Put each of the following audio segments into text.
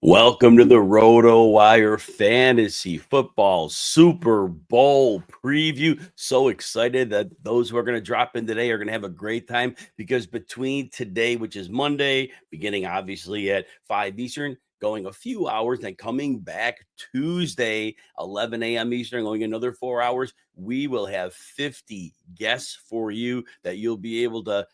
Welcome to the RotoWire Fantasy Football Super Bowl preview. So excited that those who are going to drop in today are going to have a great time because between today, which is Monday, beginning obviously at 5 Eastern, going a few hours, then coming back Tuesday, 11 a.m. Eastern, going another 4 hours, we will have 50 guests for you that you'll be able to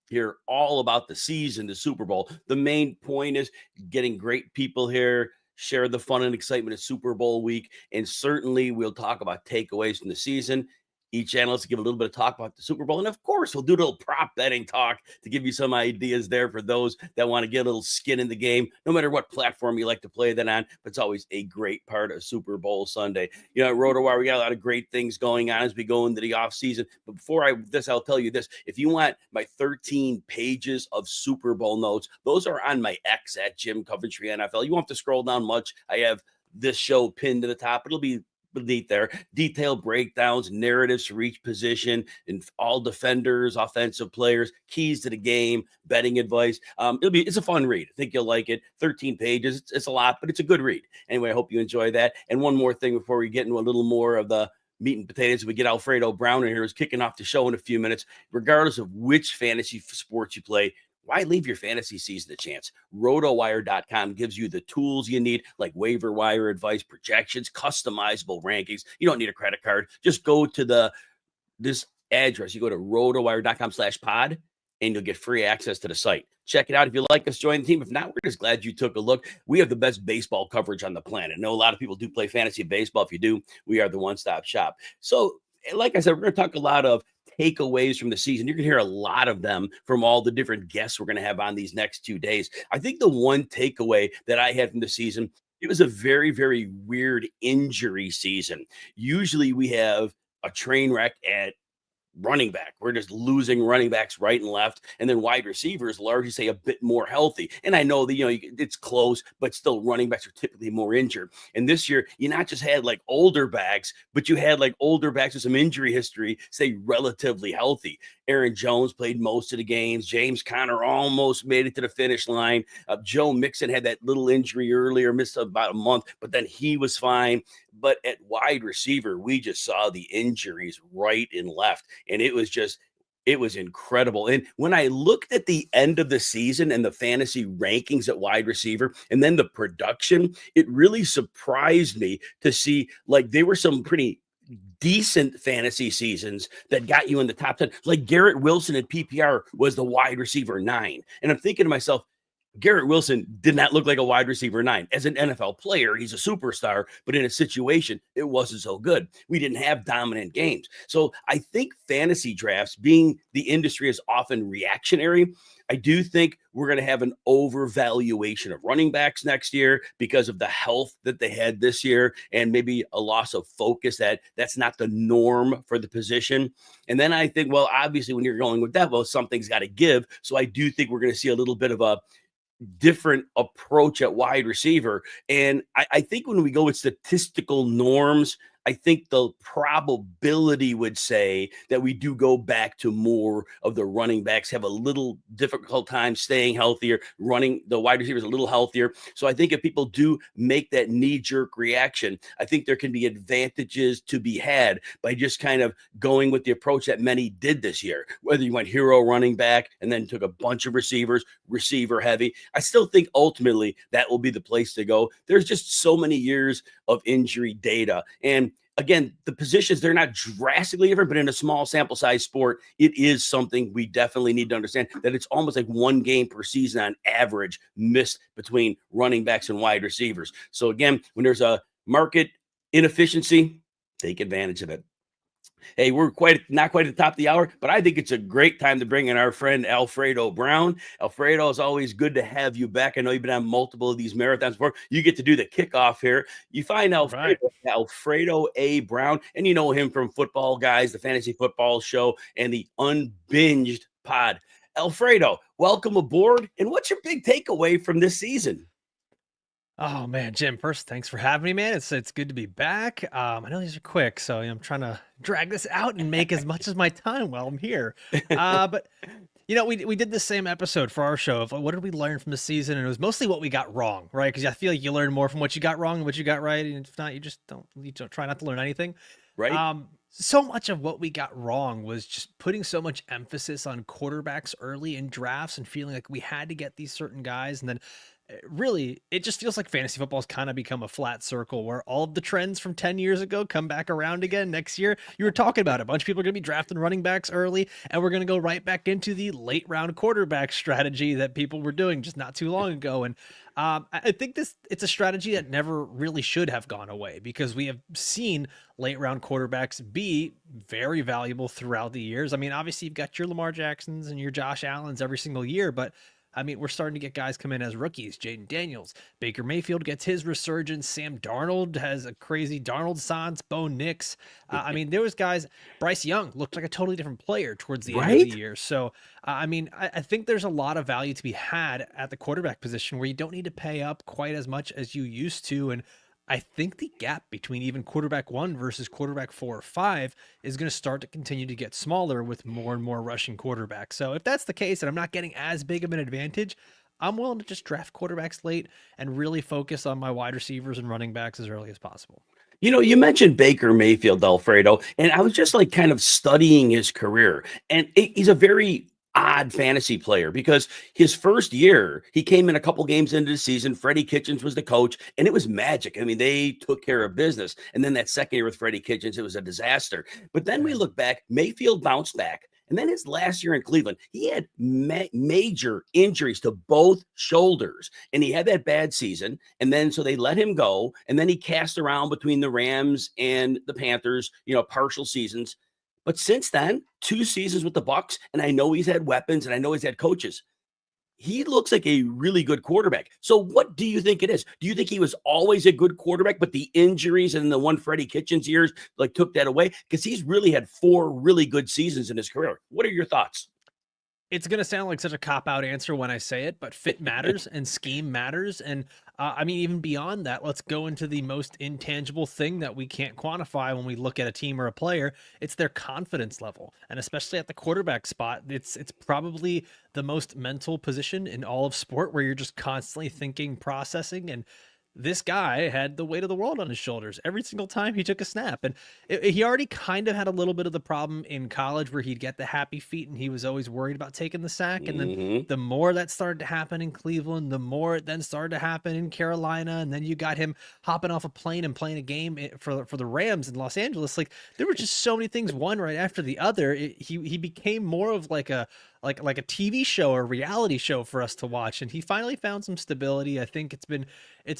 hear all about the season, the Super Bowl. The main point is getting great people here, share the fun and excitement of Super Bowl week, and certainly we'll talk about takeaways from the season. Each analyst will give a little bit of talk about the Super Bowl. And of course, we'll do a little prop betting talk to give you some ideas there for those that want to get a little skin in the game, no matter what platform you like to play that on. But it's always a great part of Super Bowl Sunday. You know, at RotoWire, we got a lot of great things going on as we go into the offseason. But before I'll tell you this. If you want my 13 pages of Super Bowl notes, those are on my X at Jim Coventry NFL. You won't have to scroll down much. I have this show pinned to the top. It'll be beneath there, detailed breakdowns, narratives for each position, and all defenders, offensive players, keys to the game, betting advice. It's a fun read. I think you'll like it. 13 pages. It's a lot, but it's a good read. Anyway, I hope you enjoy that. And one more thing before we get into a little more of the meat and potatoes, we get Alfredo Brown in here, who's kicking off the show in a few minutes. Regardless of which fantasy sports you play, why leave your fantasy season a chance? RotoWire.com gives you the tools you need, like waiver wire advice, projections, customizable rankings. You don't need a credit card. Just go to this address. You go to RotoWire.com/pod, and you'll get free access to the site. Check it out. If you like us, join the team. If not, we're just glad you took a look. We have the best baseball coverage on the planet. I know a lot of people do play fantasy baseball. If you do, we are the one-stop shop. So, like I said, we're going to talk a lot of takeaways from the season. You're going to hear a lot of them from all the different guests we're going to have on these next 2 days. I think the one takeaway that I had from the season, it was a very, very weird injury season. Usually we have a train wreck at running back. We're just losing running backs right and left. And then wide receivers largely say a bit more healthy. And I know that, it's close, but still running backs are typically more injured. And this year, you not just had like older backs, but you had like older backs with some injury history, say relatively healthy. Aaron Jones played most of the games. James Conner almost made it to the finish line. Joe Mixon had that little injury earlier, missed about a month, but then he was fine. But at wide receiver, we just saw the injuries right and left. And it was incredible. And when I looked at the end of the season and the fantasy rankings at wide receiver and then the production, it really surprised me to see like there were some pretty decent fantasy seasons that got you in the top 10. Like Garrett Wilson at PPR was the wide receiver 9. And I'm thinking to myself, Garrett Wilson did not look like a wide receiver 9. As an NFL player, he's a superstar, but in a situation, it wasn't so good. We didn't have dominant games. So I think fantasy drafts, being the industry is often reactionary, I do think we're going to have an overvaluation of running backs next year because of the health that they had this year and maybe a loss of focus that's not the norm for the position. And then I think, well, obviously when you're going with that, well, something's got to give. So I do think we're going to see a little bit of a different approach at wide receiver. And I think when we go with statistical norms, I think the probability would say that we do go back to more of the running backs have a little difficult time staying healthier, running the wide receivers a little healthier. So I think if people do make that knee-jerk reaction, I think there can be advantages to be had by just kind of going with the approach that many did this year, whether you went hero running back and then took a bunch of receivers, receiver heavy. I still think ultimately that will be the place to go. There's just so many years of injury data. And again, the positions, they're not drastically different, but in a small sample size sport, it is something we definitely need to understand that it's almost like one game per season on average missed between running backs and wide receivers. So again, when there's a market inefficiency, take advantage of it. Hey, we're not quite at the top of the hour, but I think it's a great time to bring in our friend Alfredo Brown. Alfredo, is always good to have you back. I know you've been on multiple of these marathons before. You get to do the kickoff here. You find Alfredo A. Brown, and you know him from Football Guys, the Fantasy Football Show, and the Unbinged Pod. Alfredo, welcome aboard. And what's your big takeaway from this season? Oh man, Jim, first, thanks for having me, man. It's good to be back. I know these are quick, so I'm trying to drag this out and make as much as my time while I'm here. But We did the same episode for our show of what did we learn from the season, and it was mostly what we got wrong, right? Because I feel like you learn more from what you got wrong than what you got right, and if not, you don't try not to learn anything. Right? So much of what we got wrong was just putting so much emphasis on quarterbacks early in drafts and feeling like we had to get these certain guys, and then really, it just feels like fantasy football has kind of become a flat circle where all of the trends from 10 years ago come back around again next year. You were talking about it. A bunch of people are going to be drafting running backs early, and we're going to go right back into the late round quarterback strategy that people were doing just not too long ago. And I think it's a strategy that never really should have gone away because we have seen late round quarterbacks be very valuable throughout the years. I mean, obviously you've got your Lamar Jacksons and your Josh Allens every single year, but I mean, we're starting to get guys come in as rookies. Jaden Daniels, Baker Mayfield gets his resurgence. Sam Darnold has a crazy Darnold-sance. Bo Nix. I mean, there was guys. Bryce Young looked like a totally different player towards the end of the year. So, I mean, I think there's a lot of value to be had at the quarterback position where you don't need to pay up quite as much as you used to. And I think the gap between even quarterback 1 versus quarterback 4 or 5 is going to start to continue to get smaller with more and more rushing quarterbacks. So if that's the case and I'm not getting as big of an advantage, I'm willing to just draft quarterbacks late and really focus on my wide receivers and running backs as early as possible. You mentioned Baker Mayfield, Alfredo, and I was just like kind of studying his career. And he's a very odd fantasy player because his first year, he came in a couple games into the season. Freddie Kitchens was the coach, and it was magic. I mean, they took care of business. And then that second year with Freddie Kitchens, it was a disaster. But then we look back, Mayfield bounced back. And then his last year in Cleveland, he had major injuries to both shoulders. And he had that bad season. And then so they let him go. And then he cast around between the Rams and the Panthers, partial seasons. But since then, 2 seasons with the Bucs, and I know he's had weapons and I know he's had coaches. He looks like a really good quarterback. So what do you think it is? Do you think he was always a good quarterback, but the injuries and the one Freddie Kitchens years like took that away? Because he's really had 4 really good seasons in his career. What are your thoughts? It's going to sound like such a cop-out answer when I say it, but fit matters and scheme matters. And I mean, even beyond that, let's go into the most intangible thing that we can't quantify when we look at a team or a player. It's their confidence level. And especially at the quarterback spot, it's probably the most mental position in all of sport where you're just constantly thinking, processing, and this guy had the weight of the world on his shoulders every single time he took a snap. And he already kind of had a little bit of the problem in college where he'd get the happy feet and he was always worried about taking the sack. And then the more that started to happen in Cleveland, the more it then started to happen in Carolina. And then you got him hopping off a plane and playing a game for the Rams in Los Angeles. Like there were just so many things, one right after the other. He became more of like a TV show or reality show for us to watch. And he finally found some stability. I think it's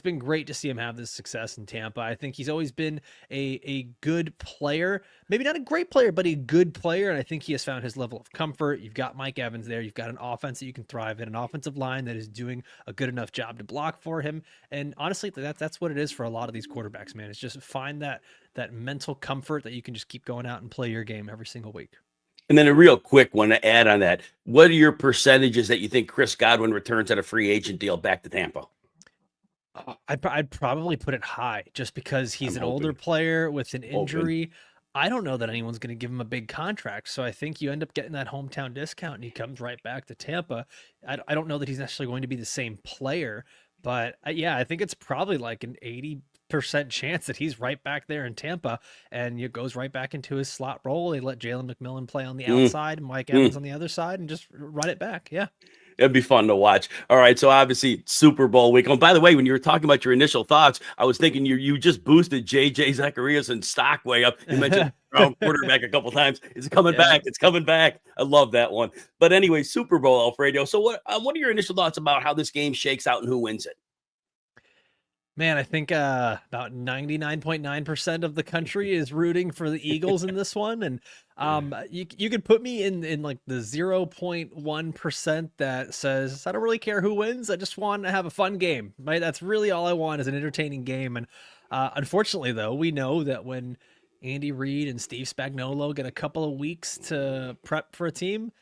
been great to see him have this success in Tampa. I think he's always been a good player, maybe not a great player, but a good player. And I think he has found his level of comfort. You've got Mike Evans there. You've got an offense that you can thrive in, an offensive line that is doing a good enough job to block for him. And honestly, that's what it is for a lot of these quarterbacks, man. It's just find that mental comfort that you can just keep going out and play your game every single week. And then a real quick one to add on that. What are your percentages that you think Chris Godwin returns at a free agent deal back to Tampa? I'd probably put it high just because he's an older player with an injury. I don't know that anyone's going to give him a big contract. So I think you end up getting that hometown discount and he comes right back to Tampa. I don't know that he's necessarily going to be the same player, but I think it's probably like an 80% chance that he's right back there in Tampa and it goes right back into his slot role. They let Jalen McMillan play on the outside and Mike Evans on the other side and just run it back. Yeah. It'd be fun to watch. All right. So obviously Super Bowl week. Oh, by the way, when you were talking about your initial thoughts, I was thinking you just boosted JJ Zachariason's stock way up. You mentioned quarterback a couple times. It's coming back. It's coming back. I love that one. But anyway, Super Bowl, Alfredo. So what are your initial thoughts about how this game shakes out and who wins it? Man, I think about 99.9% of the country is rooting for the Eagles in this one. And you could put me in like the 0.1% that says, I don't really care who wins. I just want to have a fun game, right? That's really all I want is an entertaining game. And unfortunately, though, we know that when Andy Reid and Steve Spagnuolo get a couple of weeks to prep for a team,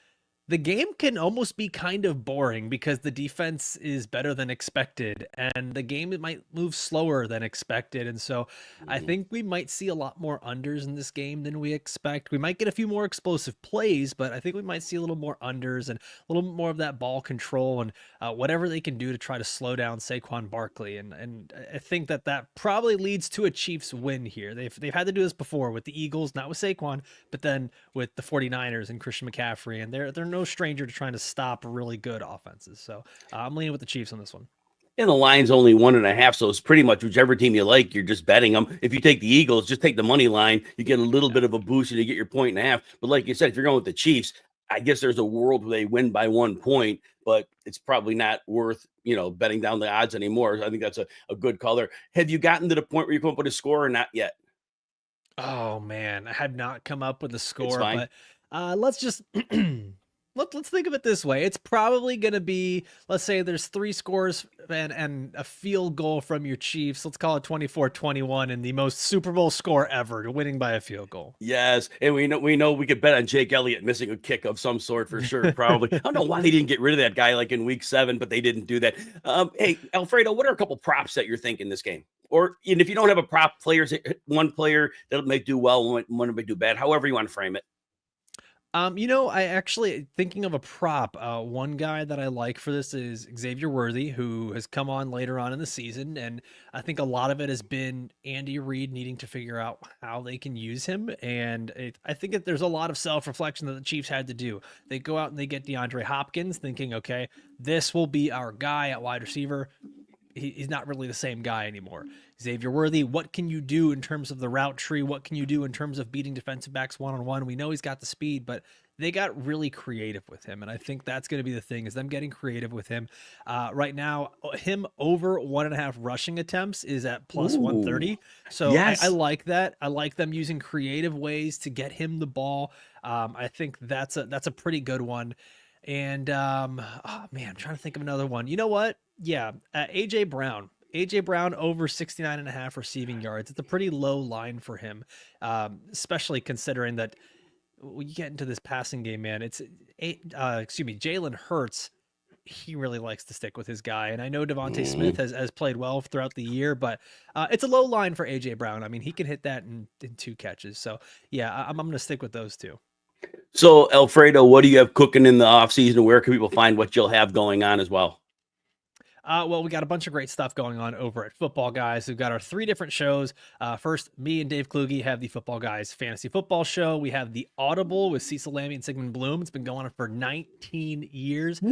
The game can almost be kind of boring because the defense is better than expected and the game might move slower than expected. And so I think we might see a lot more unders in this game than we expect. We might get a few more explosive plays, but I think we might see a little more unders and a little more of that ball control and whatever they can do to try to slow down Saquon Barkley. And I think that probably leads to a Chiefs win here. They've had to do this before with the Eagles, not with Saquon, but then with the 49ers and Christian McCaffrey, and they're no stranger to trying to stop really good offenses. So I'm leaning with the Chiefs on this one. And the line's only 1.5, so it's pretty much whichever team you like, you're just betting them. If you take the Eagles, just take the money line. You get a little bit of a boost and you get your 1.5. But like you said, if you're going with the Chiefs, I guess there's a world where they win by 1 point, but it's probably not worth, betting down the odds anymore. I think that's a good color. Have you gotten to the point where you come up with a score or not yet? Oh man, I have not come up with a It's score, fine. but let's just let's think of it this way. It's probably going to be, let's say there's 3 scores and a field goal from your Chiefs. Let's call it 24-21 and the most Super Bowl score ever, winning by a field goal. Yes, and we know we could bet on Jake Elliott missing a kick of some sort for sure. Probably. I don't know why they didn't get rid of that guy like in week 7, but they didn't do that. Hey, Alfredo, what are a couple props that you're thinking this game? Or and if you don't have a prop, one player that may do well, one may do bad. However you want to frame it. I actually thinking of a prop. One guy that I like for this is Xavier Worthy, who has come on later on in the season, and I think a lot of it has been Andy Reid needing to figure out how they can use him. And I think that there's a lot of self-reflection that the Chiefs had to do. They go out and they get DeAndre Hopkins, thinking, okay, this will be our guy at wide receiver. He's not really the same guy anymore. Xavier Worthy, what can you do in terms of the route tree? What can you do in terms of beating defensive backs one-on-one? We know he's got the speed, but they got really creative with him. And I think that's going to be the thing, is them getting creative with him. Right now, him over 1.5 rushing attempts is at plus 130. So yes. I like that. I like them using creative ways to get him the ball. I think that's a pretty good one. And oh man, I'm trying to think of another one. You know what? Yeah, AJ Brown. AJ Brown over 69.5 receiving yards. It's a pretty low line for him, especially considering that when you get into this passing game, man, Jalen Hurts. He really likes to stick with his guy, and I know Devontae Smith has played well throughout the year, but it's a low line for AJ Brown. I mean, he can hit that in 2 catches. So yeah, I'm going to stick with those 2. So, Alfredo, what do you have cooking in the offseason? Where can people find what you'll have going on as well? Well, we got a bunch of great stuff going on over at Football Guys. We've got our 3 different shows. First, me and Dave Kluge have the Football Guys Fantasy Football Show. We have the Audible with Cecil Lammey and Sigmund Bloom. It's been going on for 19 years.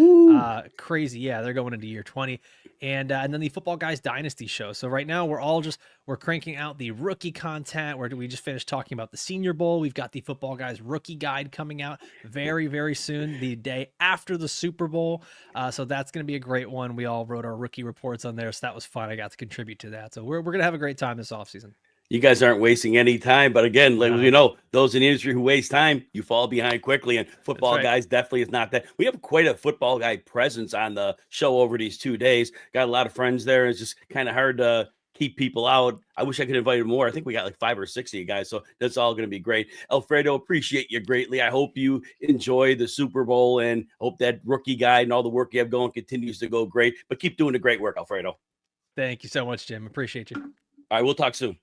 Crazy. Yeah, they're going into year 20. And then the Football Guys Dynasty Show. So right now we're cranking out the rookie content. We just finished talking about the Senior Bowl. We've got the Football Guys Rookie Guide coming out very, very soon, the day after the Super Bowl. So that's going to be a great one. We all wrote our rookie reports on there, so that was fun. I got to contribute to that. So we're going to have a great time this offseason. You guys aren't wasting any time, but again, like we know, those in the industry who waste time, you fall behind quickly. And Football Guys definitely is not that. We have quite a Football Guy presence on the show over these 2 days. Got a lot of friends there. It's just kind of hard to keep people out. I wish I could invite more. I think we got like 5 or 6 of you guys, so that's all going to be great. Alfredo, appreciate you greatly. I hope you enjoy the Super Bowl and hope that rookie guide and all the work you have going continues to go great. But keep doing the great work, Alfredo. Thank you so much, Jim. Appreciate you. All right, we'll talk soon.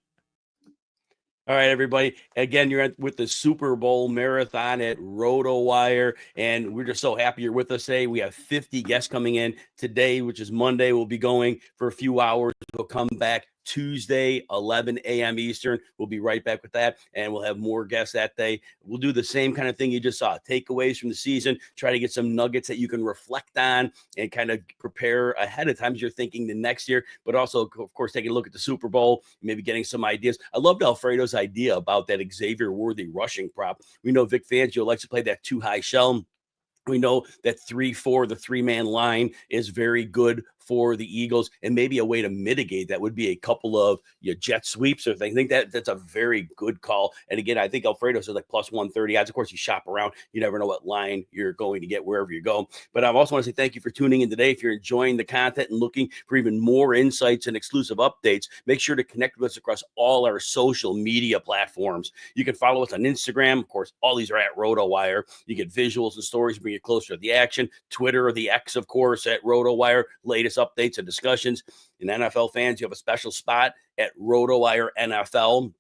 All right, everybody. Again, you're with the Super Bowl marathon at RotoWire, and we're just so happy you're with us today. We have 50 guests coming in today, which is Monday. We'll be going for a few hours. We'll come back Tuesday, 11 a.m. Eastern. We'll be right back with that, and we'll have more guests that day. We'll do the same kind of thing you just saw, takeaways from the season, try to get some nuggets that you can reflect on and kind of prepare ahead of time as you're thinking the next year, but also, of course, taking a look at the Super Bowl, maybe getting some ideas. I loved Alfredo's idea about that Xavier Worthy rushing prop. We know Vic Fangio likes to play that too high shell. We know that 3-4, the 3-man line, is very good for the Eagles, and maybe a way to mitigate that would be a couple of jet sweeps or things. I think that's a very good call. And again, I think Alfredo said like plus 130 odds. Of course, you shop around. You never know what line you're going to get wherever you go. But I also want to say thank you for tuning in today. If you're enjoying the content and looking for even more insights and exclusive updates, make sure to connect with us across all our social media platforms. You can follow us on Instagram. Of course, all these are at RotoWire. You get visuals and stories, bring you closer to the action. Twitter or the X, of course, at RotoWire. Latest updates and discussions. And NFL fans, you have a special spot at RotoWire NFL.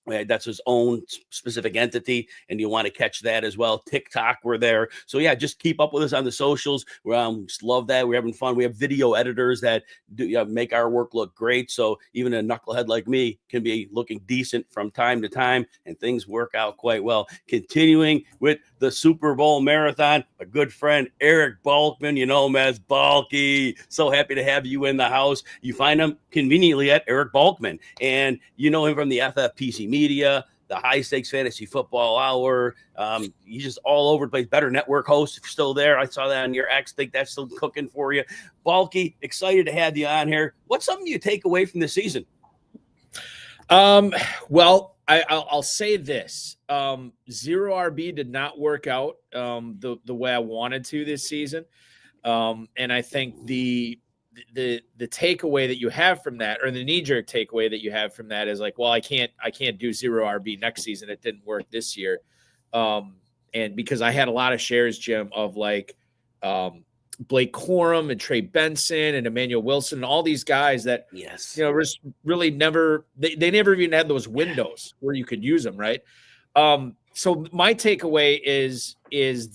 That's his own specific entity, and you want to catch that as well. TikTok, we're there. So yeah, just keep up with us on the socials. Just love that. We're having fun. We have video editors that make our work look great. So even a knucklehead like me can be looking decent from time to time, and things work out quite well. Continuing with the Super Bowl marathon, a good friend, Eric Bulkman, you know him as Bulky. So happy to have you in the house. You find him conveniently at Eric Bulkman, and you know him from the FFPC media, the High Stakes Fantasy Football Hour. He's just all over the place. Better Network host, if you're still there. I saw that on your X. Think that's still cooking for you. Bulky, excited to have you on here. What's something you take away from the season? Well, I'll say this. Zero RB did not work out the way I wanted to this season. And I think the takeaway that you have from that, or the knee-jerk takeaway that you have from that, is like, well, I can't do zero RB next season. It didn't work this year. And because I had a lot of shares, Jim, of like Blake Corum and Trey Benson and Emmanuel Wilson and all these guys that, really never, they never even had those windows where you could use them. Right. So my takeaway is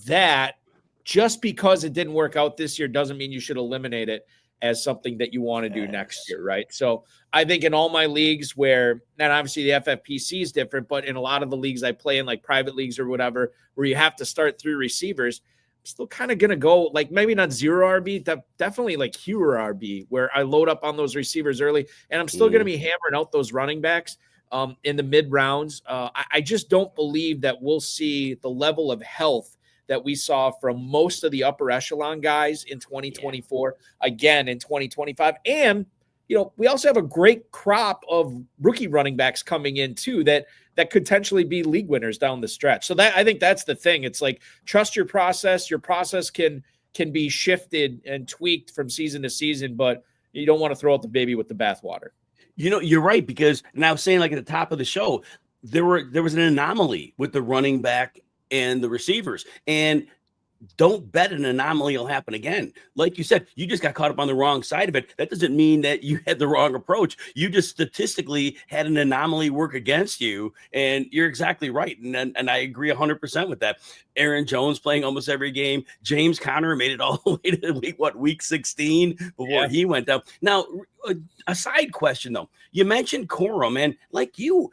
that just because it didn't work out this year doesn't mean you should eliminate it as something that you want to do next year, right? So I think in all my leagues where, and obviously the FFPC is different, but in a lot of the leagues I play in, like private leagues or whatever, where you have to start 3 receivers, I'm still kind of going to go like maybe not zero RB, definitely like fewer RB, where I load up on those receivers early, and I'm still going to be hammering out those running backs in the mid rounds. I just don't believe that we'll see the level of health that we saw from most of the upper echelon guys in 2024, again in 2025. And, we also have a great crop of rookie running backs coming in too, that could potentially be league winners down the stretch. So I think that's the thing. It's like, trust your process. Your process can be shifted and tweaked from season to season, but you don't want to throw out the baby with the bathwater. You're right, because, and I was saying like at the top of the show, there was an anomaly with the running back and the receivers, and don't bet an anomaly will happen again. Like you said, you just got caught up on the wrong side of it. That doesn't mean that you had the wrong approach. You just statistically had an anomaly work against you, and you're exactly right. And I agree 100% with that. Aaron Jones playing almost every game. James Conner made it all the way to week 16 before he went down. Now, a side question though, you mentioned Corum, and like you,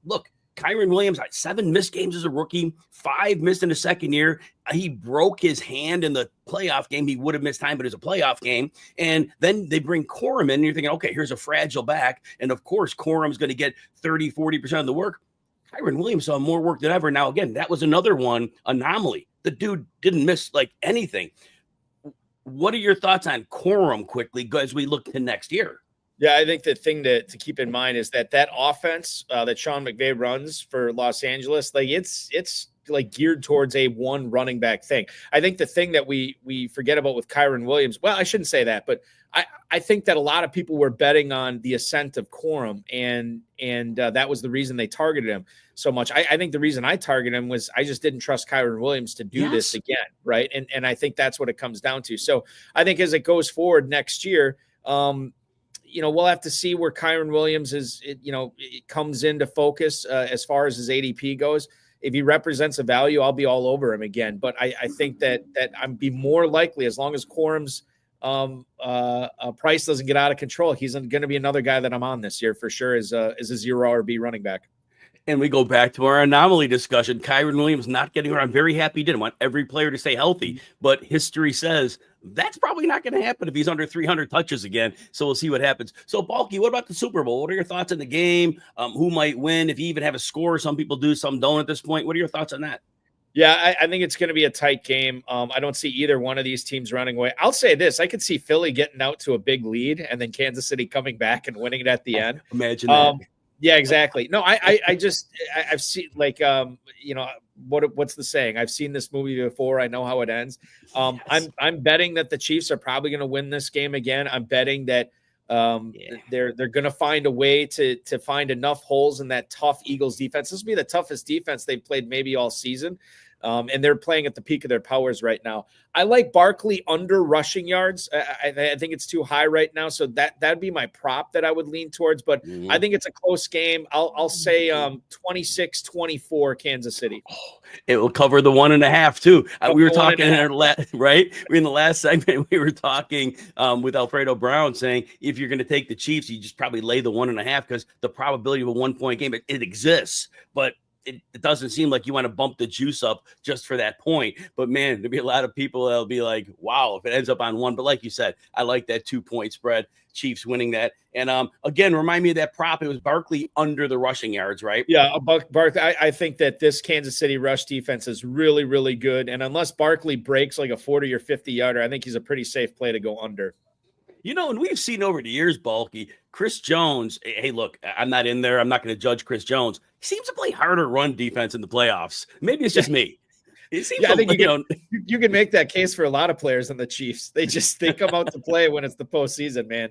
look, Kyren Williams had 7 missed games as a rookie, 5 missed in the second year. He broke his hand in the playoff game. He would have missed time, but it was a playoff game. And then they bring Corum in, and you're thinking, okay, here's a fragile back. And of course, Corum's going to get 30-40% of the work. Kyren Williams saw more work than ever. Now, again, that was another anomaly. The dude didn't miss like anything. What are your thoughts on Corum quickly as we look to next year? Yeah, I think the thing to keep in mind is that offense that Sean McVay runs for Los Angeles, like it's like geared towards a one running back thing. I think the thing that we forget about with Kyren Williams, well, I shouldn't say that, but I think that a lot of people were betting on the ascent of Corum, and that was the reason they targeted him so much. I think the reason I targeted him was I just didn't trust Kyren Williams to do this again, right? And I think that's what it comes down to. So I think as it goes forward next year, we'll have to see where Kyren Williams it comes into focus as far as his ADP goes. If he represents a value, I'll be all over him again. But I think that I'd be more likely, as long as Corum's price doesn't get out of control, he's going to be another guy that I'm on this year for sure as a zero RB running back. And we go back to our anomaly discussion. Kyren Williams not getting around. I'm very happy he didn't want every player to stay healthy, but history says that's probably not going to happen if he's under 300 touches again. So we'll see what happens. So, Bulky, what about the Super Bowl? What are your thoughts on the game? Who might win? If you even have a score, some people do, some don't at this point. What are your thoughts on that? Yeah, I think it's going to be a tight game. I don't see either one of these teams running away. I'll say this. I could see Philly getting out to a big lead and then Kansas City coming back and winning it at the end. Imagine that. Yeah, exactly. No, I've seen like, what's the saying? I've seen this movie before. I know how it ends. Yes. I'm betting that the Chiefs are probably going to win this game again. I'm betting that they're going to find a way to find enough holes in that tough Eagles defense. This will be the toughest defense they've played maybe all season. And they're playing at the peak of their powers right now. I like Barkley under rushing yards. I think it's too high right now. So that'd be my prop that I would lean towards. But I think it's a close game. I'll say 26-24 Kansas City. It will cover the 1.5 too. We were talking in our right. We're in the last segment. We were talking with Alfredo Brown saying if you're going to take the Chiefs, you just probably lay the 1.5 because the probability of a 1-point game it exists, but it doesn't seem like you want to bump the juice up just for that point. But man, there'll be a lot of people that'll be like, wow, if it ends up on 1. But like you said, I like that 2-point spread. Chiefs winning that. And again, remind me of that prop. It was Barkley under the rushing yards, right? Yeah, Barkley. I think that this Kansas City rush defense is really, really good. And unless Barkley breaks like a 40 or 50 yarder, I think he's a pretty safe play to go under. And we've seen over the years, Bulky, Chris Jones. Hey, look, I'm not in there. I'm not going to judge Chris Jones. He seems to play harder run defense in the playoffs. Maybe it's just me. It seems I think you can make that case for a lot of players in the Chiefs. They come out to play when it's the postseason, man.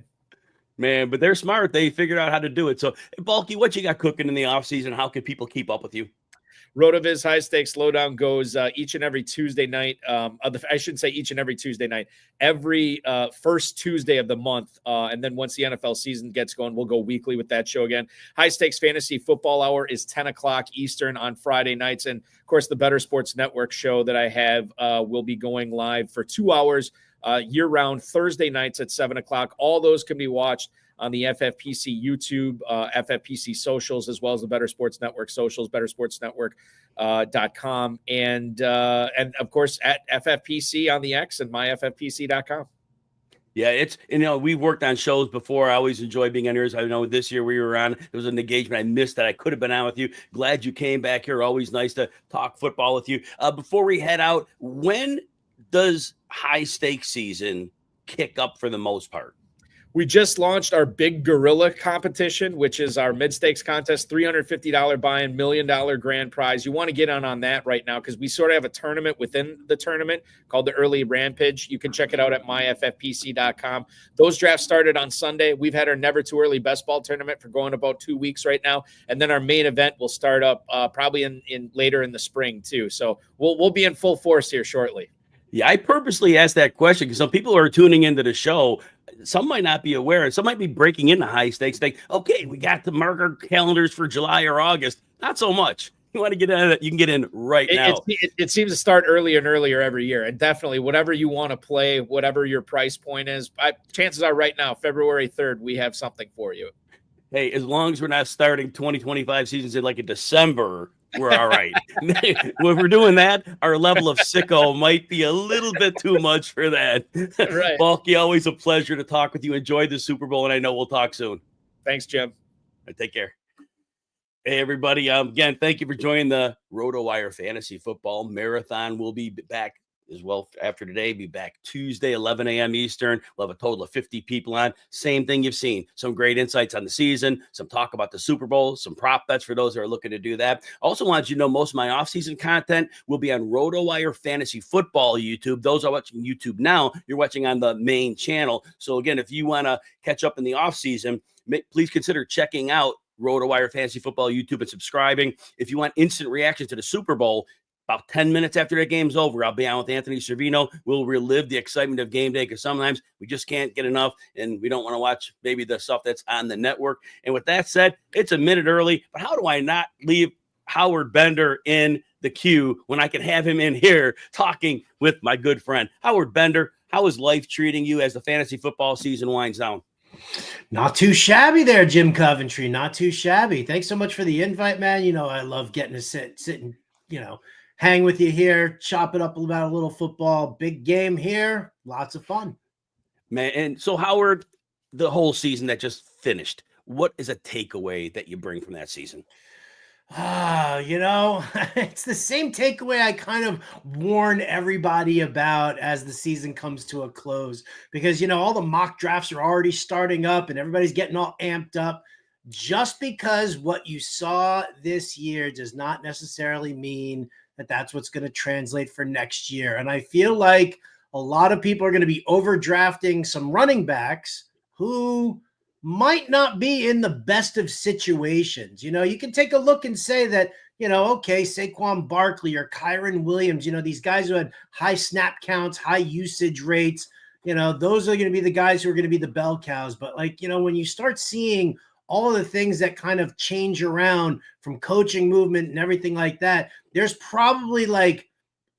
But they're smart. They figured out how to do it. So, Bulky, what you got cooking in the offseason? How can people keep up with you? RotoViz High Stakes Lowdown goes each and every Tuesday night. I shouldn't say each and every Tuesday night. Every first Tuesday of the month. And then once the NFL season gets going, we'll go weekly with that show again. High Stakes Fantasy Football Hour is 10 o'clock Eastern on Friday nights. And, of course, the Better Sports Network show that I have will be going live for 2 hours year-round Thursday nights at 7 o'clock. All those can be watched on the FFPC YouTube, FFPC socials, as well as the Better Sports Network socials, bettersportsnetwork.com, and of course at FFPC on the X and myffpc.com. Yeah, it's, we've worked on shows before. I always enjoy being on yours. I know this year we were on, there was an engagement I missed that I could have been on with you. Glad you came back here. Always nice to talk football with you. Before we head out, when does high stakes season kick up for the most part? We just launched our Big Gorilla competition, which is our mid-stakes contest, $350 buy-in, $1 million grand prize. You want to get on that right now because we sort of have a tournament within the tournament called the Early Rampage. You can check it out at myffpc.com. Those drafts started on Sunday. We've had our Never Too Early Best Ball tournament for going about 2 weeks right now. And then our main event will start up probably in later in the spring too. So we'll be in full force here shortly. Yeah, I purposely asked that question because some people are tuning into the show. Some might not be aware, and some might be breaking into high stakes. Think, okay, we got to mark our calendars for July or August. Not so much. You want to get in it, you can get in right now. It seems to start earlier and earlier every year. And definitely whatever you want to play, whatever your price point is, chances are right now, February 3rd, we have something for you. Hey, as long as we're not starting 2025 seasons in like in December, we're all right. When we're doing that, our level of sicko might be a little bit too much for that. Right. Bulky, always a pleasure to talk with you. Enjoy the Super Bowl, and I know we'll talk soon. Thanks, Jim. Take care. Hey, everybody. Again, thank you for joining the RotoWire Fantasy Football Marathon. We'll be back as well after today. Be back Tuesday, 11 a.m. Eastern. We'll have a total of 50 people on. Same thing you've seen. Some great insights on the season, some talk about the Super Bowl, some prop bets for those that are looking to do that. Also wanted you to know most of my off-season content will be on RotoWire Fantasy Football YouTube. Those are watching YouTube now. You're watching on the main channel. So again, if you want to catch up in the off-season, please consider checking out RotoWire Fantasy Football YouTube and subscribing. If you want instant reactions to the Super Bowl, about 10 minutes after that game's over, I'll be on with Anthony Servino. We'll relive the excitement of game day because sometimes we just can't get enough and we don't want to watch maybe the stuff that's on the network. And with that said, it's a minute early, but how do I not leave Howard Bender in the queue when I can have him in here talking with my good friend? Howard Bender, how is life treating you as the fantasy football season winds down? Not too shabby there, Jim Coventry. Not too shabby. Thanks so much for the invite, man. I love getting to sit and, hang with you here, chop it up about a little football. Big game here. Lots of fun. Man, and so Howard, the whole season that just finished, what is a takeaway that you bring from that season? It's the same takeaway I kind of warn everybody about as the season comes to a close, because, all the mock drafts are already starting up and everybody's getting all amped up. Just because what you saw this year does not necessarily mean that that's what's going to translate for next year. And I feel like a lot of people are going to be overdrafting some running backs who might not be in the best of situations. You can take a look and say that, okay, Saquon Barkley or Kyron Williams, these guys who had high snap counts, high usage rates, those are going to be the guys who are going to be the bell cows. But when you start seeing all of the things that kind of change around from coaching movement and everything like that, there's probably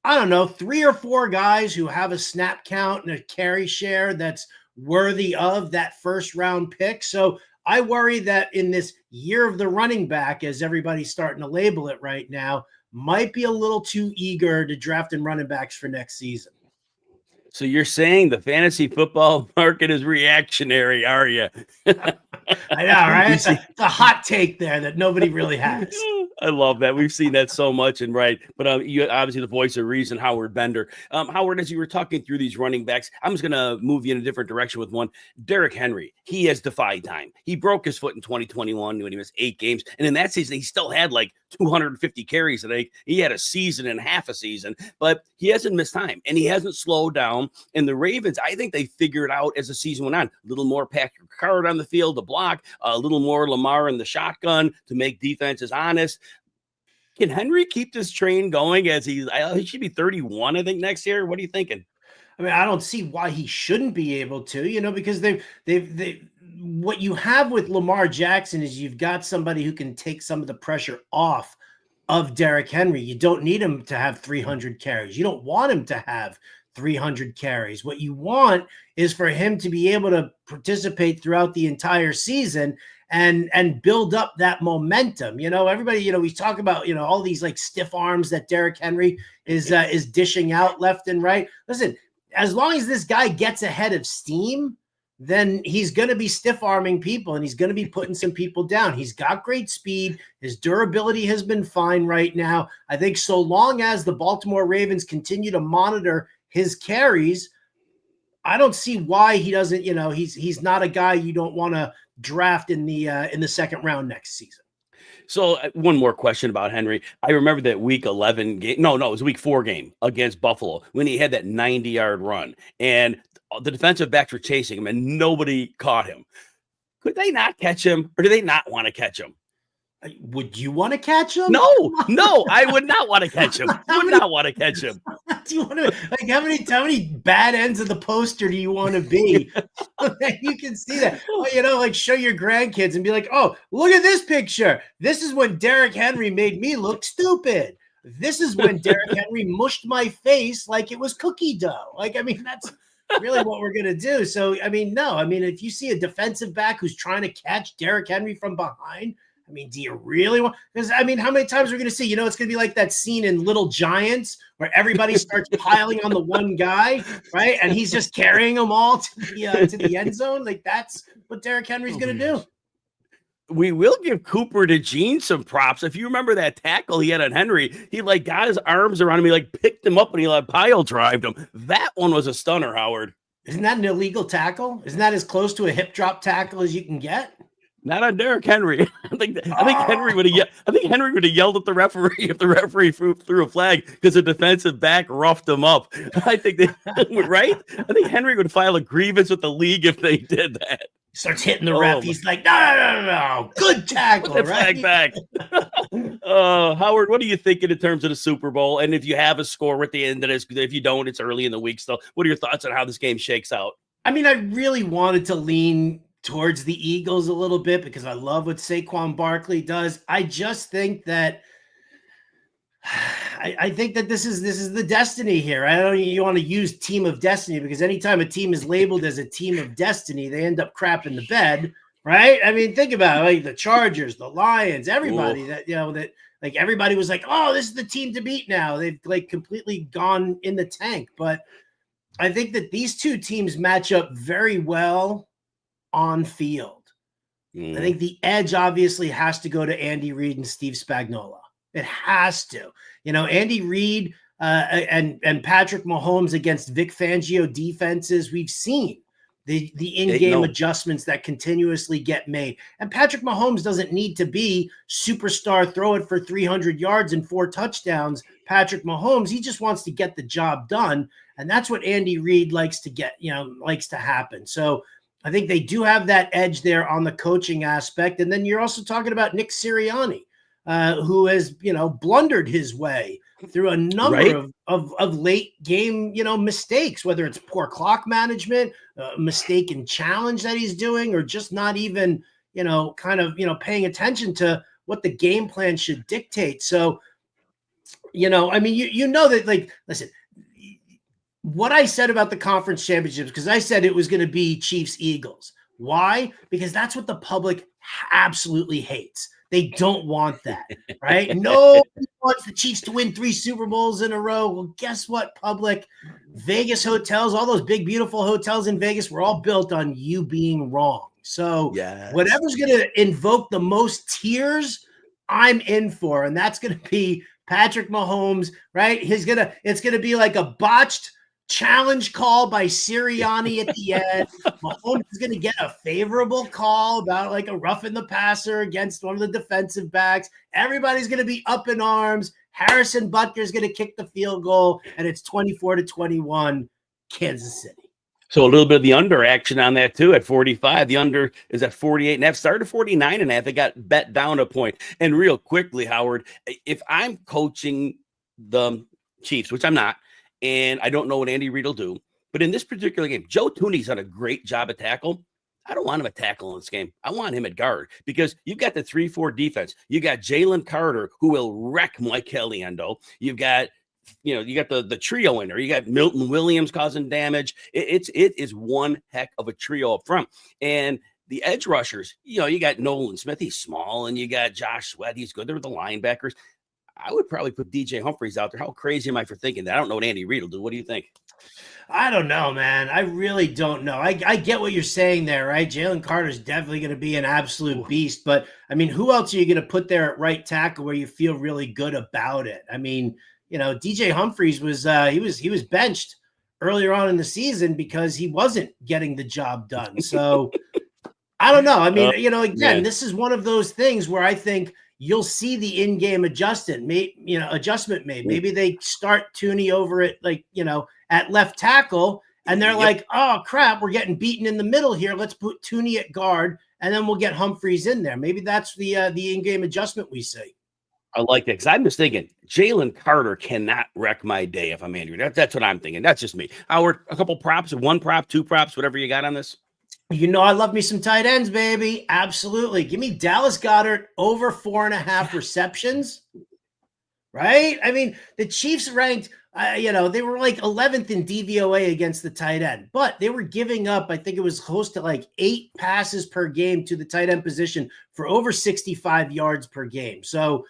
I don't know, 3 or 4 guys who have a snap count and a carry share that's worthy of that first round pick. So I worry that in this year of the running back, as everybody's starting to label it right now, might be a little too eager to draft in running backs for next season. So you're saying the fantasy football market is reactionary, are you? I know, right? It's a hot take there that nobody really has. I love that. We've seen that so much. And right. But you obviously the voice of reason, Howard Bender. Howard, as you were talking through these running backs, I'm just going to move you in a different direction with one. Derrick Henry, he has defied time. He broke his foot in 2021 when he missed 8 games. And in that season, he still had 250 carries. He had a season and half a season, but he hasn't missed time and he hasn't slowed down. And the Ravens, I think they figured out as the season went on, a little more Patrick Card on the field to block, a little more Lamar in the shotgun to make defenses honest. Can Henry keep this train going as he should be 31, I think, next year? What are you thinking? I mean, I don't see why he shouldn't be able to, because they've what you have with Lamar Jackson is you've got somebody who can take some of the pressure off of Derrick Henry. You don't need him to have 300 carries. You don't want him to have 300 carries. What you want is for him to be able to participate throughout the entire season and build up that momentum. Everybody, we talk about, all these stiff arms that Derrick Henry is dishing out left and right. Listen, as long as this guy gets ahead of steam, then he's going to be stiff arming people and he's going to be putting some people down. He's got great speed. His durability has been fine right now. I think so long as the Baltimore Ravens continue to monitor his carries, I don't see why he doesn't, he's not a guy you don't want to draft in the second round next season. So one more question about Henry. I remember that week 11 game. No, it was week 4 game against Buffalo when he had that 90-yard run and the defensive backs were chasing him and nobody caught him. Could they not catch him or do they not want to catch him? Would you want to catch him? No, I would not want to catch him. Not want to catch him. Do you want to how many bad ends of the poster do you want to be? You can see that. Show your grandkids and be like, oh, look at this picture. This is when Derrick Henry made me look stupid. This is when Derrick Henry mushed my face like it was cookie dough. That's really what we're going to do. So, no. If you see a defensive back who's trying to catch Derrick Henry from behind, do you really want? Because how many times are we going to see? It's going to be like that scene in Little Giants where everybody starts piling on the one guy, right? And he's just carrying them all to the end zone. That's what Derrick Henry's going to do. We will give Cooper DeJean some props. If you remember that tackle he had on Henry, he got his arms around him. He picked him up and he pile drived him. That one was a stunner, Howard. Isn't that an illegal tackle? Isn't that as close to a hip drop tackle as you can get? Not on Derrick Henry. I think Henry would have. I think Henry would have yelled at the referee if the referee threw a flag because the defensive back roughed him up. I think they right. I think Henry would file a grievance with the league if they did that. He starts hitting the ref. He's like, no, good tackle, put that right? Flag back. Howard, what are you thinking in terms of the Super Bowl? And if you have a score at the end of this, if you don't, it's early in the week still. What are your thoughts on how this game shakes out? I really wanted to lean towards the Eagles a little bit because I love what Saquon Barkley does. I just think that I think that this is the destiny here. I don't you want to use team of destiny because anytime a team is labeled as a team of destiny, they end up crap in the bed, right? Think about it, the Chargers, the Lions, everybody that everybody was like, oh, this is the team to beat now. They've completely gone in the tank. But I think that these two teams match up very well on field. I think the edge obviously has to go to Andy Reid and Steve Spagnuolo. It has to. Andy Reid and Patrick Mahomes against Vic Fangio defenses, we've seen the in-game adjustments that continuously get made. And Patrick Mahomes doesn't need to be superstar, throw it for 300 yards and 4 touchdowns. Patrick Mahomes, he just wants to get the job done. And that's what Andy Reid likes to happen. So I think they do have that edge there on the coaching aspect. And then you're also talking about Nick Sirianni, who has, blundered his way through a number of late game, mistakes, whether it's poor clock management, mistaken challenge that he's doing, or just not even, paying attention to what the game plan should dictate. So, that, listen, what I said about the conference championships, because I said it was going to be Chiefs Eagles. Why? Because that's what the public absolutely hates. They don't want that, right? Nobody wants the Chiefs to win 3 Super Bowls in a row. Well, guess what, public? Vegas hotels, all those big, beautiful hotels in Vegas were all built on you being wrong. So whatever's going to invoke the most tears, I'm in for. And that's going to be Patrick Mahomes, right? It's going to be like a botched challenge call by Sirianni at the end. Mahomes is going to get a favorable call about like a roughing the passer against one of the defensive backs. Everybody's going to be up in arms. Harrison Butker is going to kick the field goal, and it's 24-21, Kansas City. So a little bit of the under action on that too at 45. The under is at 48.5. Started 49.5. It got bet down a point. And real quickly, Howard, if I'm coaching the Chiefs, which I'm not, and I don't know what Andy Reid will do, but in this particular game, Joe Thuney's done a great job at tackle. I don't want him at tackle in this game. I want him at guard because you've got the 3-4 defense. You got Jalen Carter, who will wreck Mike Caliendo. You've got, you got the trio in there. You got Milton Williams causing damage. It is one heck of a trio up front. And the edge rushers, you got Nolan Smith. He's small, and you got Josh Sweat. He's good. They're the linebackers. I would probably put DJ Humphries out there. How crazy am I for thinking that? I don't know what Andy Reid will do. What do you think? I don't know, man. I really don't know. I get what you're saying there, right? Jalen Carter's definitely going to be an absolute beast. But, I mean, who else are you going to put there at right tackle where you feel really good about it? I mean, DJ Humphries was he was benched earlier on in the season because he wasn't getting the job done. So, I don't know. I mean, this is one of those things where I think – you'll see the in-game adjustment made. Maybe they start Thuney over at at left tackle, and they're like, "Oh crap, we're getting beaten in the middle here. Let's put Thuney at guard, and then we'll get Humphries in there." Maybe that's the in-game adjustment we see. I like that because I'm just thinking Jalen Carter cannot wreck my day if I'm Andrew. That's what I'm thinking. That's just me. Howard, a couple props, 1 prop, 2 props, whatever you got on this. I love me some tight ends, baby. Absolutely. Give me Dallas Goedert over 4.5 receptions, right? I mean, the Chiefs ranked, they were like 11th in DVOA against the tight end, but they were giving up, I think it was close to like 8 passes per game to the tight end position for over 65 yards per game. So,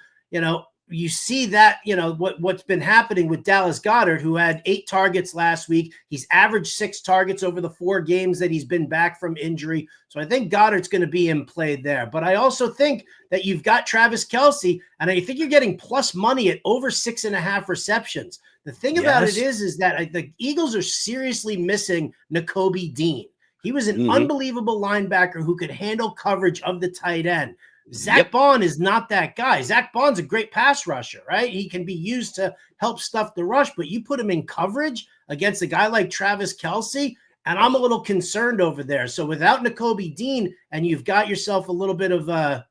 you see that, what's been happening with Dallas Goedert, who had 8 targets last week. He's averaged 6 targets over the 4 games that he's been back from injury. So I think Goddard's going to be in play there. But I also think that you've got Travis Kelce, and I think you're getting plus money at over 6.5 receptions. The thing about it is that the Eagles are seriously missing Nakobe Dean. He was an unbelievable linebacker who could handle coverage of the tight end. Zach Bond is not that guy. Zach Bond's a great pass rusher, right? He can be used to help stuff the rush, but you put him in coverage against a guy like Travis Kelce, and I'm a little concerned over there. So without Nakobe Dean, and you've got yourself a little bit of,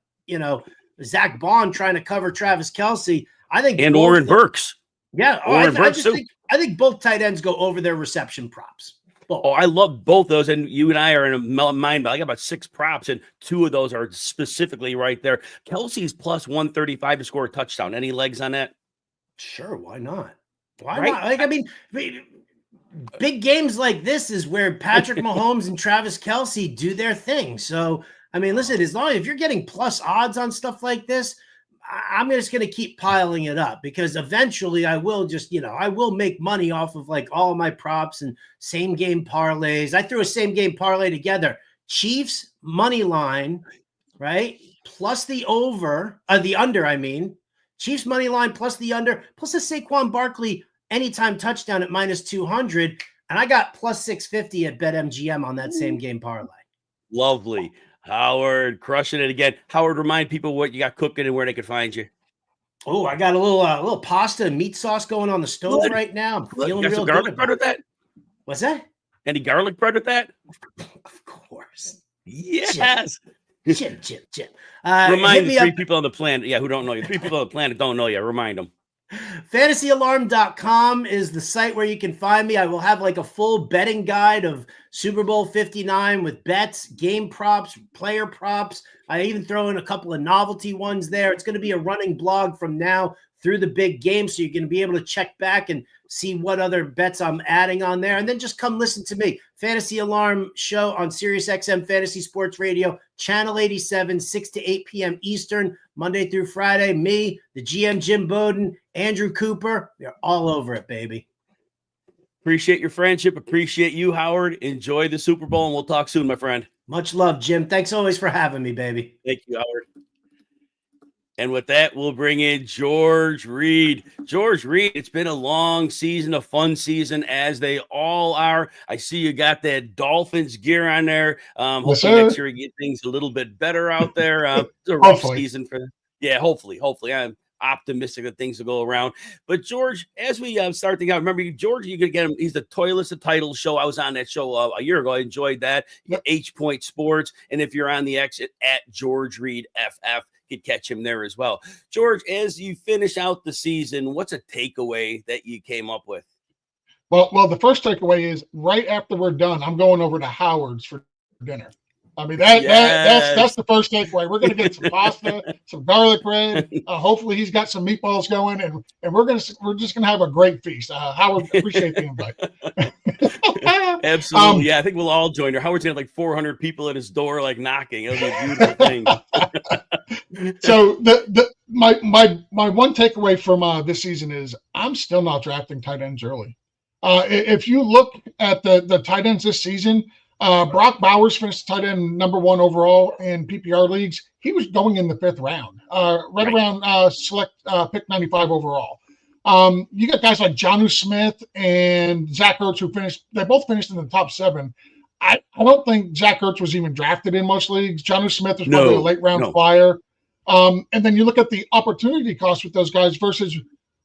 Zach Bond trying to cover Travis Kelce, I think. And Oren Burks. Yeah. I think both tight ends go over their reception props. Oh, I love both those, and you and I are in a mind. I got about 6 props, and 2 of those are specifically right there. Kelsey's plus 135 to score a touchdown. Any legs on that? Sure, why not? Why not? Big games like this is where Patrick Mahomes and Travis Kelce do their thing. So, listen, if you're getting plus odds on stuff like this, I'm just going to keep piling it up because eventually I will I will make money off of like all my props and same game parlays. I threw a same game parlay together. Chiefs money line right? Plus the under, I mean. Chiefs money line plus the under, plus a Saquon Barkley anytime touchdown at minus 200. And I got plus 650 at BetMGM on that same game parlay. Lovely. Howard, crushing it again. Howard, remind people what you got cooking and where they can find you. Oh, I got a little pasta and meat sauce going on the stove right now. I'm feeling real good. Garlic bread with that? What's that? Any garlic bread with that? Of course. Yes. Jim. Remind the 3 people on the planet, who don't know you. 3 people on the planet don't know you. Remind them. FantasyAlarm.com is the site where you can find me. I will have like a full betting guide of Super Bowl 59 with bets, game props, player props. I even throw in a couple of novelty ones there. It's going to be a running blog from now through the big game, so you're going to be able to check back and see what other bets I'm adding on there. And then just come listen to me. Fantasy Alarm show on SiriusXM Fantasy Sports Radio, Channel 87, 6 to 8 p.m. Eastern, Monday through Friday. Me, the GM Jim Bowden, Andrew Cooper, they're all over it, baby. Appreciate your friendship. Appreciate you, Howard. Enjoy the Super Bowl, and we'll talk soon, my friend. Much love, Jim. Thanks always for having me, baby. Thank you, Howard. And with that, we'll bring in George Reed. George Reed, it's been a long season, a fun season, as they all are. I see you got that Dolphins gear on there. Hopefully next year we get things a little bit better out there. It's a rough season for them. Yeah, hopefully. I'm optimistic that things will go around. But George, as we start thinking out, remember, George, you could get him. He's the Toilets of Title show. I was on that show a year ago. I enjoyed that. You got H Point Sports. And if you're on the exit at George Reed FF, could catch him there as well. George, as you finish out the season, what's a takeaway that you came up with? Well, the first takeaway is right after we're done, I'm going over to Howard's for dinner. I mean, that's the first takeaway. We're going to get some pasta, some garlic bread. Hopefully, he's got some meatballs going, and we're just going to have a great feast. Howard, appreciate the invite. Absolutely, yeah. I think we'll all join her. Howard's going to have like 400 people at his door, like knocking. It'll be a beautiful thing. So my one takeaway from this season is I'm still not drafting tight ends early. If you look at the tight ends this season. Brock Bowers finished tight end number 1 overall in PPR leagues. He was going in the 5th round, around select pick 95 overall. You got guys like Jonnu Smith and Zach Ertz who they both finished in the top 7. I don't think Zach Ertz was even drafted in most leagues. Jonnu Smith was probably a late round flyer. And then you look at the opportunity cost with those guys versus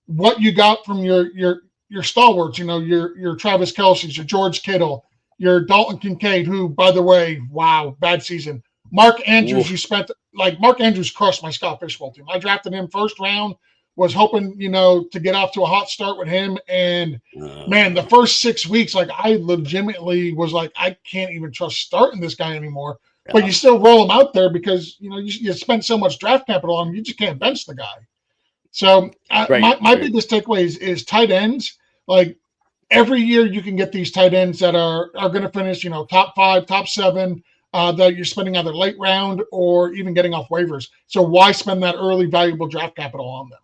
what you got from your stalwarts, your Travis Kelce's, your George Kittle, your Dalton Kincaid, who, by the way, wow, bad season. Mark Andrews, Mark Andrews crushed my Scott Fishbowl team. I drafted him first round, was hoping, to get off to a hot start with him. And, man, the first 6 weeks, I legitimately was like, I can't even trust starting this guy anymore. Yeah. But you still roll him out there because, you spend so much draft capital on him, you just can't bench the guy. So my biggest takeaway is tight ends. Every year you can get these tight ends that are going to finish, top 5, top 7, that you're spending either late round or even getting off waivers. So why spend that early valuable draft capital on them?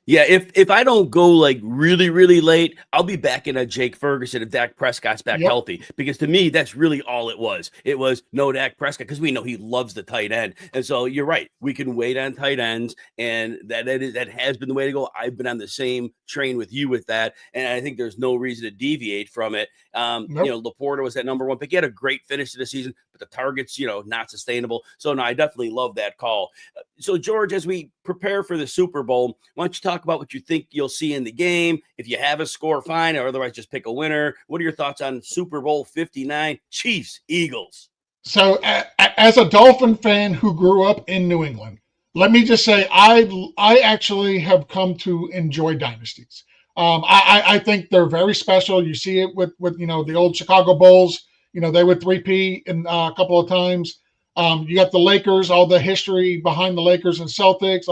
Yeah, if I don't go really, really late, I'll be back in a Jake Ferguson if Dak Prescott's back healthy. Because to me, that's really all it was. It was no Dak Prescott because we know he loves the tight end. And so you're right. We can wait on tight ends, and that has been the way to go. I've been on the same train with you with that, and I think there's no reason to deviate from it. Laporta was that number 1 pick. He had a great finish to the season, but the targets, not sustainable. So no, I definitely love that call. So George, as we prepare for the Super Bowl, why don't you talk about what you think you'll see in the game? If you have a score, fine, or otherwise just pick a winner. What are your thoughts on Super Bowl 59, Chiefs, Eagles? So as a Dolphin fan who grew up in New England, let me just say I actually have come to enjoy dynasties. I think they're very special. You see it with the old Chicago Bulls. They would 3P in a couple of times. You got the Lakers, all the history behind the Lakers and Celtics.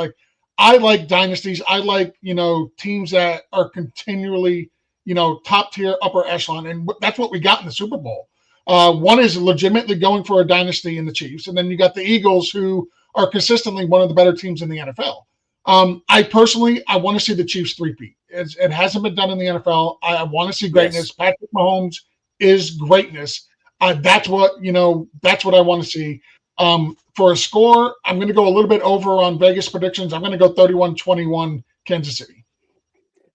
I like dynasties. I like, teams that are continually, top tier, upper echelon. And that's what we got in the Super Bowl. One is legitimately going for a dynasty in the Chiefs. And then you got the Eagles, who are consistently one of the better teams in the NFL. I want to see the Chiefs 3P. It hasn't been done in the NFL. I want to see greatness. Yes. Patrick Mahomes is greatness. That's what I want to see. for a score, I'm going to go a little bit over on Vegas predictions. I'm going to go 31-21 Kansas City.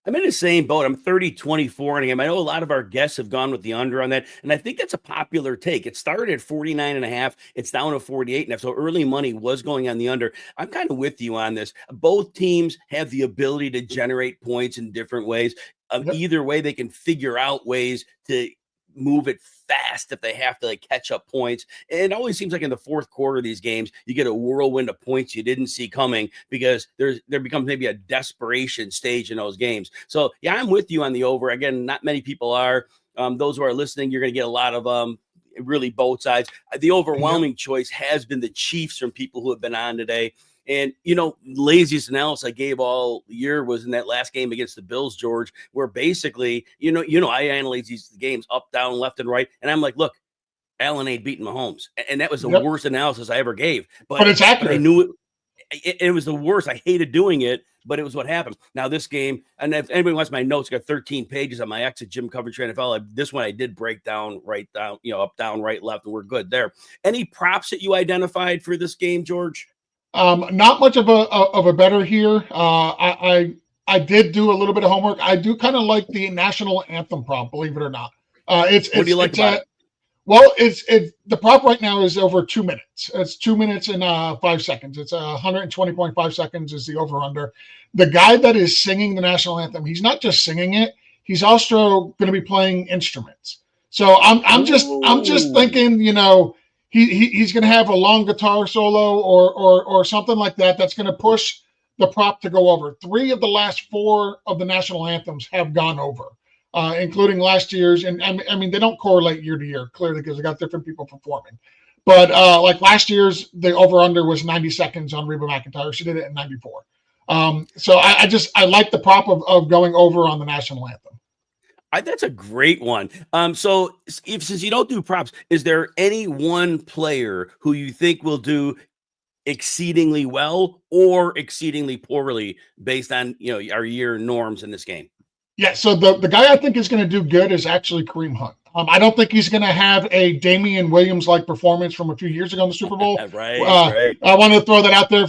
I'm in the same boat. I'm 30-24 in a game. I know a lot of our guests have gone with the under on that, and I think that's a popular take. It started at 49.5. It's down to 48.5. So early money was going on the under. I'm kind of with you on this. Both teams have the ability to generate points in different ways. Either way, they can figure out ways to move it fast if they have to catch up points. And it always seems like in the fourth quarter of these games, you get a whirlwind of points you didn't see coming because there becomes maybe a desperation stage in those games. So yeah, I'm with you on the over. Again, not many people are. Those who are listening, you're going to get a lot of really both sides. The overwhelming choice has been the Chiefs from people who have been on today. And, laziest analysis I gave all year was in that last game against the Bills, George, where basically, I analyze these games up, down, left, and right. And I'm like, look, Allen ain't beating Mahomes. And that was the worst analysis I ever gave. But it's accurate. I knew it was the worst. I hated doing it, but it was what happened. Now this game, and if anybody wants my notes, I got 13 pages on my exit Jim Coventry NFL. This one I did break down, right down, up, down, right, left, and we're good there. Any props that you identified for this game, George? Not much of a better here. I did do a little bit of homework. I do kind of like the national anthem prop, believe it or not. What do you like about it? Well, it's the prop right now is over 2 minutes. It's 2 minutes and 5 seconds. It's 120.5 seconds is the over under. The guy that is singing the national anthem, he's not just singing it. He's also going to be playing instruments. So I'm just thinking, he's going to have a long guitar solo or something like that. That's going to push the prop to go over. 3 of the last 4 of the national anthems have gone over, including last year's. And I mean, they don't correlate year to year clearly because they got different people performing. But like last year's, the over under was 90 seconds on Reba McEntire. She did it in 94. So I like the prop of going over on the national anthem. That's a great one. So since you don't do props, is there any one player who you think will do exceedingly well or exceedingly poorly based on our year norms in this game? Yeah, so the guy I think is going to do good is actually Kareem Hunt. I don't think he's going to have a Damian Williams-like performance from a few years ago in the Super Bowl. Right. I wanted to throw that out there.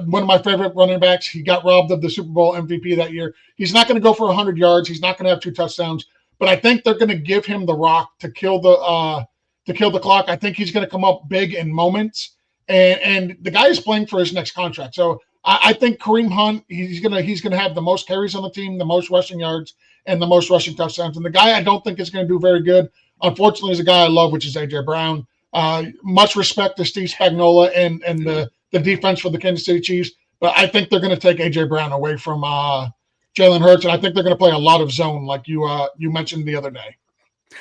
One of my favorite running backs. He got robbed of the Super Bowl MVP that year. He's not going to go for 100 yards. He's not going to have 2 touchdowns. But I think they're going to give him the rock to kill the clock. I think he's going to come up big in moments. And the guy is playing for his next contract. So I think Kareem Hunt, he's gonna have the most carries on the team, the most rushing yards, and the most rushing touchdowns. And the guy I don't think is going to do very good, unfortunately, is a guy I love, which is AJ Brown. Much respect to Steve Spagnuolo and the defense for the Kansas City Chiefs, but I think they're going to take AJ Brown away from Jalen Hurts, and I think they're going to play a lot of zone, like you mentioned the other day.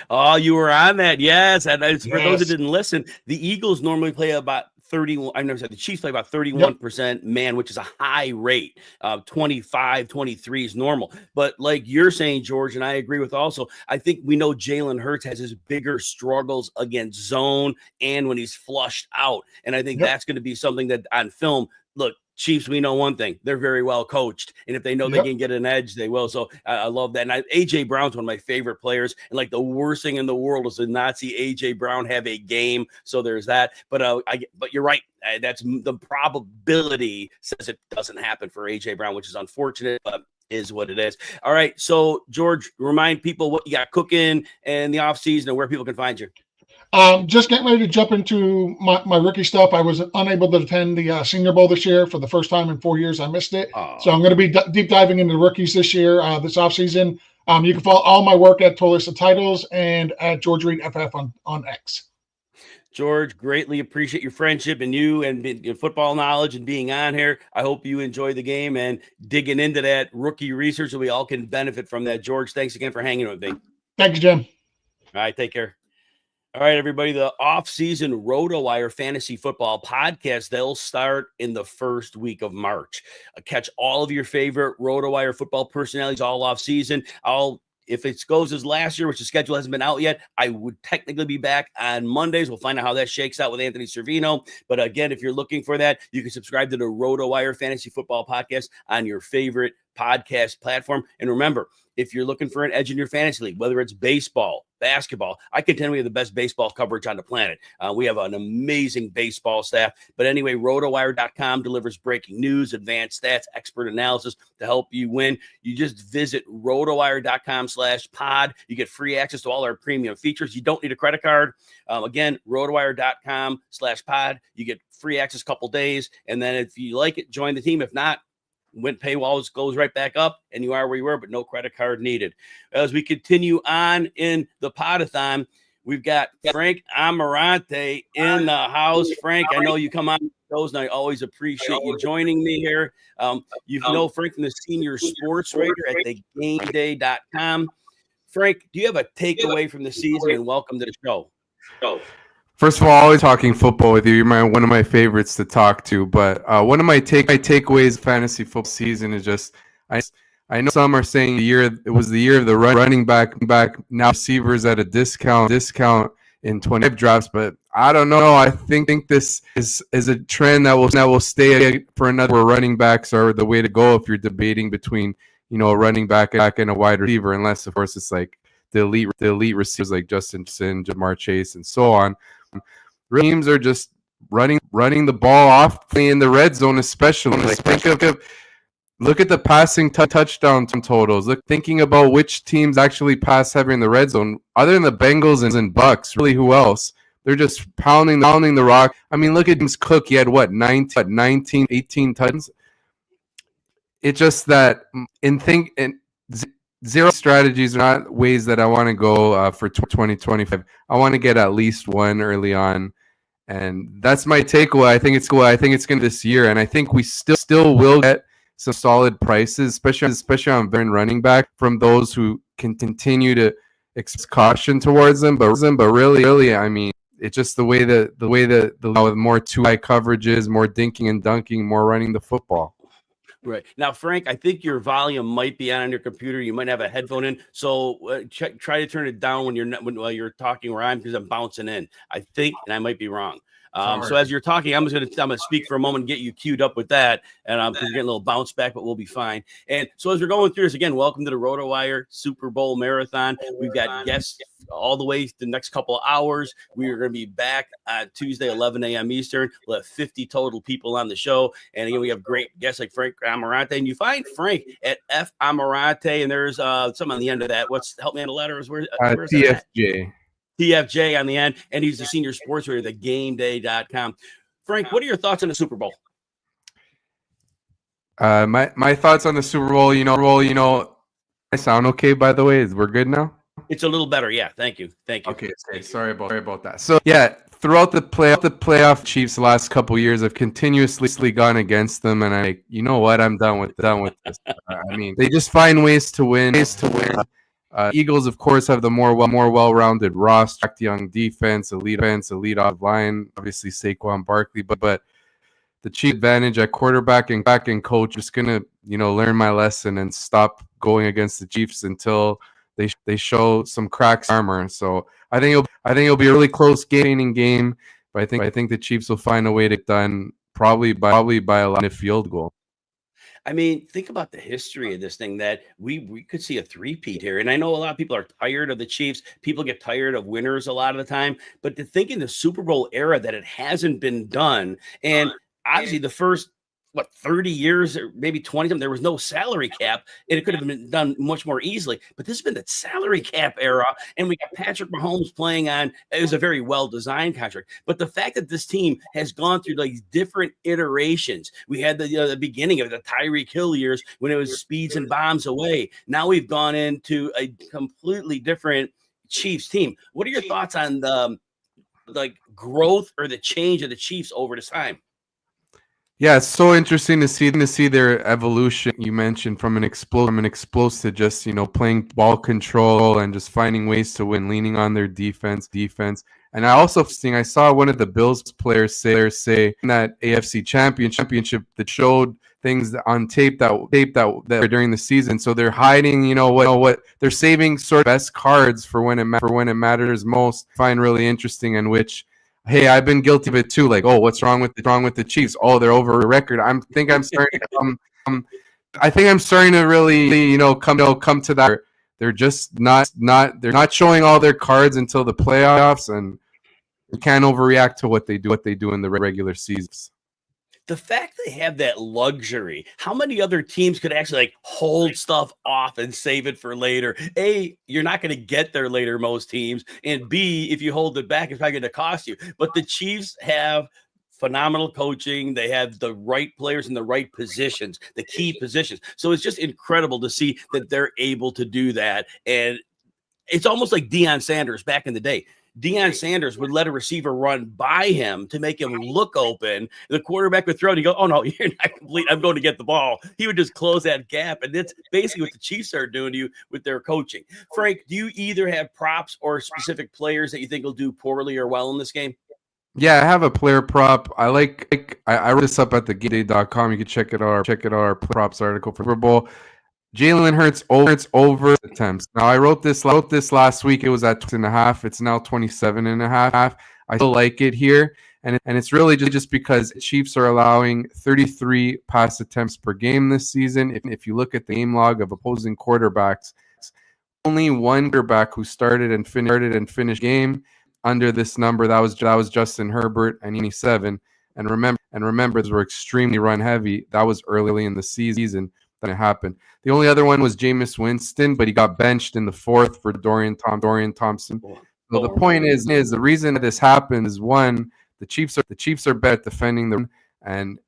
Oh, you were on that, yes. And for those that didn't listen, the Eagles normally play about 31. I've never said the Chiefs play about 31% man, which is a high rate. 25, 23 is normal. But like you're saying, George, and I agree with also, I think we know Jalen Hurts has his bigger struggles against zone and when he's flushed out. And I think that's going to be something that on film, look, Chiefs, we know one thing. They're very well coached. And if they know they can get an edge, they will. So I love that. And A.J. Brown's one of my favorite players. And like the worst thing in the world is to not see A.J. Brown have a game. So there's that. But but you're right. That's the probability says it doesn't happen for A.J. Brown, which is unfortunate, but is what it is. All right. So, George, remind people what you got cooking in the offseason and where people can find you. Just getting ready to jump into my rookie stuff. I was unable to attend the Senior Bowl this year for the first time in 4 years. I missed it. So I'm going to be deep diving into the rookies this year, this offseason. You can follow all my work at Tollista Titles and at George Reed FF on X. George, greatly appreciate your friendship and you and your football knowledge and being on here. I hope you enjoy the game and digging into that rookie research so we all can benefit from that. George, thanks again for hanging with me. Thank you, Jim. All right, take care. All right, everybody, the off-season RotoWire Fantasy Football Podcast, they'll start in the first week of March. Catch all of your favorite RotoWire football personalities all off-season. If it goes as last year, which the schedule hasn't been out yet, I would technically be back on Mondays. We'll find out how that shakes out with Anthony Servino. But again, if you're looking for that, you can subscribe to the RotoWire Fantasy Football Podcast on your favorite podcast platform. And remember, if you're looking for an edge in your fantasy league, whether it's baseball, basketball, I contend we have the best baseball coverage on the planet. We have an amazing baseball staff. But anyway, RotoWire.com delivers breaking news, advanced stats, expert analysis to help you win. You just visit RotoWire.com/pod. You get free access to all our premium features. You don't need a credit card. Again, RotoWire.com/pod. You get free access a couple days. And then if you like it, join the team. If not, when paywall goes right back up and you are where you were, but no credit card needed. As we continue on in the podathon, we've got Frank Amarante in the house. Frank, I know you come on shows and I always appreciate you joining me here. You know Frank from the senior sports writer at thegameday.com. Frank, do you have a takeaway from the season, and welcome to the show? First of all, always talking football with you. You're one of my favorites to talk to. But one of my takeaways fantasy football season is just I know some are saying it was the year of the running back now receivers at a discount in 25 drafts, but I don't know. I think this is a trend that will stay for another. Where running backs are the way to go if you're debating between a running back and a wide receiver, unless of course it's like the elite receivers like Justin, Jamar Chase, and so on. Teams are just running the ball off in the red zone, especially. Look at the passing touchdown totals. Thinking about which teams actually pass heavy in the red zone, other than the Bengals and Bucks. Really, who else? They're just pounding the rock. I mean, look at James Cook. He had 18 touchdowns. It's just that zero strategies are not ways that I want to go for 2025. I want to get at least one early on, and that's my takeaway. I think it's cool. I think it's going to this year, and I think we still will get some solid prices, especially on veteran running back from those who can continue to express caution towards them. But really, I mean, it's just the way that with more 2-high coverages, more dinking and dunking, more running the football. Right. Now, Frank, I think your volume might be on your computer. You might have a headphone in. So try to turn it down while you're talking where I'm, because I'm bouncing in. I think, and I might be wrong. So as you're talking, I'm gonna speak for a moment and get you queued up with that, and because you're getting a little bounce back, but we'll be fine. And so as we're going through this again, welcome to the RotoWire Super Bowl Marathon. We've got guests all the way the next couple of hours. We are going to be back on Tuesday, 11 a.m. Eastern. We'll have 50 total people on the show, and again, we have great guests like Frank Amarante, and you find Frank at F Amarante, and there's something on the end of that. Help me on the letters? Where's TFJ? TFJ on the end, and he's the senior sports writer at thegameday.com. Frank, what are your thoughts on the Super Bowl? My thoughts on the Super Bowl, I sound okay, by the way. We're good now? It's a little better, yeah. Thank you. Okay, sorry about that. So yeah, throughout the playoff, Chiefs the last couple of years have continuously gone against them, and you know what? I'm done with this. I mean, they just find ways to win. Eagles, of course, have the more well-rounded roster, young defense, elite off line, obviously Saquon Barkley, but the Chiefs' advantage at quarterback and coach, just gonna learn my lesson and stop going against the Chiefs until they show some cracks in armor. So I think it'll be a really close game, but I think the Chiefs will find a way to get done probably by a line of field goal. I mean, think about the history of this thing, that we could see a three-peat here. And I know a lot of people are tired of the Chiefs. People get tired of winners a lot of the time. But to think in the Super Bowl era that it hasn't been done, and obviously the first 30 years or maybe 20 there was no salary cap, and it could have been done much more easily. But this has been the salary cap era, and we got Patrick Mahomes playing on. It was a very well-designed contract, but the fact that this team has gone through like different iterations. We had the beginning of the Tyreek Hill years when it was speeds and bombs away. Now we've gone into a completely different Chiefs team. What are your thoughts on the growth or the change of the Chiefs over this time? Yeah, it's so interesting to see their evolution. You mentioned from an explosive to just playing ball control and just finding ways to win, leaning on their defense. And I saw one of the Bills players say in that AFC championship that showed things on tape that during the season. So they're hiding, what they're saving sort of best cards for when it matters most. I find really interesting, in which, hey, I've been guilty of it too. Like, oh, what's wrong with the Chiefs? Oh, they're over a record. I'm starting to I think I'm starting to really, come to that. They're just they're not showing all their cards until the playoffs, and you can't overreact to what they do in the regular seasons. The fact they have that luxury, how many other teams could actually like hold stuff off and save it for later? A, you're not going to get there later, most teams. And B, if you hold it back, it's probably going to cost you. But the Chiefs have phenomenal coaching. They have the right players in the right positions, the key positions. So it's just incredible to see that they're able to do that. And it's almost like Deion Sanders back in the day. Deion Sanders would let a receiver run by him to make him look open. The quarterback would throw it. He'd go, oh, no, you're not complete. I'm going to get the ball. He would just close that gap. And that's basically what the Chiefs are doing to you with their coaching. Frank, do you either have props or specific players that you think will do poorly or well in this game? Yeah, I have a player prop. I wrote this up at thegameday.com. You can check it out. Our props article for Super Bowl. Jalen Hurts over attempts. Now I wrote this last week. It was at 20.5. It's now 27.5. I still like it here, and it's really just because Chiefs are allowing 33 pass attempts per game this season. If you look at the game log of opposing quarterbacks, only one quarterback who started and finished game under this number. That was Justin Herbert and 27. And remember, those were extremely run heavy. That was early in the season that it happened. The only other one was Jameis Winston, but he got benched in the fourth for Dorian Thompson. So the point is the reason that this happened is, one, the Chiefs are better at defending them, and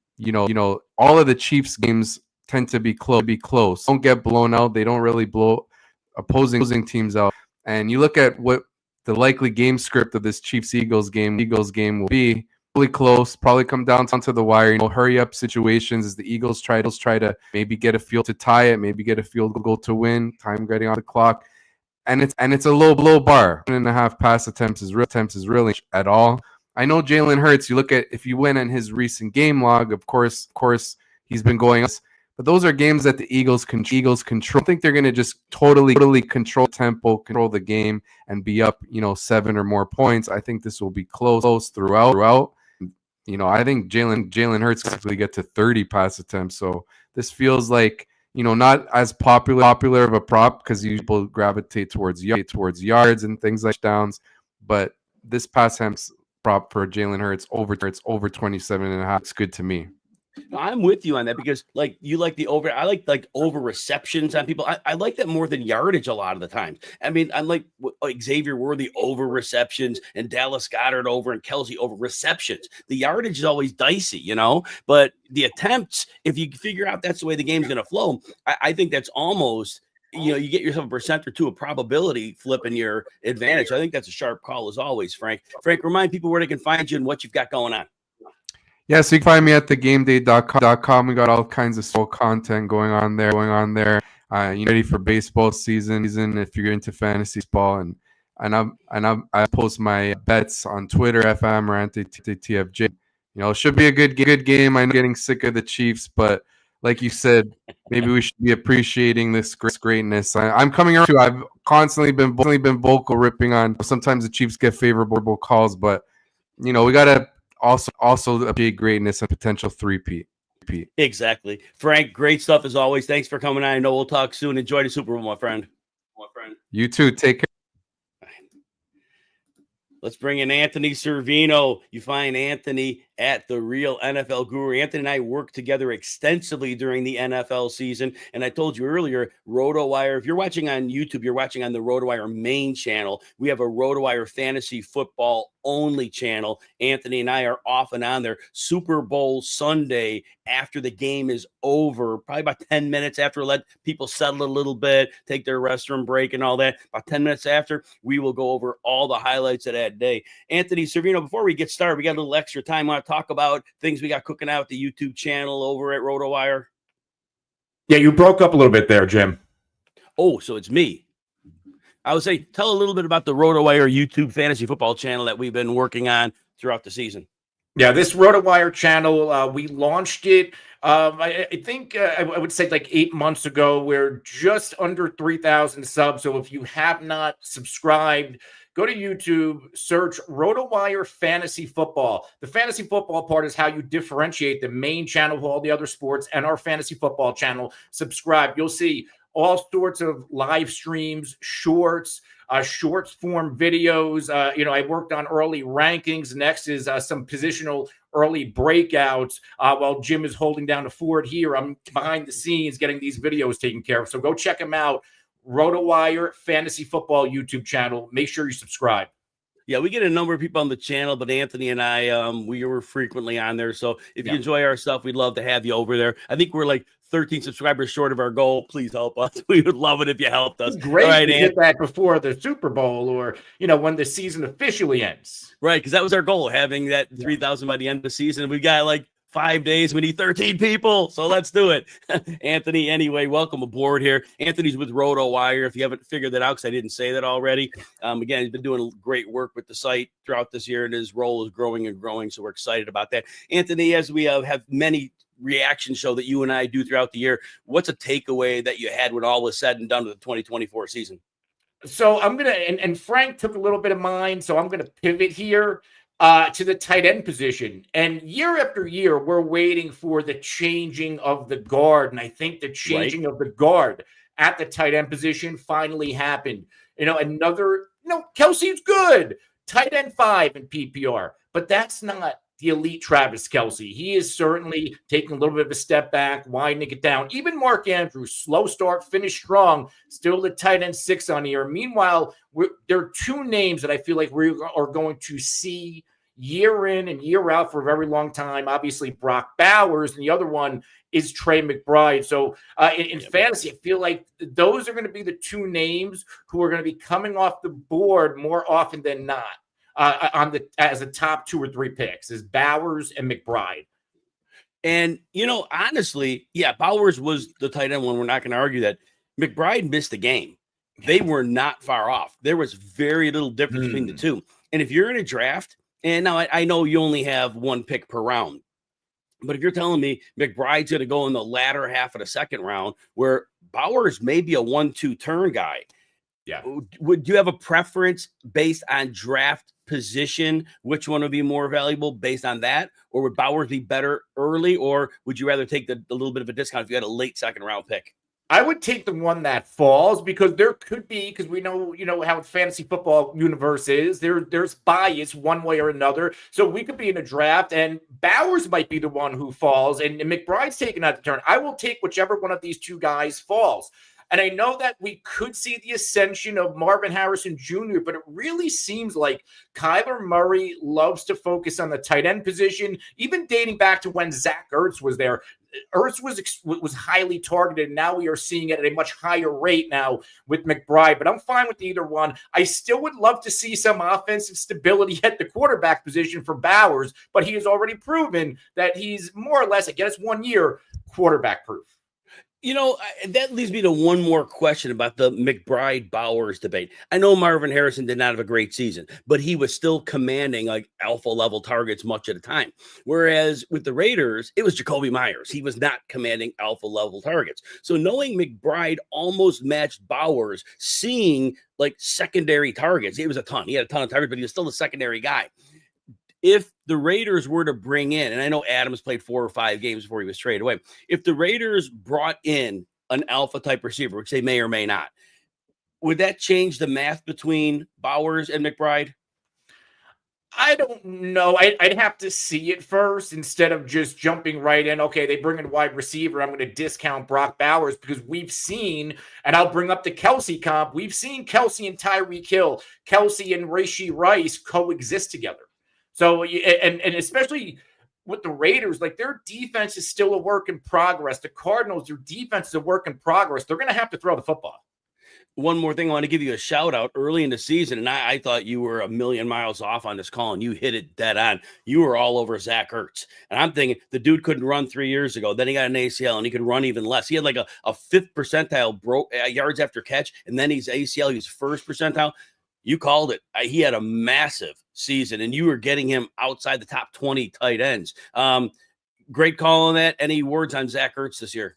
all of the Chiefs games tend to be close. Don't get blown out. They don't really blow opposing teams out. And you look at what the likely game script of this Chiefs-Eagles game will be. Really close, probably come down to the wire. Hurry up situations as the Eagles try to maybe get a field to tie it, maybe get a field goal to win. Time getting on the clock, and it's a low bar. 1.5 pass attempts is really at all. I know Jalen Hurts. You look at, if you went in his recent game log, of course he's been going up. But those are games that the Eagles control. I think they're going to just totally control tempo, control the game, and be up 7 or more points. I think this will be close throughout. I think Jalen Hurts can actually get to 30 pass attempts. So this feels like, not as popular of a prop because people gravitate towards yards and things like downs. But this pass attempts prop for Jalen Hurts over 27.5. It's good to me. I'm with you on that because you like the over. I like over receptions on people. I like that more than yardage a lot of the times. I mean, I'm like Xavier Worthy over receptions and Dallas Goedert over and Kelsey over receptions. The yardage is always dicey, but the attempts, if you figure out that's the way the game's going to flow, I think that's almost, you get yourself a percent or two of probability flipping your advantage. I think that's a sharp call as always, Frank. Frank, remind people where they can find you and what you've got going on. Yeah, so you can find me at thegameday.com. We got all kinds of soul content going on there. Ready for baseball season if you're into fantasy ball, and I post my bets on Twitter, Amarante TFJ. It should be a good game. I'm getting sick of the Chiefs, but like you said, maybe we should be appreciating this greatness. I'm coming around too. I've constantly been vocal ripping on. Sometimes the Chiefs get favorable calls, but we gotta also appreciate greatness and potential three-peat. Exactly. Frank, great stuff as always. Thanks for coming on. I know we'll talk soon. Enjoy the Super Bowl, my friend. You too. Take care. Let's bring in Anthony Servino. You find Anthony at The Real NFL Guru. Anthony and I worked together extensively during the NFL season. And I told you earlier, RotoWire, if you're watching on YouTube, you're watching on the RotoWire main channel. We have a RotoWire fantasy football only channel. Anthony and I are off and on there. Super Bowl Sunday after the game is over, probably about 10 minutes after, let people settle a little bit, take their restroom break and all that. About 10 minutes after, we will go over all the highlights of that day. Anthony Servino, before we get started, we got a little extra time. I want to talk about things we got cooking out at the YouTube channel over at RotoWire. Yeah, you broke up a little bit there, Jim. Oh, so it's me. I would say tell a little bit about the RotoWire YouTube fantasy football channel that we've been working on throughout the season. Yeah, this RotoWire channel, we launched it, I think I would say like 8 months ago. We're just under 3,000 subs. So if you have not subscribed, go to YouTube, search RotoWire Fantasy Football. The fantasy football part is how you differentiate the main channel of all the other sports and our fantasy football channel. Subscribe. You'll see all sorts of live streams, shorts form videos. I worked on early rankings. Next is some positional early breakouts. While Jim is holding down the fort here, I'm behind the scenes getting these videos taken care of. So go check them out. RotoWire Fantasy Football YouTube channel. Make sure you subscribe. Yeah, we get a number of people on the channel, but Anthony and I, we were frequently on there. So if you enjoy our stuff, we'd love to have you over there. I think we're like 13 subscribers short of our goal. Please help us. We would love it if you helped us. Great All right, to get that before the Super Bowl or, when the season officially ends. Right, because that was our goal, having that 3,000 by the end of the season. We've got like 5 days. We need 13 people. So let's do it. Anthony, anyway, welcome aboard here. Anthony's with RotoWire. If you haven't figured that out, because I didn't say that already. Again, he's been doing great work with the site throughout this year, and his role is growing and growing. So we're excited about that. Anthony, as we have many reaction show that you and I do throughout the year, what's a takeaway that you had when all was said and done with the 2024 season? So I'm going to, and Frank took a little bit of mine, so I'm going to pivot here to the tight end position. And year after year, we're waiting for the changing of the guard. And I think the changing of the guard at the tight end position finally happened. Kelsey's good. Tight end 5 in PPR, but that's not the elite Travis Kelce. He is certainly taking a little bit of a step back, winding it down. Even Mark Andrews, slow start, finish strong, still the tight end 6 on here. Meanwhile, there are 2 names that I feel like we are going to see year in and year out for a very long time. Obviously, Brock Bowers, and the other one is Trey McBride. So in fantasy, I feel like those are going to be the 2 names who are going to be coming off the board more often than not. As a top 2 or 3 picks is Bowers and McBride. And, honestly, Bowers was the tight end one. We're not going to argue that. McBride missed the game. They were not far off. There was very little difference between the 2. And if you're in a draft, and now I know you only have 1 pick per round, but if you're telling me McBride's going to go in the latter half of the second round, where Bowers may be a 1-2 turn guy, would you have a preference based on draft position? Which one would be more valuable based on that? Or would Bowers be better early? Or would you rather take the little bit of a discount if you had a late second round pick? I would take the one that falls, because there could be, because we know, how fantasy football universe is. There's bias one way or another. So we could be in a draft and Bowers might be the one who falls and McBride's taking out the turn. I will take whichever one of these 2 guys falls. And I know that we could see the ascension of Marvin Harrison Jr., but it really seems like Kyler Murray loves to focus on the tight end position, even dating back to when Zach Ertz was there. Ertz was highly targeted. Now we are seeing it at a much higher rate now with McBride, but I'm fine with either one. I still would love to see some offensive stability at the quarterback position for Bowers, but he has already proven that he's more or less, I guess, 1 year quarterback proof. That leads me to one more question about the McBride-Bowers debate. I know Marvin Harrison did not have a great season, but he was still commanding like alpha-level targets much at a time. Whereas with the Raiders, it was Jacoby Myers. He was not commanding alpha-level targets. So knowing McBride almost matched Bowers, seeing like secondary targets, it was a ton. He had a ton of targets, but he was still a secondary guy. If the Raiders were to bring in, and I know Adams played 4 or 5 games before he was traded away, if the Raiders brought in an alpha type receiver, which they may or may not, would that change the math between Bowers and McBride? I don't know. I'd have to see it first instead of just jumping right in. Okay, they bring in a wide receiver. I'm going to discount Brock Bowers, because we've seen, and I'll bring up the Kelce comp. We've seen Kelce and Tyreek Hill, Kelce and Rashee Rice coexist together. So, and especially with the Raiders, like their defense is still a work in progress. The Cardinals, their defense is a work in progress. They're going to have to throw the football. One more thing, I want to give you a shout out early in the season, and I thought you were a million miles off on this call, and you hit it dead on. You were all over Zach Ertz, and I'm thinking the dude couldn't run 3 years ago. Then he got an ACL, and he could run even less. He had like a 5th percentile yards after catch, and then he's ACL. He was 1st percentile. You called it. He had a massive season, and you were getting him outside the top 20 tight ends. Great call on that. Any words on Zach Ertz this year?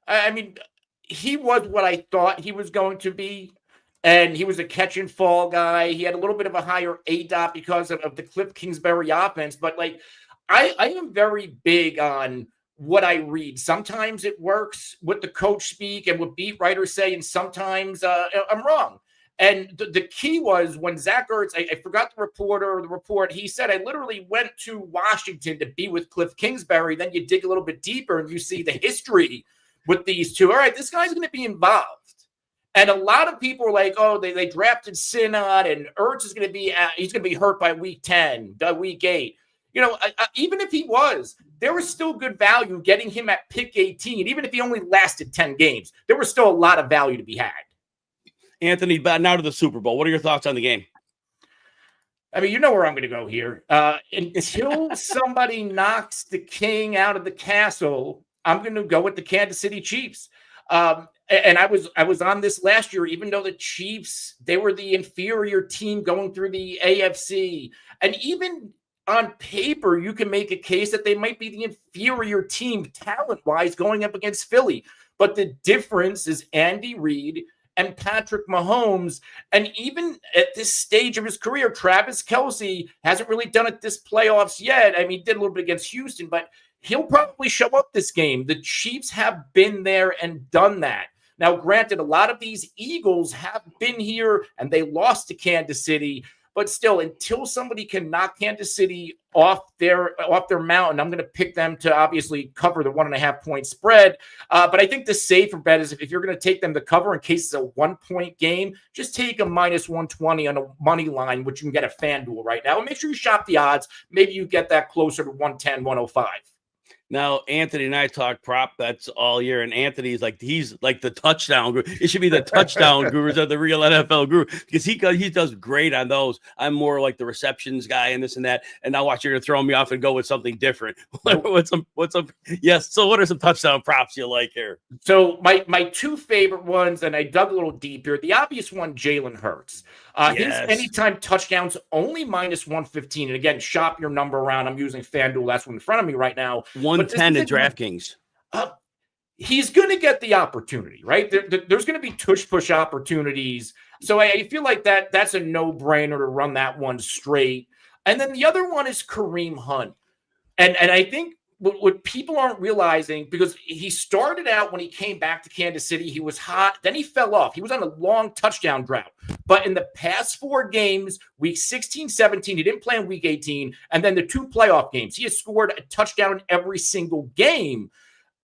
I mean, he was what I thought he was going to be. and he was a catch and fall guy. He had a little bit of a higher ADOT because of the Cliff Kingsbury offense. But like, I am very big on what I read. Sometimes it works what the coach speak and what beat writers say, and sometimes I'm wrong. And the key was when Zach Ertz, I forgot the report, he said, I literally went to Washington to be with Cliff Kingsbury. Then you dig a little bit deeper and you see the history with these two. All right, this guy's going to be involved. And a lot of people are like, oh, they drafted Cino, and Ertz is going to be, he's going to be hurt by week 10, week 8. You know, even if he was, there was still good value getting him at pick 18. Even if he only lasted 10 games, there was still a lot of value to be had. Anthony, now to the Super Bowl. What are your thoughts on the game? I mean, you know where I'm going to go here. Until somebody knocks the king out of the castle, I'm going to go with the Kansas City Chiefs. And I was on this last year, even though the Chiefs, they were the inferior team going through the AFC. And even on paper, you can make a case that they might be the inferior team talent-wise going up against Philly. But the difference is Andy Reid and Patrick Mahomes. And even at this stage of his career, Travis Kelce hasn't really done it this playoffs yet. I mean, he did a little bit against Houston, but he'll probably show up this game. The Chiefs have been there and done that. Now, granted, a lot of these Eagles have been here and they lost to Kansas City. But still, until somebody can knock Kansas City off their mountain, I'm going to pick them to obviously cover the 1.5 point spread. But I think the safer bet is if you're going to take them to cover in case it's a 1 point game, just take a minus 120 on a money line, which you can get at FanDuel right now. And make sure you shop the odds. Maybe you get that closer to 110, 105. Now, Anthony and I talk prop bets all year, and Anthony's like, he's like the touchdown guru. It should be the touchdown gurus of the real NFL guru because he does great on those. I'm more like the receptions guy and this and that. And now watch, you're going to throw me off and go with something different. What's up? Yes. So what are some touchdown props you like here? So my two favorite ones, and I dug a little deeper. The obvious one, Jalen Hurts. His anytime touchdowns only minus 115. And again, shop your number around. I'm using FanDuel. That's one in front of me right now. 110 in DraftKings. He's going to get the opportunity, right? There's going to be tush-push opportunities. So I feel like that's a no-brainer to run that one straight. And then the other one is Kareem Hunt. And I think what people aren't realizing, because he started out when he came back to Kansas City, he was hot. Then he fell off. He was on a long touchdown drought. But in the past 4 games, week 16, 17, he didn't play in week 18. And then the 2 playoff games, he has scored a touchdown in every single game.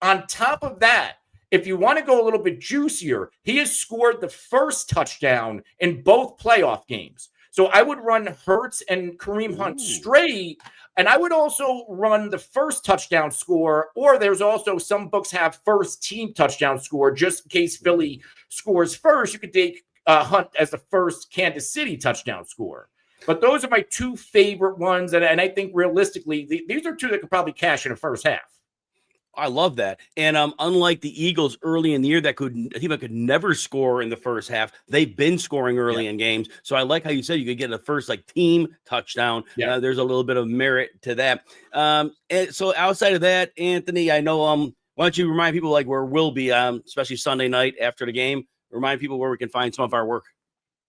On top of that, if you want to go a little bit juicier, he has scored the first touchdown in both playoff games. So I would run Hurts and Kareem Hunt straight. And I would also run the first touchdown score, or there's also some books have first team touchdown score, just in case Philly scores first. You could take Hunt as the first Kansas City touchdown score. But those are my 2 favorite ones. And I think realistically, these are 2 that could probably cash in the first half. I love that. And unlike the Eagles early in the year that could never score in the first half, they've been scoring early in games. So I like how you said you could get a first like team touchdown. Yeah. There's a little bit of merit to that. And so outside of that, Anthony, I know why don't you remind people like where we'll be, especially Sunday night after the game, remind people where we can find some of our work.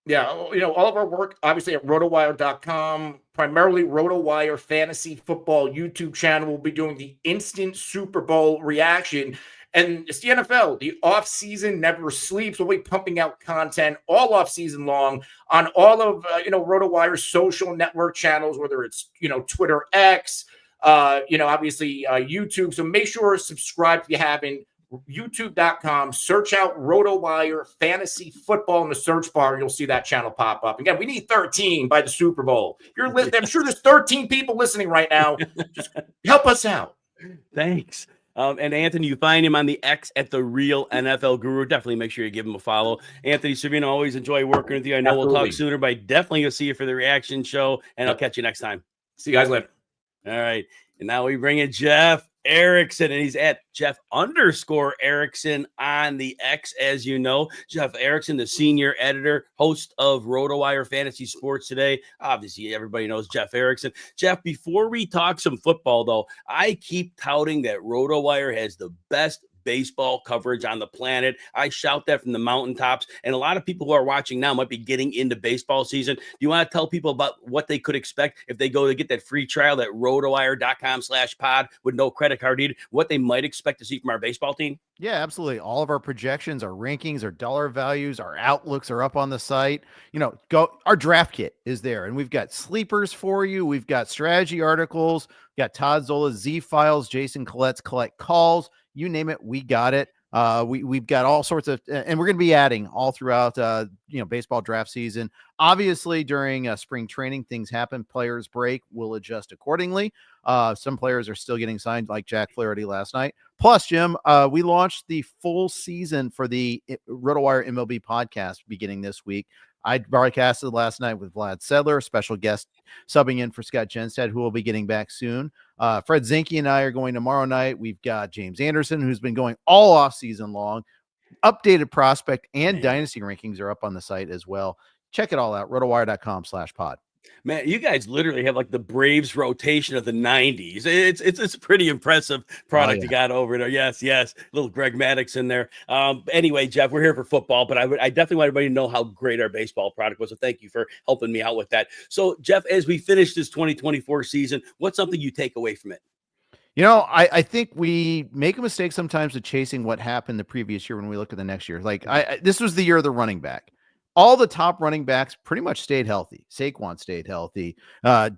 Yeah, you know, all of our work, obviously, at RotoWire.com, primarily RotoWire Fantasy Football YouTube channel. We'll be doing the instant Super Bowl reaction. And it's the NFL. The offseason never sleeps. We'll be pumping out content all offseason long on all of, RotoWire's social network channels, whether it's, Twitter, X, obviously YouTube. So make sure to subscribe if you haven't. YouTube.com, search out RotoWire Fantasy Football in the search bar. You'll see that channel pop up. Again, we need 13 by the Super Bowl. You're listening. I'm sure there's 13 people listening right now. Just help us out. Thanks. And Anthony, you find him on the X at the Real NFL Guru. Definitely make sure you give him a follow. Anthony Servino, always enjoy working with you. I know We'll talk sooner, but I definitely will see you for the reaction show, and I'll catch you next time. See you guys later. All right. And now we bring in Jeff Erickson, and he's at Jeff_Erickson on the X, as you know. Jeff Erickson, the senior editor, host of RotoWire Fantasy Sports Today. Obviously, everybody knows Jeff Erickson. Jeff, before we talk some football, though, I keep touting that RotoWire has the best baseball coverage on the planet. I shout that from the mountaintops. And a lot of people who are watching now might be getting into baseball season. Do you want to tell people about what they could expect if they go to get that free trial at rotowire.com/pod with no credit card needed, what they might expect to see from our baseball team? Yeah, absolutely. All of our projections, our rankings, our dollar values, our outlooks are up on the site. Our draft kit is there, and we've got sleepers for you. We've got strategy articles, got Todd Zola's Z files, Jason Collette's collect calls, you name it, we got it. We've got all sorts of, and we're going to be adding all throughout, baseball draft season. Obviously, during spring training, things happen. Players break. We'll adjust accordingly. Some players are still getting signed, like Jack Flaherty last night. Plus, Jim, we launched the full season for the RotoWire MLB podcast beginning this week. I broadcasted last night with Vlad Sedler, special guest subbing in for Scott Genstead, who will be getting back soon. Fred Zinke and I are going tomorrow night. We've got James Anderson, who's been going all off season long. Updated prospect and dynasty rankings are up on the site as well. Check it all out, rotowire.com/pod. Man, you guys literally have like the Braves rotation of the 90s. It's a pretty impressive product you got over there. Yes. Little Greg Maddux in there. Anyway, Jeff, we're here for football, but I definitely want everybody to know how great our baseball product was. So thank you for helping me out with that. So, Jeff, as we finish this 2024 season, what's something you take away from it? I think we make a mistake sometimes of chasing what happened the previous year when we look at the next year. Like this was the year of the running back. All the top running backs pretty much stayed healthy. Saquon stayed healthy.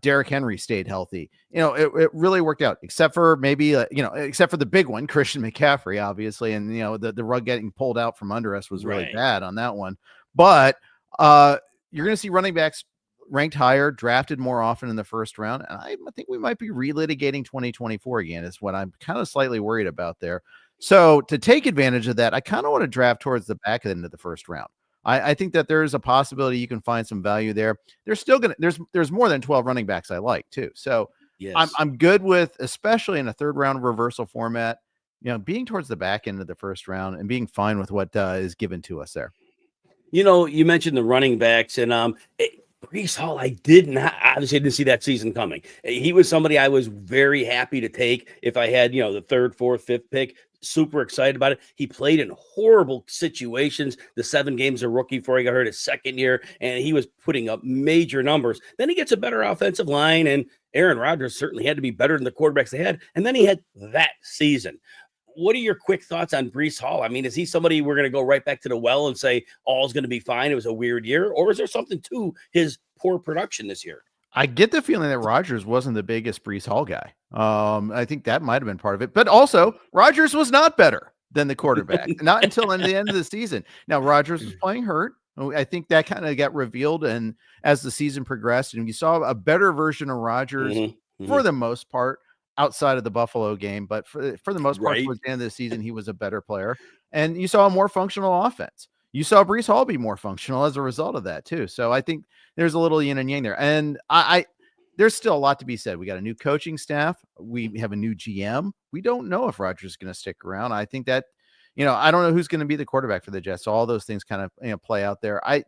Derrick Henry stayed healthy. It really worked out, except for maybe, except for the big one, Christian McCaffrey, obviously. And, the rug getting pulled out from under us was really bad on that one. But you're going to see running backs ranked higher, drafted more often in the first round. And I think we might be relitigating 2024 again, is what I'm kind of slightly worried about there. So to take advantage of that, I kind of want to draft towards the back end of the first round. I think that there's a possibility you can find some value there. There's more than 12 running backs I like too. So yes. I'm good with, especially in a third round reversal format, being towards the back end of the first round and being fine with what is given to us there. You mentioned the running backs, and Breece Hall, I didn't see that season coming. He was somebody I was very happy to take if I had, the third, fourth, fifth pick. Super excited about it. He played in horrible situations. The 7 games of rookie before he got hurt his second year, and he was putting up major numbers. Then he gets a better offensive line, and Aaron Rodgers certainly had to be better than the quarterbacks they had. And then he had that season. What are your quick thoughts on Breece Hall? I mean, is he somebody we're going to go right back to the well and say all's going to be fine? It was a weird year, or is there something to his poor production this year? I get the feeling that Rodgers wasn't the biggest Breece Hall guy. I think that might have been part of it, but also Rodgers was not better than the quarterback, not until the end of the season. Now Rodgers was playing hurt. I think that kind of got revealed, and as the season progressed, and you saw a better version of Rodgers for the most part, outside of the Buffalo game, but for the most part, towards the end of the season, he was a better player, and you saw a more functional offense. You saw Breece Hall be more functional as a result of that too. So I think there's a little yin and yang there. And there's still a lot to be said. We got a new coaching staff. We have a new GM. We don't know if Rodgers is going to stick around. I think that, I don't know who's going to be the quarterback for the Jets. So all those things kind of, play out there. I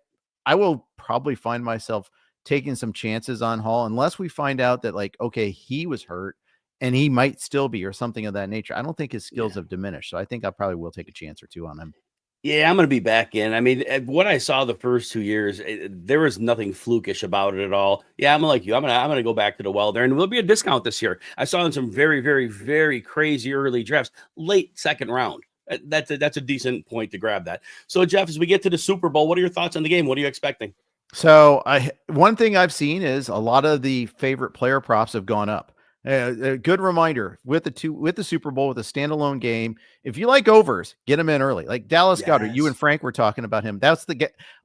will probably find myself taking some chances on Hall unless we find out that okay, he was hurt and he might still be, or something of that nature. I don't think his skills have diminished. So I think I probably will take a chance or two on him. Yeah, I'm going to be back in. I mean, what I saw the first 2 years, there was nothing flukish about it at all. Yeah, I'm like you. I'm going to go back to the well there, and there'll be a discount this year. I saw in some very, very, very crazy early drafts, late second round. That's a decent point to grab that. So, Jeff, as we get to the Super Bowl, what are your thoughts on the game? What are you expecting? So, one thing I've seen is a lot of the favorite player props have gone up. A good reminder with the Super Bowl, with a standalone game. If you like overs, get them in early. Like Dallas Goedert, you and Frank were talking about him. That's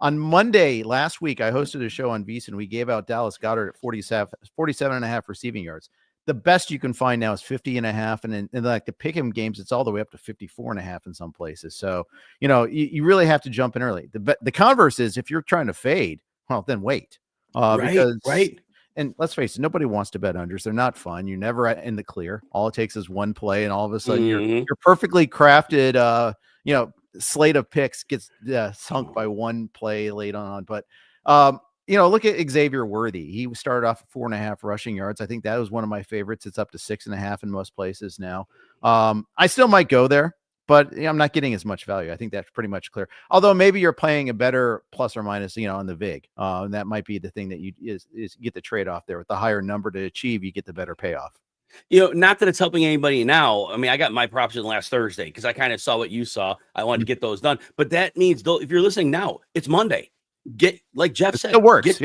on Monday last week. I hosted a show on VSiN. We gave out Dallas Goedert at 47.5 receiving yards. The best you can find now is 50.5, and in like the pick'em games, it's all the way up to 54.5 in some places. So you really have to jump in early. The converse is if you're trying to fade, well, then wait. And let's face it, nobody wants to bet unders. They're not fun. You're never in the clear. All it takes is one play, and all of a sudden your perfectly crafted, slate of picks gets sunk by one play late on. But look at Xavier Worthy. He started off at 4.5 rushing yards. I think that was one of my favorites. It's up to 6.5 in most places now. I still might go there. but I'm not getting as much value. I think that's pretty much clear. Although maybe you're playing a better plus or minus, on the VIG. And that might be the thing that you get the trade-off there. With the higher number to achieve, you get the better payoff. Not that it's helping anybody now. I mean, I got my props in last Thursday because I kind of saw what you saw. I wanted to get those done. But that means, though, if you're listening now, it's Monday. Get, like Jeff said, it works.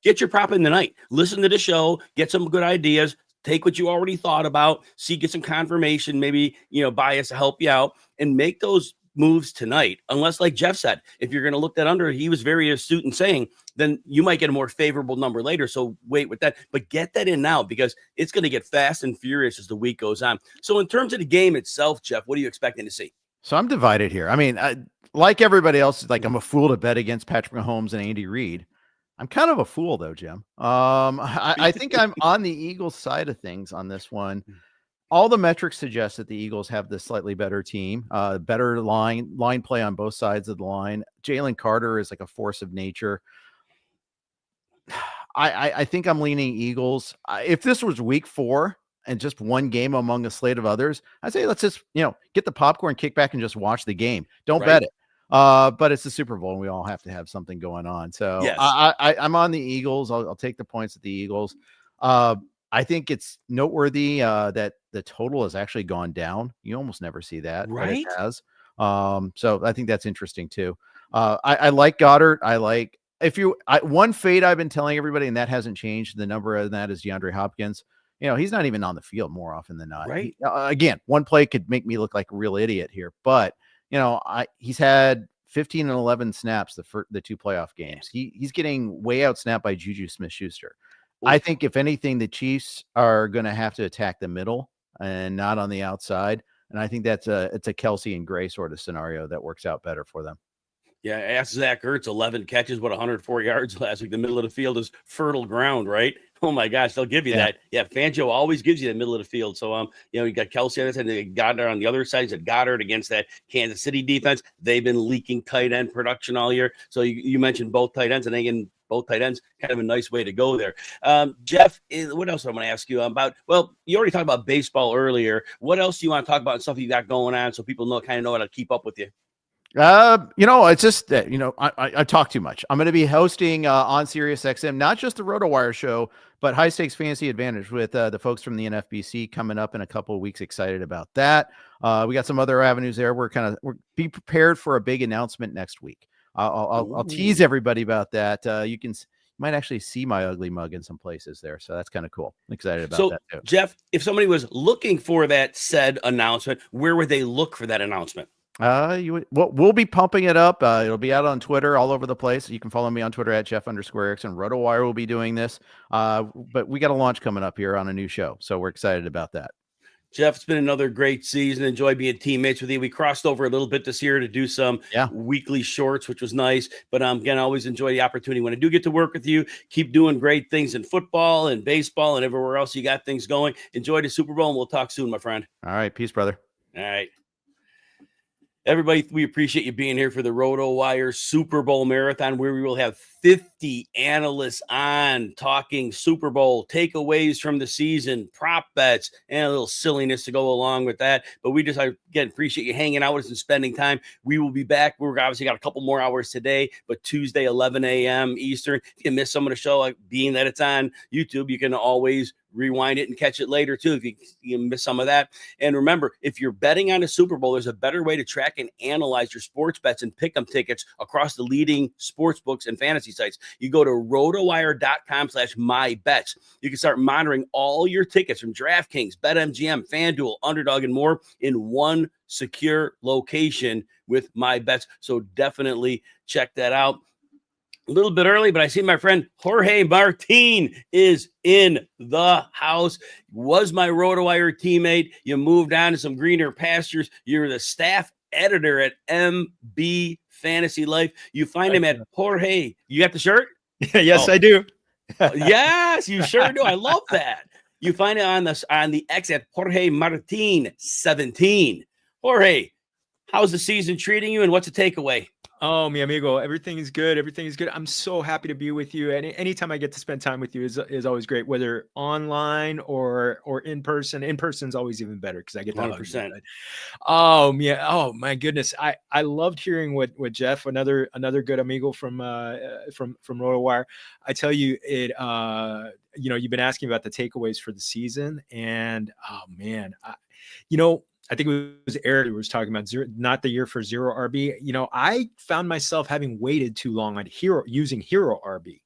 Get your prop in the night. Listen to the show. Get some good ideas. Take what you already thought about. Get some confirmation. Maybe, bias to help you out and make those moves tonight. Unless, like Jeff said, if you're going to look that under, he was very astute in saying, then you might get a more favorable number later. So wait with that, but get that in now because it's going to get fast and furious as the week goes on. So in terms of the game itself, Jeff, what are you expecting to see? So I'm divided here. I mean, like everybody else, like I'm a fool to bet against Patrick Mahomes and Andy Reid. I'm kind of a fool though, Jim. I think I'm on the Eagles side of things on this one. All the metrics suggest that the Eagles have the slightly better team, better line play on both sides of the line. Jalen Carter is like a force of nature. I think I'm leaning Eagles. If this was week 4 and just one game among a slate of others, I'd say let's just, get the popcorn, kick back and just watch the game. Don't bet it. But it's the Super Bowl and we all have to have something going on. So yes. I'm on the Eagles. I'll take the points at the Eagles. I think it's noteworthy that the total has actually gone down. You almost never see that. Right. But it has. So I think that's interesting too. I like Goddard. One fade I've been telling everybody, and that hasn't changed. The number of that is DeAndre Hopkins. He's not even on the field more often than not. Right. Again, one play could make me look like a real idiot here, but he's had 15 and 11 snaps the 2 playoff games. He's getting way out snapped by Juju Smith-Schuster. I think if anything, the Chiefs are going to have to attack the middle and not on the outside. And I think it's a Kelsey and Gray sort of scenario that works out better for them. Yeah, ask Zach Ertz, 11 catches, 104 yards last week. The middle of the field is fertile ground, right? Oh my gosh, they'll give you that. Yeah, Fangio always gives you the middle of the field. So you got Kelsey on this side, and Goddard on the other side. You Goddard against that Kansas City defense. They've been leaking tight end production all year. So you mentioned both tight ends, and again, both tight ends, kind of a nice way to go there. Jeff, what else I'm going to ask you about? Well, you already talked about baseball earlier. What else do you want to talk about and stuff you got going on so people know how to keep up with you? It's just that, I talk too much. I'm going to be hosting on Sirius XM, not just the RotoWire show, but High Stakes Fantasy Advantage with the folks from the NFBC coming up in a couple of weeks. Excited about that. We got some other avenues there. We're be prepared for a big announcement next week. I'll tease everybody about that. You might actually see my ugly mug in some places there. So that's kind of cool. I'm excited about that too. Jeff, if somebody was looking for that said announcement, where would they look for that announcement? We'll be pumping it up. It'll be out on Twitter all over the place. You can follow me on Twitter at Jeff_Erickson. RotoWire will be doing this. But we got a launch coming up here on a new show. So we're excited about that. Jeff, it's been another great season. Enjoy being teammates with you. We crossed over a little bit this year to do some weekly shorts, which was nice. But again, I always enjoy the opportunity when I do get to work with you. Keep doing great things in football and baseball and everywhere else you got things going. Enjoy the Super Bowl, and we'll talk soon, my friend. All right. Peace, brother. All right. Everybody, we appreciate you being here for the RotoWire Super Bowl Marathon, where we will have 50 analysts on talking Super Bowl, takeaways from the season, prop bets, and a little silliness to go along with that. But we just, again, appreciate you hanging out with us and spending time. We will be back. We're obviously got a couple more hours today, but Tuesday, 11 a.m. Eastern. If you miss some of the show, like being that it's on YouTube, you can always rewind it and catch it later too if you miss some of that. And remember, if you're betting on a Super Bowl, there's a better way to track and analyze your sports bets and pick 'em tickets across the leading sports books and fantasy sites. You go to rotowire.com/mybets. You can start monitoring all your tickets from DraftKings, BetMGM, FanDuel, Underdog, and more in one secure location with My Bets. So definitely check that out. A little bit early, but I see my friend Jorge Martin is in the house. Was my RotoWire teammate. You moved on to some greener pastures. You're the staff editor at MB Fantasy Life. You find him at Jorge. You got the shirt? Yes, I do. Yes, you sure do. I love that. You find it on the X at Jorge Martin 17. Jorge, how's the season treating you, and what's the takeaway? Oh, mi amigo, everything is good. Everything is good. I'm so happy to be with you. And anytime I get to spend time with you is always great, whether online or in person. In person is always even better because I get to hug you. 100%. But, oh yeah. Oh my goodness. I loved hearing what Jeff, another good amigo from RotoWire. I tell you, you've been asking about the takeaways for the season, and oh man, I think it was Eric who was talking about not the year for zero RB. I found myself having waited too long on using hero RB,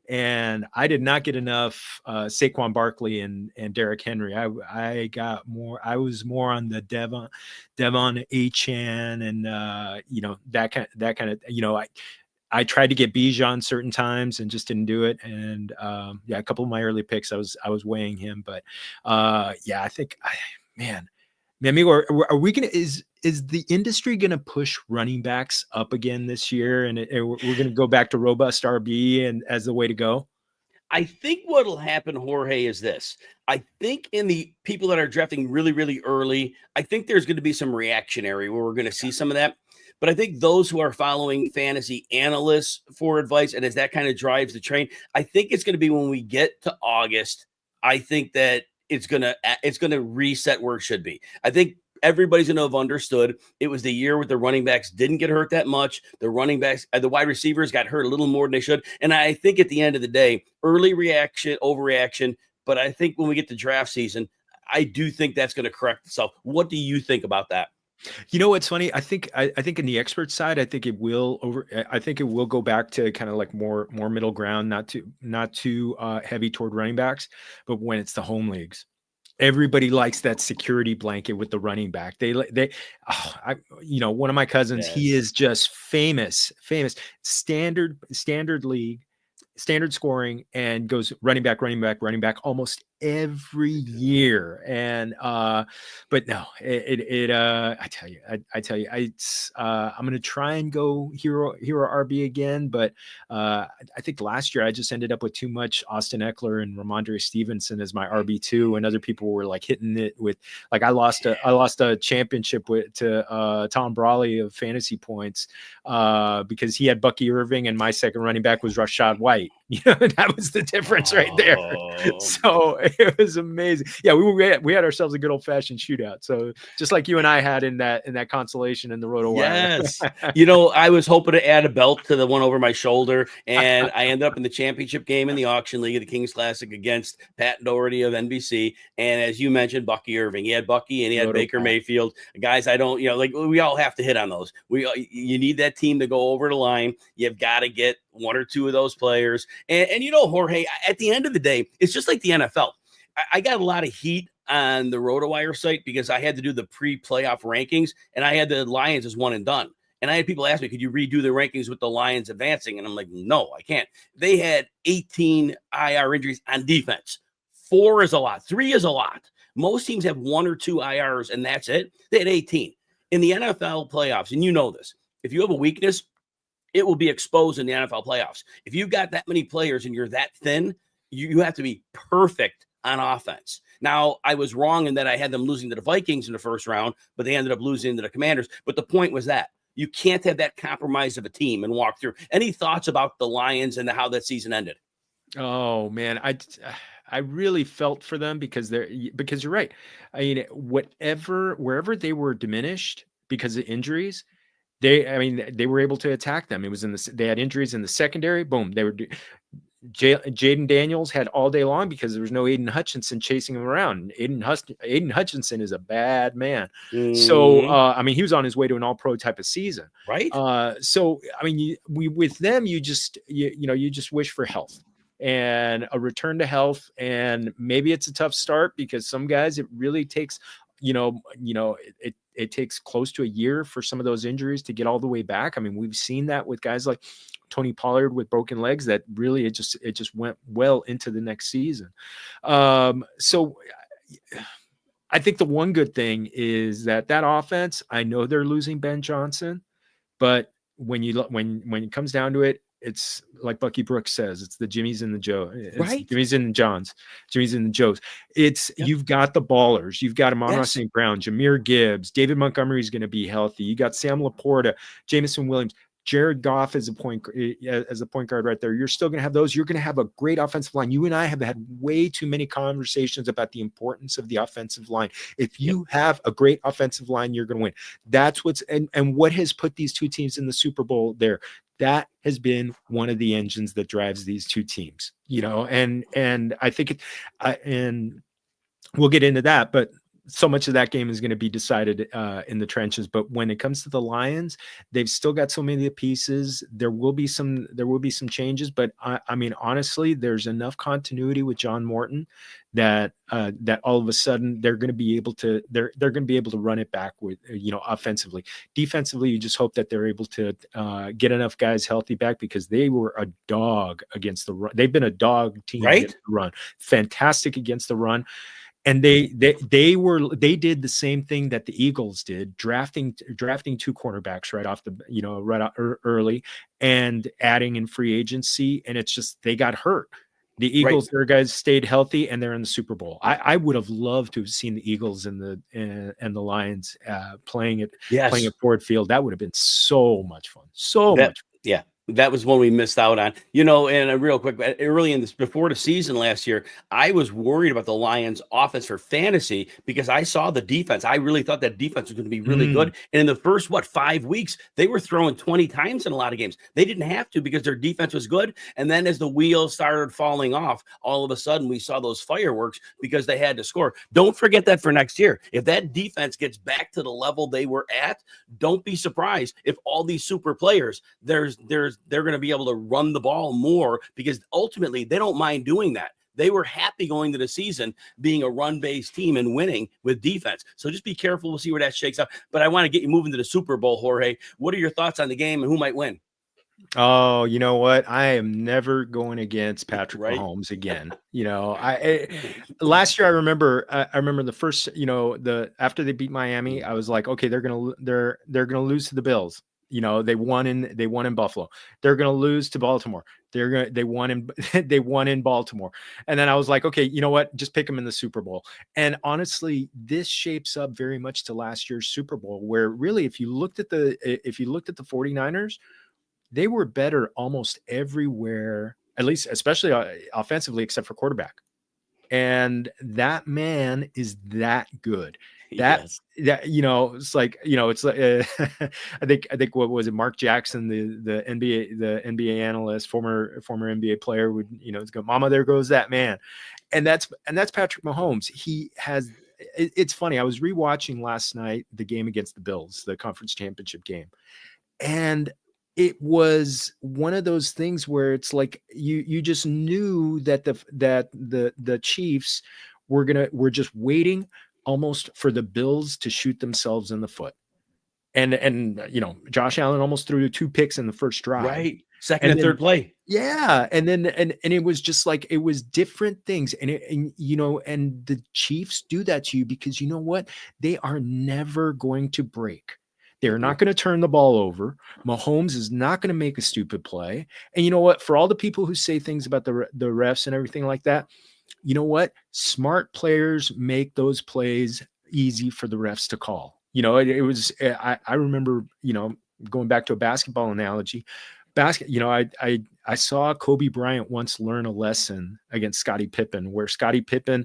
and I did not get enough Saquon Barkley and Derrick Henry. I was more on the Devon Achane and that kind of. I tried to get Bijan certain times and just didn't do it. And a couple of my early picks, I was weighing him, but I think man. Amigo, are we gonna is the industry gonna push running backs up again this year, and we're gonna go back to robust RB and as the way to go? I think what'll happen, Jorge, is this. I think in the people that are drafting really, really early, I think there's going to be some reactionary where we're going to see some of that. But I think those who are following fantasy analysts for advice, and as that kind of drives the train, I think it's going to be when we get to August. I think that it's gonna reset where it should be. I think everybody's going to have understood it was the year where the running backs didn't get hurt that much. The running backs, the wide receivers got hurt a little more than they should. And I think at the end of the day, early reaction, overreaction. But I think when we get to draft season, I do think that's going to correct itself. What do you think about that? You know what's funny? I think in the expert side, I think it will go back to kind of like more middle ground, not too heavy toward running backs. But when it's the home leagues, everybody likes that security blanket with the running back. One of my cousins, he is just famous standard league, standard scoring, and goes running back almost every year. And but no, I tell you, I'm going to try and go hero RB again, but I think last year I just ended up with too much Austin Eckler and Ramondre Stevenson as my RB2, and other people were like hitting it with, like, I lost a championship to Tom Brawley of fantasy points because he had Bucky Irving and my second running back was Rashad White. That was the difference right there. So it was amazing. Yeah, we had ourselves a good old fashioned shootout. So just like you and I had in that consolation in the RotoWire. Yes. I was hoping to add a belt to the one over my shoulder, and I ended up in the championship game in the auction league of the Kings Classic against Pat Doherty of NBC. And as you mentioned, Bucky Irving. He had Bucky and he had Baker Mayfield. Guys, I don't, we all have to hit on those. You need that team to go over the line. You've got to get one or two of those players. And Jorge, at the end of the day, it's just like the NFL. I got a lot of heat on the RotoWire site because I had to do the pre-playoff rankings, and I had the Lions as one and done. And I had people ask me, could you redo the rankings with the Lions advancing? And I'm like, no, I can't. They had 18 IR injuries on defense. 4 is a lot. 3 is a lot. Most teams have 1 or 2 IRs, and that's it. They had 18. In the NFL playoffs, and you know this, if you have a weakness, it will be exposed in the NFL playoffs. If you've got that many players and you're that thin, you have to be perfect on offense. Now, I was wrong in that I had them losing to the Vikings in the first round, but they ended up losing to the Commanders. But the point was that you can't have that compromise of a team and walk through. Any thoughts about the Lions and how that season ended? Oh man, I really felt for them because you're right. I mean, wherever they were diminished because of injuries, they were able to attack them. It was they had injuries in the secondary. Boom. They were Jaden Daniels had all day long because there was no Aiden Hutchinson chasing him around. Aiden Hutchinson is a bad man. Mm-hmm. So, he was on his way to an all-pro type of season. Right. With them, you just wish for health and a return to health. And maybe it's a tough start because some guys, it really takes, it takes close to a year for some of those injuries to get all the way back. I mean, we've seen that with guys like Tony Pollard with broken legs that really it just went well into the next season. So I think the one good thing is that offense, I know they're losing Ben Johnson, but when it comes down to it, it's like Bucky Brooks says, it's the Jimmies and the Joe, right? Jimmies and the Johns, Jimmies and the Joes. You've got the ballers, you've got Amon-Ra St. Brown, Jahmyr Gibbs, David Montgomery is going to be healthy. You got Sam Laporta, Jamison Williams. Jared Goff as a point guard right there. You're still going to have those. You're going to have a great offensive line. You and I have had way too many conversations about the importance of the offensive line. If you have a great offensive line, you're going to win. That's what's and what has put these two teams in the Super Bowl there. That has been one of the engines that drives these two teams, and I think and we'll get into that, but so much of that game is going to be decided in the trenches. But when it comes to the Lions, they've still got so many pieces. There will be some changes, but I mean, honestly, there's enough continuity with John Morton that all of a sudden they're going to be able to run it back with offensively. Defensively, you just hope that they're able to get enough guys healthy back, because they were a dog against the run. They've been a dog team against the run. Fantastic against the run. And they did the same thing that the Eagles did, drafting two cornerbacks early and adding in free agency. And it's just, they got hurt. The Eagles, their guys stayed healthy, and they're in the Super Bowl. I would have loved to have seen the Eagles and the Lions playing at Ford Field. That would have been so much fun. Much fun. Yeah. That was one we missed out on, and real quick, early in this, before the season last year, I was worried about the Lions offense for fantasy because I saw the defense. I really thought that defense was going to be really good. And in the first, 5 weeks, they were throwing 20 times in a lot of games. They didn't have to because their defense was good. And then as the wheels started falling off, all of a sudden we saw those fireworks because they had to score. Don't forget that for next year. If that defense gets back to the level they were at, don't be surprised if all these super players, they're going to be able to run the ball more, because ultimately they don't mind doing that. They were happy going to the season being a run-based team and winning with defense. So just be careful. We'll see where that shakes out. But I want to get you moving to the Super Bowl, Jorge. What are your thoughts on the game and who might win? Oh, you know what? I am never going against Patrick Mahomes again. Last year I remember the first, after they beat Miami, I was like, okay, they're gonna lose to the Bills. They won in Buffalo. They're going to lose to Baltimore. They won in Baltimore. And then I was like, okay, you know what? Just pick them in the Super Bowl. And honestly, this shapes up very much to last year's Super Bowl, where really, if you looked at the 49ers, they were better almost everywhere, at least, especially offensively, except for quarterback. And that man is that good. It's like, I think what was it? Mark Jackson, the NBA analyst, former NBA player, would, go, "Mama, there goes that man." And that's Patrick Mahomes. He has, it's funny. I was rewatching last night the game against the Bills, the conference championship game. And it was one of those things where it's like, you just knew that the Chiefs were just waiting almost for the Bills to shoot themselves in the foot. And Josh Allen almost threw 2 picks in the first drive. Right. Second and third play. Yeah. And then it was just like, it was different things. And the Chiefs do that to you because you know what? They are never going to break. They're not going to turn the ball over. Mahomes is not going to make a stupid play. And you know what? For all the people who say things about the refs and everything like that, you know what? Smart players make those plays easy for the refs to call. I remember, going back to a basketball analogy, I saw Kobe Bryant once learn a lesson against Scottie Pippen, where Scottie Pippen,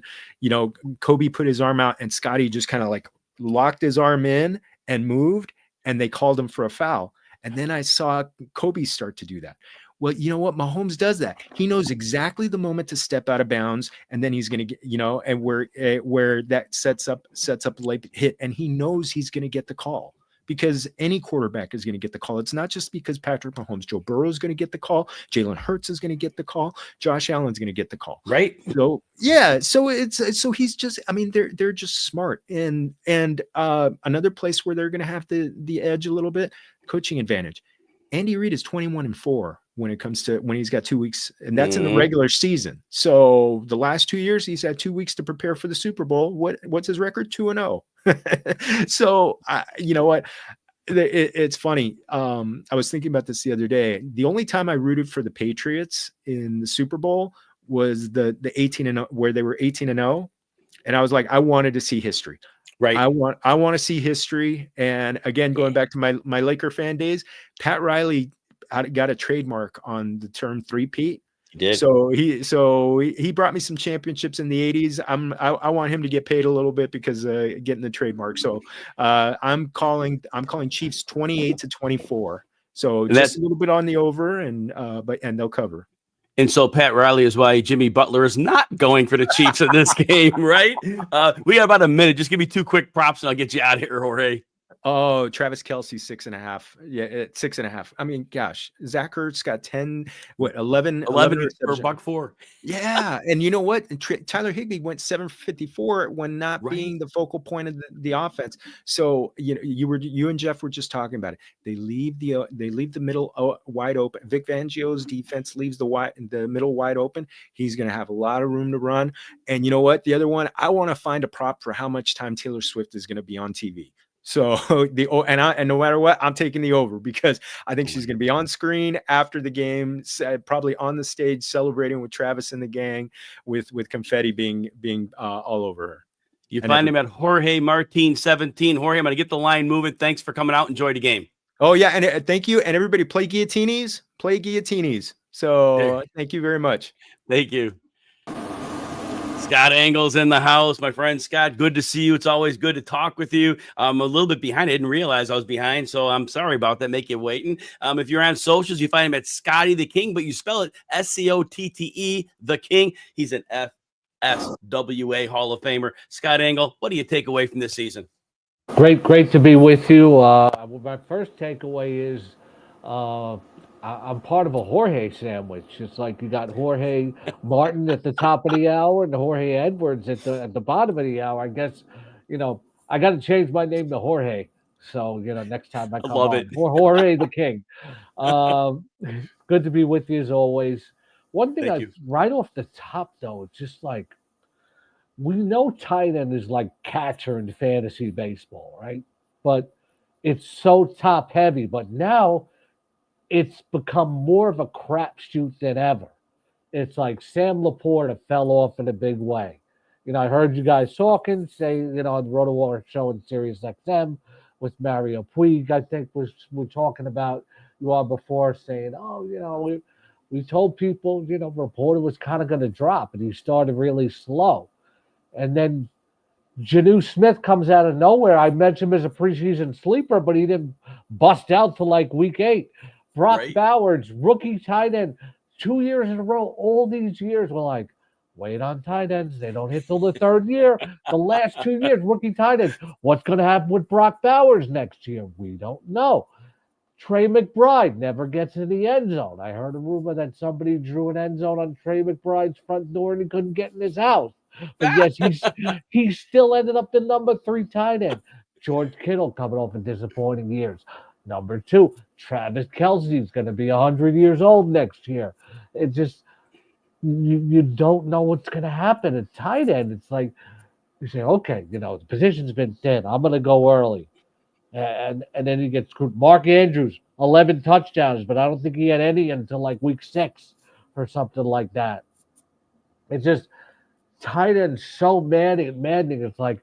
Kobe put his arm out and Scottie just kind of like locked his arm in and moved, and they called him for a foul. And then I saw Kobe start to do that. Well, you know what? Mahomes does that. He knows exactly the moment to step out of bounds, and then he's going to get, and where that sets up a late hit, and he knows he's going to get the call, because any quarterback is going to get the call. It's not just because Patrick Mahomes. Joe Burrow is going to get the call. Jalen Hurts is going to get the call. Josh Allen's going to get the call. Right. So yeah. So he's just, they're just smart. And another place where they're going to have the edge a little bit, coaching advantage. Andy Reid is 21-4 when it comes to when he's got 2 weeks, and that's in the regular season. So the last 2 years, he's had 2 weeks to prepare for the Super Bowl. What's his record? 2-0. So you know what? It's funny. I was thinking about this the other day. The only time I rooted for the Patriots in the Super Bowl was the 18-0, where they were 18-0. And I was like, I wanted to see history. Right. I want to see history. And again, going back to my Laker fan days, Pat Riley got a trademark on the term three-peat. He did. So he brought me some championships in the 80s. I want him to get paid a little bit because getting the trademark. So I'm calling Chiefs 28-24. So And just a little bit on the over, and they'll cover. And so Pat Riley is why Jimmy Butler is not going for the Chiefs in this game, right? We got about a minute. Just give me 2 quick props and I'll get you out of here, Jorge. Oh, Travis Kelce 6.5. Yeah, 6.5. I mean, gosh, Zach Ertz got 11 for $1.04. Yeah, and you know what? Tyler Higbee went 754 when not being the focal point of the offense. So you and Jeff were just talking about it. They leave the middle wide open. Vic Fangio's defense leaves the middle wide open. He's going to have a lot of room to run. And you know what? The other one, I want to find a prop for how much time Taylor Swift is going to be on TV. So and no matter what, I'm taking the over because I think she's going to be on screen after the game, probably on the stage celebrating with Travis and the gang, with confetti being all over her. You find him at Jorge Martin 17. Jorge, I'm going to get the line moving. Thanks for coming out. Enjoy the game. Oh yeah, and thank you, and everybody play guillotines. So thank you very much. Thank you. Scott Engel's in the house. My friend Scott, good to see you. It's always good to talk with you. I'm a little bit behind. I didn't realize I was behind, so I'm sorry about that. Make you waiting. If you're on socials, you find him at Scotty the King, but you spell it Scotte, the King. He's an FSWA Hall of Famer. Scott Engel, what do you take away from this season? Great to be with you. My first takeaway is I'm part of a Jorge sandwich. It's like you got Jorge Martin at the top of the hour and Jorge Edwards at the bottom of the hour. I guess, I got to change my name to Jorge. So, next time I come on. Jorge the King. Good to be with you as always. One thing right off the top, though, it's just like, we know tight end is like catcher in fantasy baseball, right? But it's so top heavy. But now it's become more of a crapshoot than ever. It's like Sam Laporta fell off in a big way. I heard you guys talking, say, on the RotoWire show in Sirius XM with Mario Puig, I think we're talking about you all before, saying, we told people, Laporta was kind of going to drop, and he started really slow. And then Janu Smith comes out of nowhere. I mentioned him as a preseason sleeper, but he didn't bust out till like week 8. Brock Bowers, rookie tight end, 2 years in a row. All these years, we're like, wait on tight ends. They don't hit till the 3rd year. The last 2 years, rookie tight ends. What's going to happen with Brock Bowers next year? We don't know. Trey McBride never gets in the end zone. I heard a rumor that somebody drew an end zone on Trey McBride's front door and he couldn't get in his house. But yes, he still ended up the number 3 tight end. George Kittle coming off of disappointing years. Number 2, Travis Kelce is going to be 100 years old next year. It just, you don't know what's going to happen at tight end. It's like, you say, okay, the position's been thin. I'm going to go early. And then he gets screwed. Mark Andrews, 11 touchdowns, but I don't think he had any until like week 6 or something like that. It's just, tight end so maddening. It's like,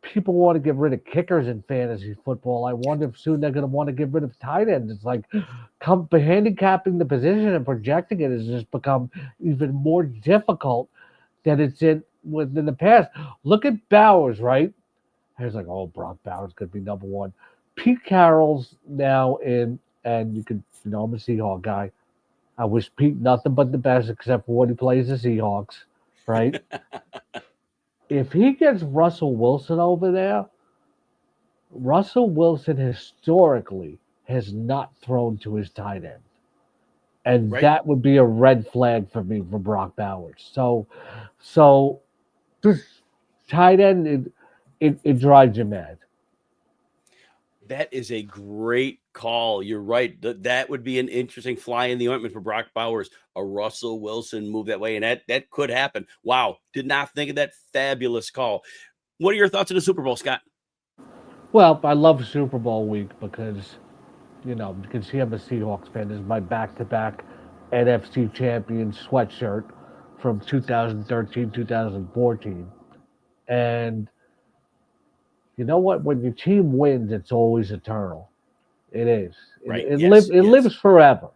people want to get rid of kickers in fantasy football. I wonder if soon they're going to want to get rid of tight ends. It's like handicapping the position and projecting it has just become even more difficult than it's in the past. Look at Bowers, right? It's like, Brock Bowers could be number 1. Pete Carroll's now in, and you could, I'm a Seahawk guy. I wish Pete nothing but the best except for when he plays the Seahawks, right? If he gets Russell Wilson over there, Russell Wilson historically has not thrown to his tight end. And that would be a red flag for me for Brock Bowers. So this tight end, it drives you mad. That is a great call. You're right. That would be an interesting fly in the ointment for Brock Bowers. A Russell Wilson move that way, and that could happen. Wow. Did not think of that. Fabulous call. What are your thoughts on the Super Bowl, Scott? Well, I love Super Bowl week because, you can see I'm a Seahawks fan. This is my back-to-back NFC champion sweatshirt from 2013, 2014. And, you know what? When your team wins, it's always eternal. It is. Right. It Yes. lives forever.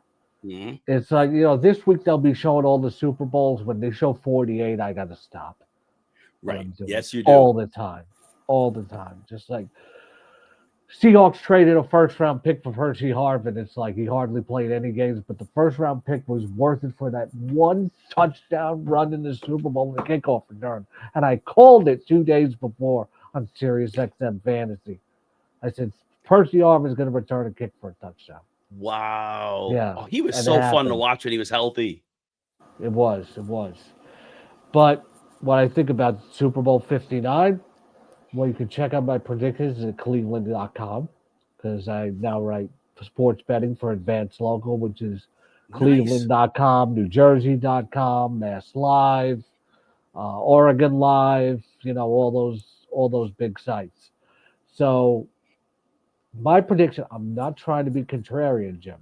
Mhm. It's like, this week they'll be showing all the Super Bowls. When they show 48, I got to stop. Right. Yes, you do. All the time. All the time. Just like Seahawks traded a first-round pick for Percy Harvin. It's like he hardly played any games, but the first-round pick was worth it for that one touchdown run in the Super Bowl, the kickoff return. And I called it 2 days before on Sirius XM Fantasy. I said, Percy Harvin is going to return a kick for a touchdown. Wow. Yeah. Oh, he was and so it fun to happened. watch when he was healthy. It was. But what I think about Super Bowl 59, well, you can check out my predictions at cleveland.com because I now write sports betting for Advanced Local, which is cleveland.com, newjersey.com, Mass Live, Oregon Live, all those big sites. So my prediction, I'm not trying to be contrarian, Jim.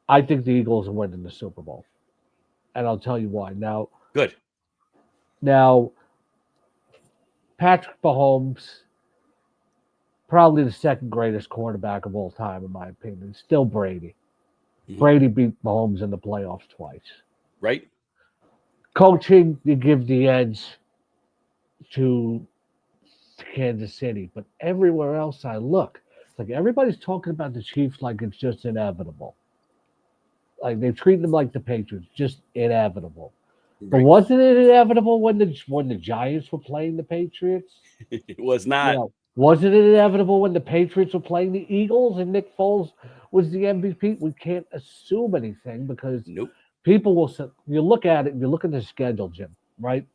I think the Eagles are winning the Super Bowl. And I'll tell you why. Good. Now, Patrick Mahomes, probably the second greatest quarterback of all time, in my opinion. Still Brady. Mhm. Brady beat Mahomes in the playoffs twice. Right. Coaching, you give the edge to Kansas City. But everywhere else I look, it's like everybody's talking about the Chiefs like it's just inevitable. Like they treat them like the Patriots, just inevitable. But Right. wasn't it inevitable when the Giants were playing the Patriots? It was not. Wasn't it inevitable when the Patriots were playing the Eagles and Nick Foles was the MVP? We can't assume anything because Nope. people will say, you look at it, you look at the schedule, Jim, right?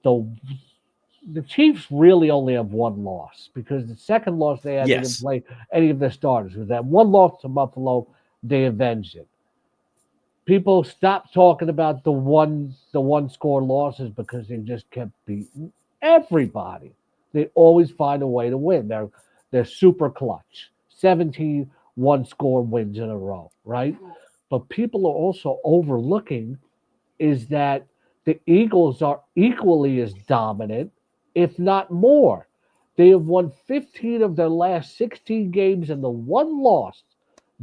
The Chiefs really only have one loss because the second loss they had, they didn't play any of their starters. With that one loss to Buffalo, they avenged it. People stopped talking about the one score losses because they just kept beating everybody. They always find a way to win. They're super clutch. 17 one-score wins in a row, right? But people are also overlooking is that the Eagles are equally as dominant, if not more. They have won 15 of their last 16 games, and the one loss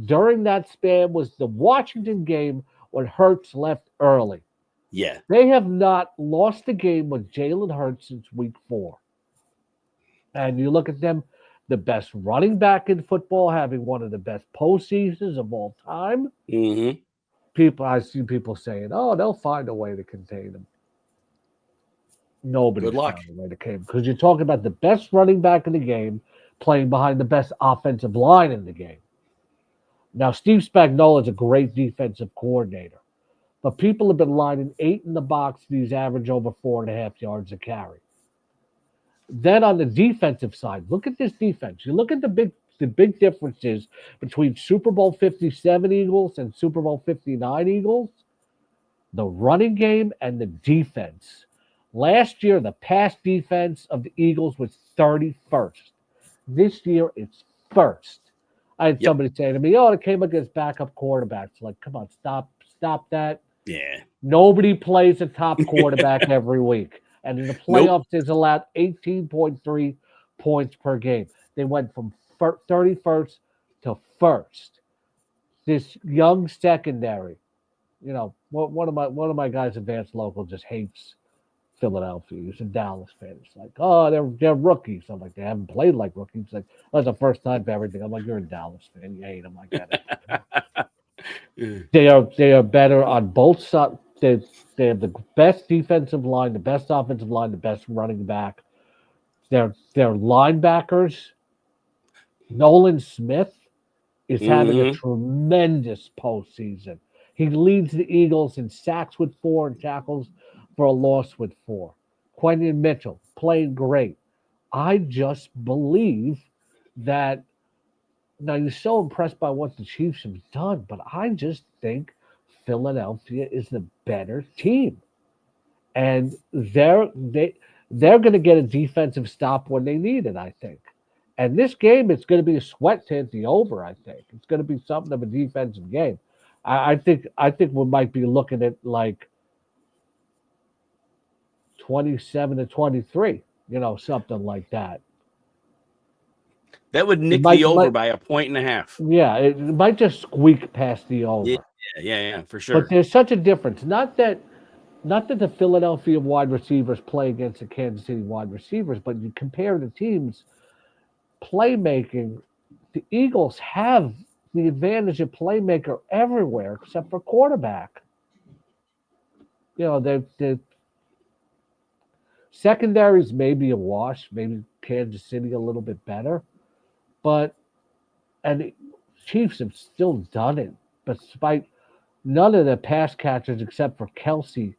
during that span was the Washington game when Hurts left early. Yeah. They have not lost a game with Jalen Hurts since week 4. And you look at them, the best running back in football, having one of the best postseasons of all time. Mm-hmm. I see people saying, "Oh, they'll find a way to contain them." Nobody's found a way to contain them because you're talking about the best running back in the game playing behind the best offensive line in the game. Now, Steve Spagnuolo is a great defensive coordinator, but people have been lining 8 in the box. These average over 4.5 yards a carry. Then on the defensive side, look at this defense. You look at the big differences between Super Bowl 57 Eagles and Super Bowl 59 Eagles. The running game and the defense. Last year, the pass defense of the Eagles was 31st. This year, it's first. I had somebody say to me, "Oh, it came against backup quarterbacks." Like, come on, stop that. Yeah. Nobody plays a top quarterback every week. And in the playoffs, it's allowed 18.3 points per game. They went from 31st to first. This young secondary, one of my guys, Advanced Local, just hates Philadelphia. He's a Dallas fan. It's like, oh, they're rookies. I'm like, they haven't played like rookies. Like, that's the first time for everything. I'm like, you're a Dallas fan. You hate them. I get it. They are better on both sides. They have the best defensive line, the best offensive line, the best running back. Their linebackers. Nolan Smith is having a tremendous postseason. He leads the Eagles in sacks with 4 and tackles for a loss with 4. Quentin Mitchell playing great. I just believe that now you're so impressed by what the Chiefs have done, but I just think Philadelphia is the better team. And they're going to get a defensive stop when they need it, I think. And this game is going to be a sweat to hit the over, I think. It's going to be something of a defensive game. I think we might be looking at like 27-23, something like that. That would nick might- the over might- by a 1.5. Yeah, it might just squeak past the over. Yeah, for sure. But there's such a difference. Not that the Philadelphia wide receivers play against the Kansas City wide receivers, but you compare the teams' playmaking. The Eagles have the advantage of playmaker everywhere except for quarterback. You know, the secondaries may be a wash, maybe Kansas City a little bit better, and the Chiefs have still done it, despite none of the pass catchers except for Kelsey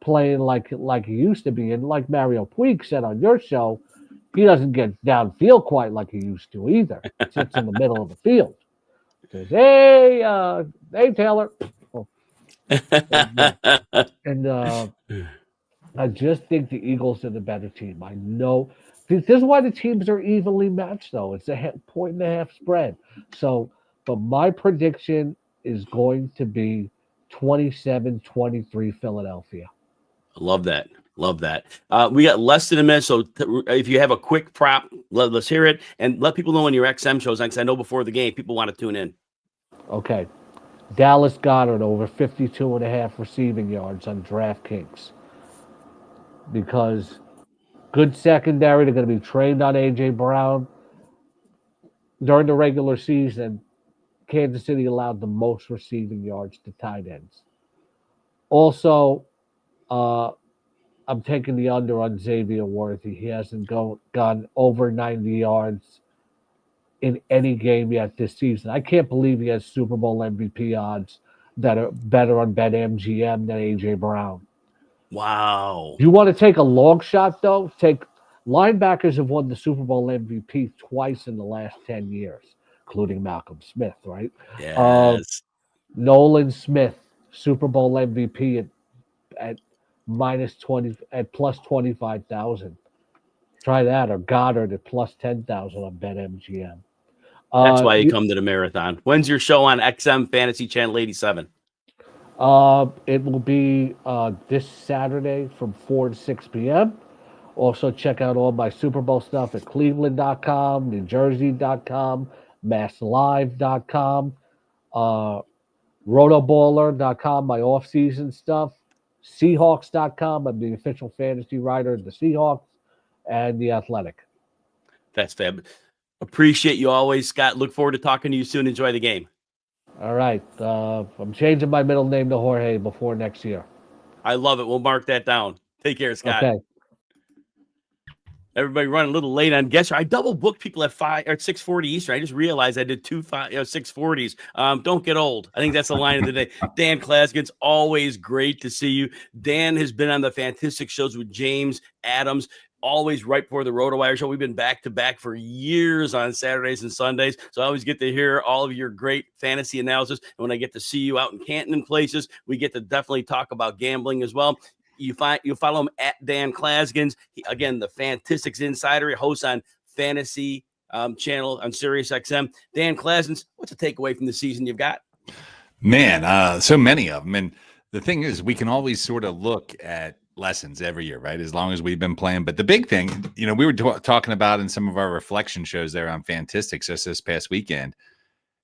playing like he used to be. And like Mario Puig said on your show, he doesn't get downfield quite like he used to either. Sits in the middle of the field. Says, hey, Taylor. And I just think the Eagles are the better team. I know. This is why the teams are evenly matched, though. It's a 1.5 spread. So, but my prediction is going to be 27-23 Philadelphia. Love that. We got less than a minute, so if you have a quick prop, let's hear it, and let people know when your XM shows on, because I know before the game people want to tune in. Okay. Dallas Goedert over 52.5 receiving yards on DraftKings. Because good secondary, they're going to be trained on A.J. Brown. During the regular season, Kansas City allowed the most receiving yards to tight ends. Also, I'm taking the under on Xavier Worthy. He hasn't gone over 90 yards in any game yet this season. I can't believe he has Super Bowl MVP odds that are better on BetMGM than A.J. Brown. Wow. You want to take a long shot, though? Linebackers have won the Super Bowl MVP twice in the last 10 years, including Malcolm Smith, right? Yes. Nolan Smith, Super Bowl MVP at -20 at plus 25,000. Try that, or Goddard at plus 10,000 on BetMGM. That's why you come to the marathon. When's your show on XM Fantasy Channel 87? It will be this Saturday from 4 to 6 p.m. Also, check out all my Super Bowl stuff at cleveland.com, newjersey.com, masslive.com, rotoballer.com, my off-season stuff, seahawks.com. I'm the official fantasy writer of the Seahawks, and The Athletic. That's fab. Appreciate you always, Scott. Look forward to talking to you soon. Enjoy the game. All right. I'm changing my middle name to Jorge before next year. I love it. We'll mark that down. Take care, Scott. Okay. Everybody running a little late on guest. I double booked people at 6:40 Eastern. I just realized I did 6:40s. Don't get old. I think that's the line of the day. Dan Clasgens, always great to see you. Dan has been on the fantastic shows with James Adams, always right before the RotoWire show. We've been back to back for years on Saturdays and Sundays. So I always get to hear all of your great fantasy analysis. And when I get to see you out in Canton and places, we get to definitely talk about gambling as well. You follow him at Dan Clasgens. Again, the Fantastics Insider. He hosts on Fantasy Channel on Sirius XM. Dan Clasgens, what's a takeaway from the season you've got? Man, so many of them. And the thing is, we can always sort of look at lessons every year, right? As long as we've been playing. But the big thing, we were talking about in some of our reflection shows there on Fantastics just this past weekend.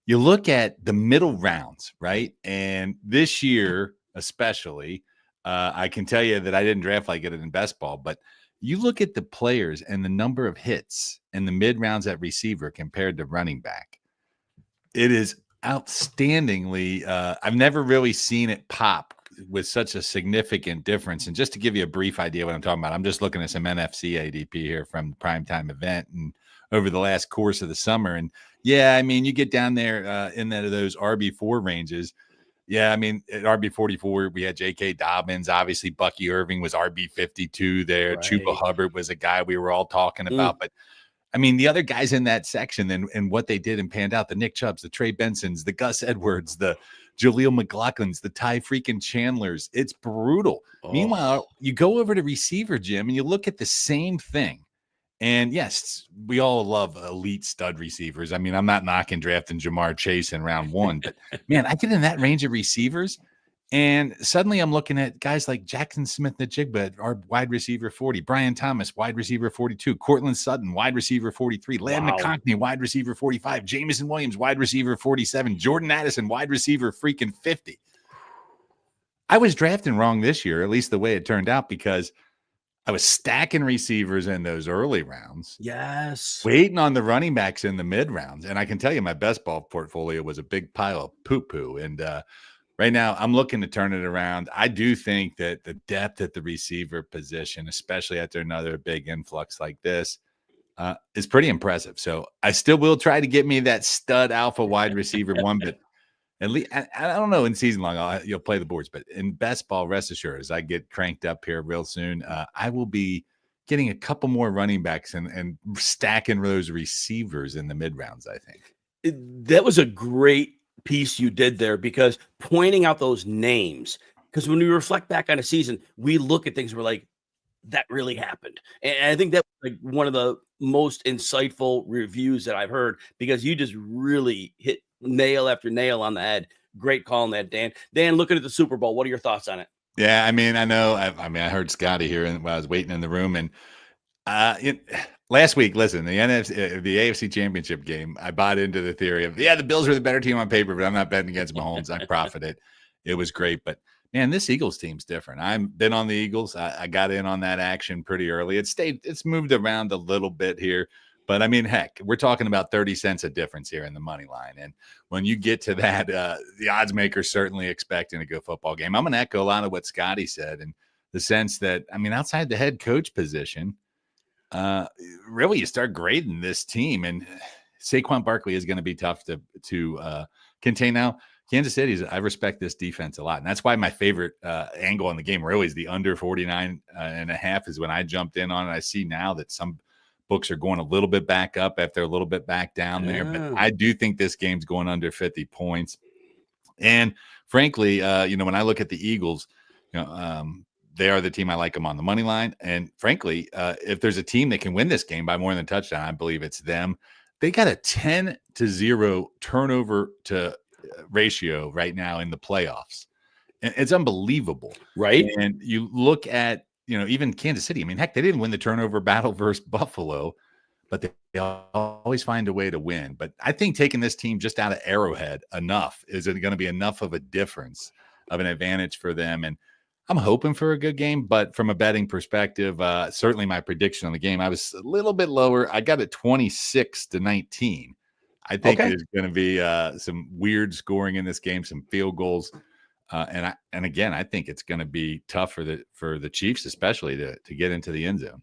You look at the middle rounds, right? And this year, especially, I can tell you that I didn't draft like it in best ball, but you look at the players and the number of hits in the mid rounds at receiver compared to running back. It is outstandingly. I've never really seen it pop with such a significant difference. And just to give you a brief idea what I'm talking about, I'm just looking at some NFC ADP here from the primetime event and over the last course of the summer. And yeah, I mean, you get down there in those RB4 ranges. Yeah, I mean, at RB44, we had J.K. Dobbins. Obviously, Bucky Irving was RB52 there. Right. Chuba Hubbard was a guy we were all talking about. But, I mean, the other guys in that section and what they did and panned out, the Nick Chubbs, the Trey Bensons, the Gus Edwards, the Jaleel McLaughlins, the Ty freaking Chandlers. It's brutal. Oh. Meanwhile, you go over to receiver, Jim, and you look at the same thing. And yes, we all love elite stud receivers. I mean, I'm not knocking drafting Jamar Chase in round one, but man, I get in that range of receivers And suddenly I'm looking at guys like Jackson Smith-Njigba, our wide receiver 40, Brian Thomas, wide receiver 42, Cortland Sutton, wide receiver 43, Ladd McConkey, wide receiver 45, Jameson Williams, wide receiver 47, Jordan Addison, wide receiver freaking 50. I was drafting wrong this year, at least the way it turned out, because I was stacking receivers in those early rounds. Yes. Waiting on the running backs in the mid rounds. And I can tell you my best ball portfolio was a big pile of poo-poo. And right now I'm looking to turn it around. I do think that the depth at the receiver position, especially after another big influx like this, is pretty impressive. So I still will try to get me that stud alpha wide receiver one, but at least I don't know in season long you'll play the boards, but in best ball, rest assured, as I get cranked up here real soon, I will be getting a couple more running backs and stacking those receivers in the mid rounds. I think that was a great piece you did there, because pointing out those names, because when we reflect back on a season, we look at things, we're like, that really happened. And I think that was like one of the most insightful reviews that I've heard, because you just really hit nail after nail on the head. Great call on that, Dan. Dan, looking at the Super Bowl, what are your thoughts on it? Yeah, I mean, I know. I heard Scotty here while I was waiting in the room, and last week, listen, the AFC Championship game, I bought into the theory of, the Bills are the better team on paper, but I'm not betting against Mahomes. I profited. It was great, but man, this Eagles team's different. I've been on the Eagles. I got in on that action pretty early. It's moved around a little bit here. But I mean, heck, we're talking about 30 cents a difference here in the money line. And when you get to that, the odds makers certainly expecting a good football game. I'm going to echo a lot of what Scotty said, in the sense that, I mean, outside the head coach position, really you start grading this team. And Saquon Barkley is going to be tough to contain. Now, Kansas City, I respect this defense a lot. And that's why my favorite angle on the game really is the under 49 and a half is when I jumped in on it. I see now that some books are going a little bit back up after a little bit back down there. But I do think this game's going under 50 points. And frankly, when I look at the Eagles, they are the team I like them on the money line. And frankly, if there's a team that can win this game by more than a touchdown, I believe it's them. They got a 10-0 turnover to ratio right now in the playoffs. And it's unbelievable. Right. And you look at, even Kansas City. I mean, heck, they didn't win the turnover battle versus Buffalo, but they always find a way to win. But I think taking this team just out of Arrowhead enough is going to be enough of a difference of an advantage for them. And I'm hoping for a good game, but from a betting perspective, certainly my prediction on the game, I was a little bit lower. I got it 26-19. I think there's going to be some weird scoring in this game, some field goals. And again, I think it's going to be tough for the Chiefs, especially to get into the end zone.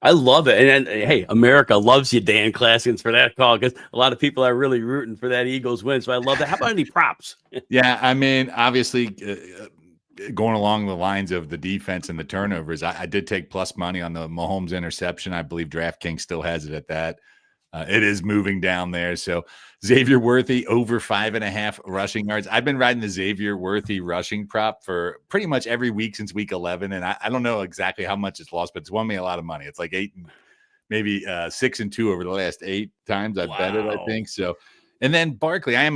I love it. And hey, America loves you, Dan Clasgens, for that call, because a lot of people are really rooting for that Eagles win. So I love that. How about any props? Yeah, I mean, obviously, going along the lines of the defense and the turnovers, I did take plus money on the Mahomes interception. I believe DraftKings still has it at that. It is moving down there. So Xavier Worthy over 5.5 rushing yards. I've been riding the Xavier Worthy rushing prop for pretty much every week since week 11. And I don't know exactly how much it's lost, but it's won me a lot of money. It's like maybe 6-2 over the last 8 times I've bet it, I think. So, and then Barkley, I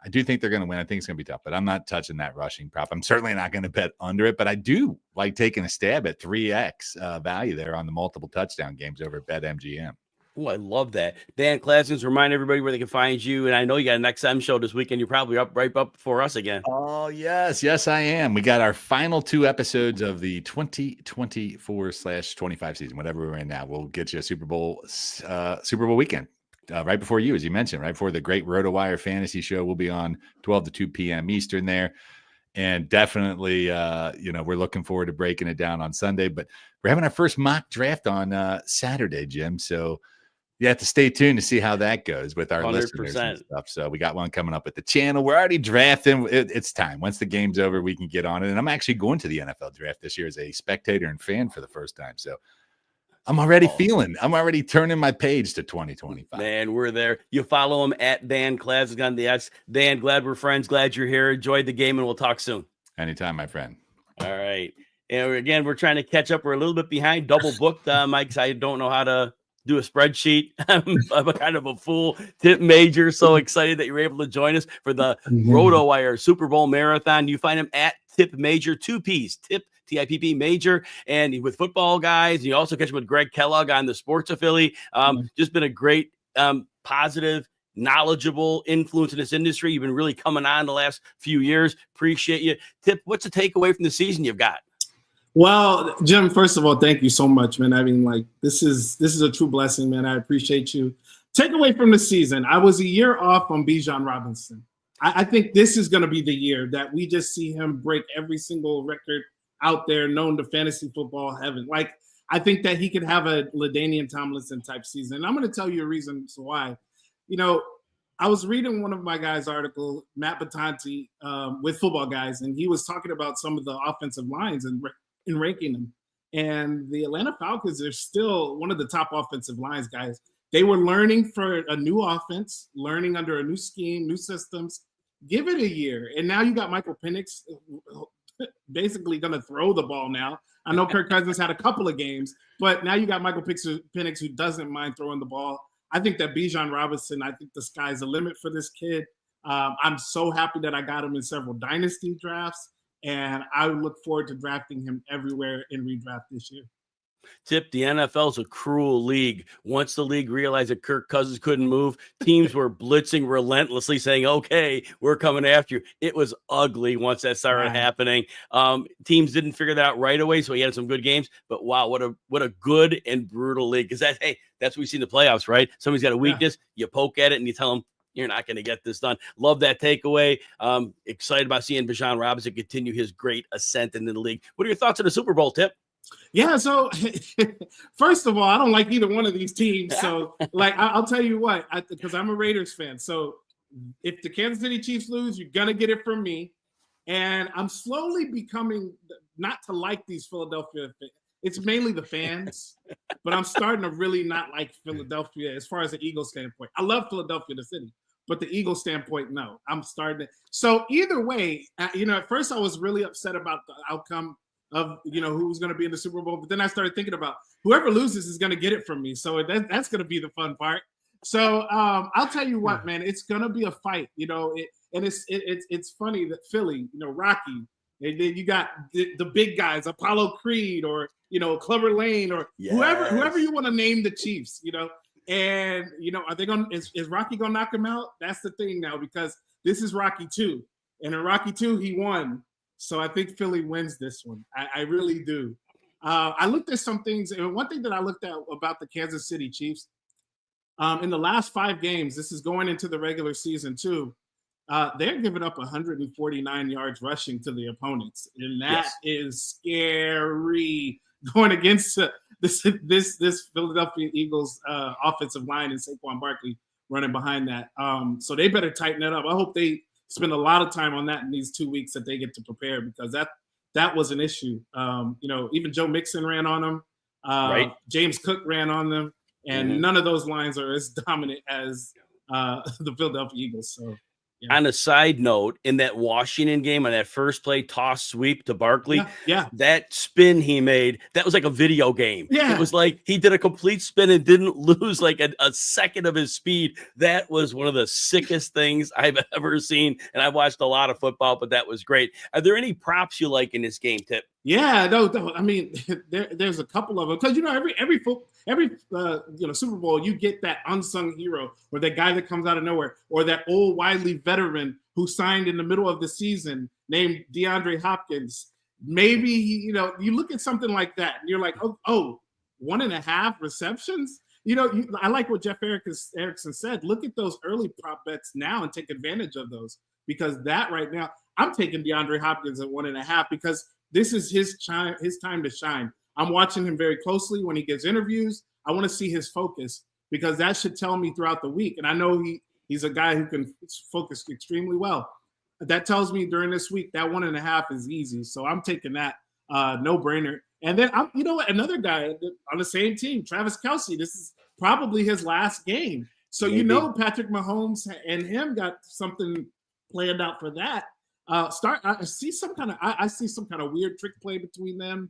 do think they're going to win. I think it's going to be tough, but I'm not touching that rushing prop. I'm certainly not going to bet under it, but I do like taking a stab at 3x value there on the multiple touchdown games over at BetMGM. Oh, I love that. Dan Clasgens, remind everybody where they can find you. And I know you got an XM show this weekend. You're probably right up for us again. Oh, yes. Yes, I am. We got our final 2 episodes of the 2024/25 season, whatever we're in now. We'll get you a Super Bowl weekend right before you, as you mentioned, right before the great RotoWire fantasy show. We'll be on 12 to 2 p.m. Eastern there. And definitely, we're looking forward to breaking it down on Sunday. But we're having our first mock draft on Saturday, Jim. So you have to stay tuned to see how that goes with our 100%. Listeners and stuff. So we got one coming up with the channel. We're already drafting. It's time. Once the game's over, we can get on it. And I'm actually going to the NFL draft this year as a spectator and fan for the first time. So I'm already I'm already turning my page to 2025. Man, we're there. You follow him at Dan Clasgens on the X. Dan, glad we're friends. Glad you're here. Enjoyed the game, and we'll talk soon. Anytime, my friend. All right. And again, we're trying to catch up. We're a little bit behind, double booked, Mike. I don't know how to do a spreadsheet. I'm a kind of a fool. Tip Major, so excited that you're able to join us for the RotoWire Super Bowl Marathon. You find him at Tip Major, 2Ps, Tip TIPP Major, and with football guys. You also catch him with Greg Kellogg on the Sports Affiliate. Just been a great, positive, knowledgeable influence in this industry. You've been really coming on the last few years. Appreciate you. Tip, what's the takeaway from the season you've got? Well, Jim, first of all, thank you so much, man. I mean, like, this is a true blessing, man. I appreciate you. Takeaway from the season, I was a year off on Bijan Robinson. I think this is going to be the year that we just see him break every single record out there known to fantasy football heaven. Like, I think that he could have a LaDainian Tomlinson type season. And I'm going to tell you a reason why. You know, I was reading one of my guys' article, Matt Batanti, with Football Guys, and he was talking about some of the offensive lines and ranking them. And the Atlanta Falcons are still one of the top offensive lines, guys. They were learning for a new offense, learning under a new scheme, new systems. Give it a year. And now you got Michael Penix basically going to throw the ball now. I know Kirk Cousins had a couple of games, but now you got Michael Penix who doesn't mind throwing the ball. I think that Bijan Robinson, I think the sky's the limit for this kid. I'm so happy that I got him in several dynasty drafts, and I look forward to drafting him everywhere in redraft this year. Tip, the NFL's a cruel league. Once the league realized that Kirk Cousins couldn't move, teams were blitzing relentlessly, saying, okay, we're coming after you. It was ugly once that started happening. Teams didn't figure that out right away, so he had some good games. But, wow, what a good and brutal league. Because that's what we see in the playoffs, right? Somebody's got a weakness, you poke at it, and you tell them, you're not going to get this done. Love that takeaway. Excited about seeing Bijan Robinson continue his great ascent in the league. What are your thoughts on the Super Bowl, Tip? Yeah, so first of all, I don't like either one of these teams. So, like, I'll tell you what, because I'm a Raiders fan. So, if the Kansas City Chiefs lose, you're going to get it from me. And I'm slowly becoming not to like these Philadelphia fans. It's mainly the fans, but I'm starting to really not like Philadelphia as far as the Eagles standpoint. I love Philadelphia, the city, but the Eagles standpoint, no. I'm starting to. So, either way, at first I was really upset about the outcome of who was going to be in the Super Bowl, but then I started thinking about whoever loses is going to get it from me. So that's going to be the fun part. So I'll tell you what, man, it's going to be a fight. And it's funny that Philly, Rocky, you got the big guys, Apollo Creed, or Clubber Lane, or whoever you want to name the Chiefs. And are they going? Is Rocky going to knock him out? That's the thing now, because this is Rocky 2, and in Rocky 2 he won. So I think Philly wins this one. I really do. I looked at some things, and one thing that I looked at about the Kansas City Chiefs, in the last 5 games, this is going into the regular season too, they're giving up 149 yards rushing to the opponents, and that is scary going against this Philadelphia Eagles offensive line and Saquon Barkley running behind that. So they better tighten it up. I hope they spend a lot of time on that in these 2 weeks that they get to prepare, because that was an issue. Even Joe Mixon ran on them. James Cook ran on them, and none of those lines are as dominant as the Philadelphia Eagles. So, On a side note, in that Washington game, on that first play toss sweep to Barkley, that spin he made, that was like a video game. It was like he did a complete spin and didn't lose like a second of his speed. That was one of the sickest things I've ever seen. And I've watched a lot of football, but that was great. Are there any props you like in this game, Tip? Yeah, no. I mean, there's a couple of them, because every Super Bowl you get that unsung hero, or that guy that comes out of nowhere, or that old wily veteran who signed in the middle of the season named DeAndre Hopkins. Maybe you look at something like that and you're like, oh, 1.5 receptions. I like what Jeff Erickson said. Look at those early prop bets now and take advantage of those, because that right now, I'm taking DeAndre Hopkins at 1.5, because this is his time to shine. I'm watching him very closely when he gives interviews. I want to see his focus, because that should tell me throughout the week. And I know he's a guy who can focus extremely well. That tells me during this week that 1.5 is easy. So I'm taking that no brainer. And then another guy on the same team, Travis Kelce. This is probably his last game. So Patrick Mahomes and him got something planned out for that. I see some kind of weird trick play between them.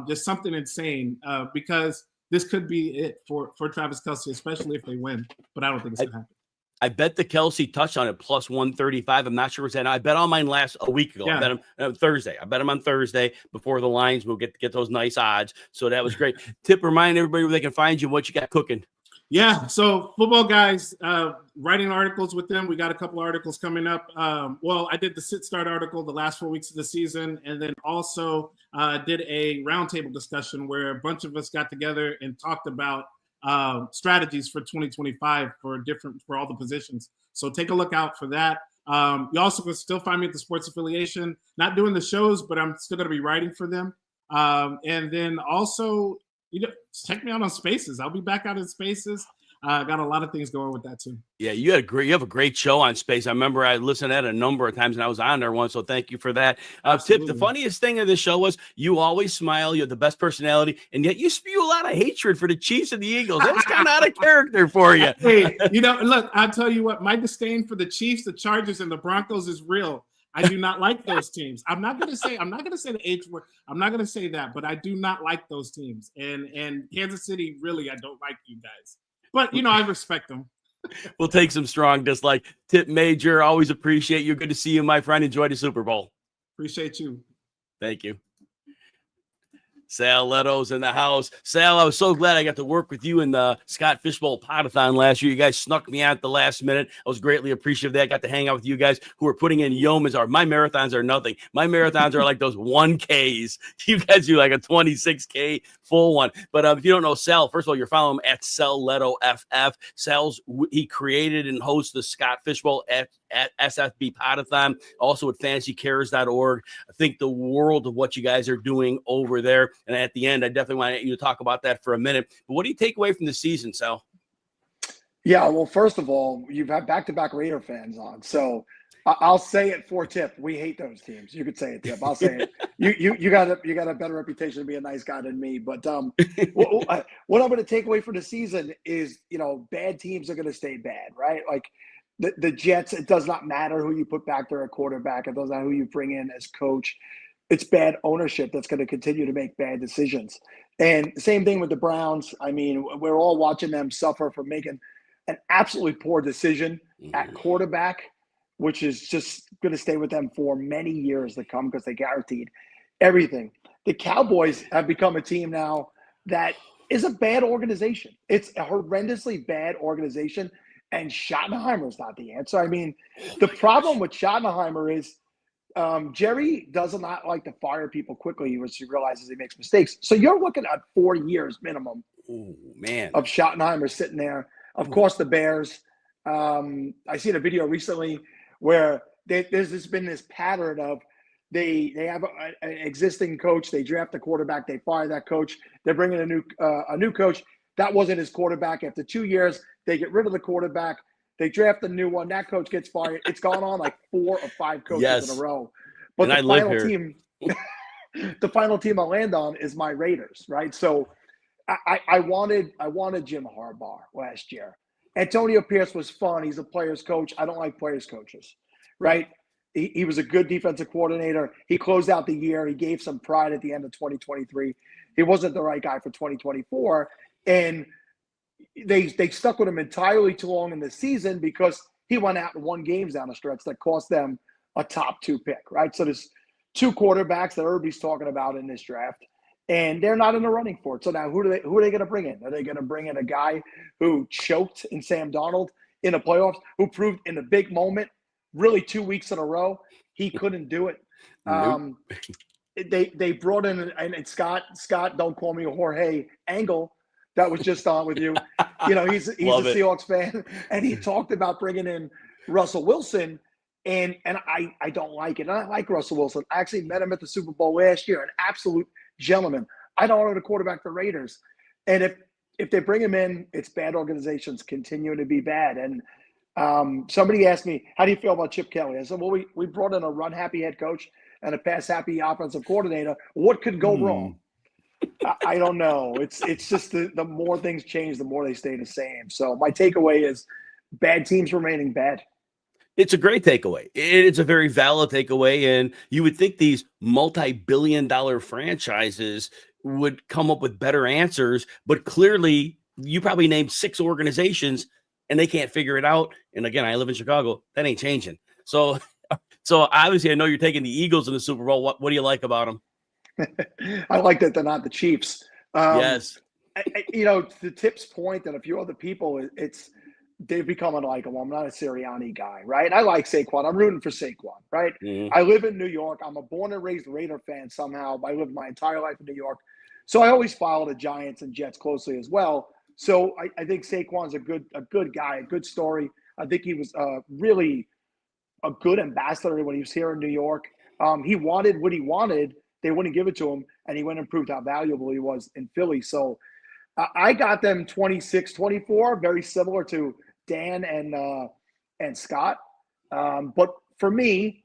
Just something insane, because this could be it for Travis Kelce, especially if they win. But I don't think it's going to happen. I bet the Kelce touchdown at plus 135. I'm not sure what's that. I bet on mine a week ago. Yeah. I bet him Thursday. I bet him on Thursday before the lines will get those nice odds. So that was great. Tip, remind everybody where they can find you and what you got cooking. Yeah, so Football Guys, writing articles with them. We got a couple articles coming up. Well, I did the Sit Start article the last 4 weeks of the season, and then also did a roundtable discussion where a bunch of us got together and talked about strategies for 2025 for all the positions. So take a look out for that. You also can still find me at the Sports Affiliation, not doing the shows, but I'm still going to be writing for them. And then also, check me out on Spaces. I'll be back out in Spaces. Got a lot of things going with that too. Yeah, you have a great show on Space. I remember I listened at a number of times and I was on there once, so thank you for that. Tip, the funniest thing of this show was you always smile, you have the best personality, and yet you spew a lot of hatred for the Chiefs and the Eagles. That's kind of out of character for you. Hey, look, I'll tell you what, my disdain for the Chiefs, the Chargers, and the Broncos is real. I do not like those teams. I'm not gonna say the H word. I'm not gonna say that, but I do not like those teams. And Kansas City, really, I don't like you guys. But I respect them. We'll take some strong dislike. Tip Major, always appreciate you. Good to see you, my friend. Enjoy the Super Bowl. Appreciate you. Thank you. Sal Leto's in the house. Sal, I was so glad I got to work with you in the Scott Fishbowl Podathon last year. You guys snuck me out at the last minute. I was greatly appreciative of that. Got to hang out with you guys who are putting in yeomans. My marathons are nothing. My marathons are like those 1Ks. You guys do like a 26K full one. But if you don't know Sal, first of all, you're following him at Sal Leto FF. He created and hosts the Scott Fishbowl at SFB Podathon, also at fantasycares.org. I think the world of what you guys are doing over there. And at the end, I definitely want you to talk about that for a minute. But what do you take away from the season, Sal? Yeah, well, first of all, you've had back-to-back Raider fans on. So I'll say it for Tip. We hate those teams. You could say it, Tip. I'll say it. You got a better reputation to be a nice guy than me. But what I'm going to take away from the season is, bad teams are going to stay bad, right? Like the Jets, it does not matter who you put back there at quarterback. It doesn't matter who you bring in as coach. It's bad ownership that's going to continue to make bad decisions. And same thing with the Browns. I mean, we're all watching them suffer from making an absolutely poor decision at quarterback, which is just going to stay with them for many years to come because they guaranteed everything. The Cowboys have become a team now that is a bad organization. It's a horrendously bad organization, and Schottenheimer's not the answer. I mean, the problem with Schottenheimer is Jerry does not like to fire people quickly once he realizes he makes mistakes. So you're looking at 4 years minimum of Schottenheimer sitting there. Of course, the Bears. I seen a video recently where there's been this pattern of they have an existing coach. They draft a quarterback. They fire that coach. They're bringing a new coach. That wasn't his quarterback. After 2 years, they get rid of the quarterback. They draft a new one. That coach gets fired. It's gone on like 4 or 5 coaches in a row. But the final team I'll land on is my Raiders, right? So I wanted Jim Harbaugh last year. Antonio Pierce was fun. He's a player's coach. I don't like players' coaches, right? He was a good defensive coordinator. He closed out the year. He gave some pride at the end of 2023. He wasn't the right guy for 2024. And they stuck with him entirely too long in the season because he went out and won games down the stretch that cost them a top 2 pick, right? So there's 2 quarterbacks that everybody's talking about in this draft, and they're not in the running for it. So now who are they going to bring in? Are they going to bring in a guy who choked in Sam Darnold in the playoffs, who proved in a big moment, really 2 weeks in a row, he couldn't do it? Nope. They brought in, and Scott, don't call me Jorge Angle, that was just on with you. He's a Seahawks fan, and he talked about bringing in Russell Wilson, and I don't like it. And I like Russell Wilson. I actually met him at the Super Bowl last year, an absolute gentleman. I don't want to quarterback the Raiders. And if they bring him in, it's bad organizations continuing to be bad. And somebody asked me, how do you feel about Chip Kelly? I said, well, we brought in a run-happy head coach and a pass-happy offensive coordinator. What could go wrong? I don't know. It's just the more things change, the more they stay the same. So my takeaway is bad teams remaining bad. It's a great takeaway. It's a very valid takeaway. And you would think these multi-billion-dollar franchises would come up with better answers, but clearly you probably named 6 organizations and they can't figure it out. And again, I live in Chicago. That ain't changing. So obviously I know you're taking the Eagles in the Super Bowl. What do you like about them? I like that they're not the Chiefs. Yes. To Tip's point and a few other people, they've become unlikable. I'm not a Sirianni guy, right? I like Saquon. I'm rooting for Saquon, right? Mhm. I live in New York. I'm a born and raised Raider fan somehow. I lived my entire life in New York. So I always follow the Giants and Jets closely as well. So I think Saquon's a good guy, a good story. I think he was really a good ambassador when he was here in New York. He wanted what he wanted. They wouldn't give it to him, and he went and proved how valuable he was in Philly. So I got them 26-24, very similar to Dan and Scott. But for me,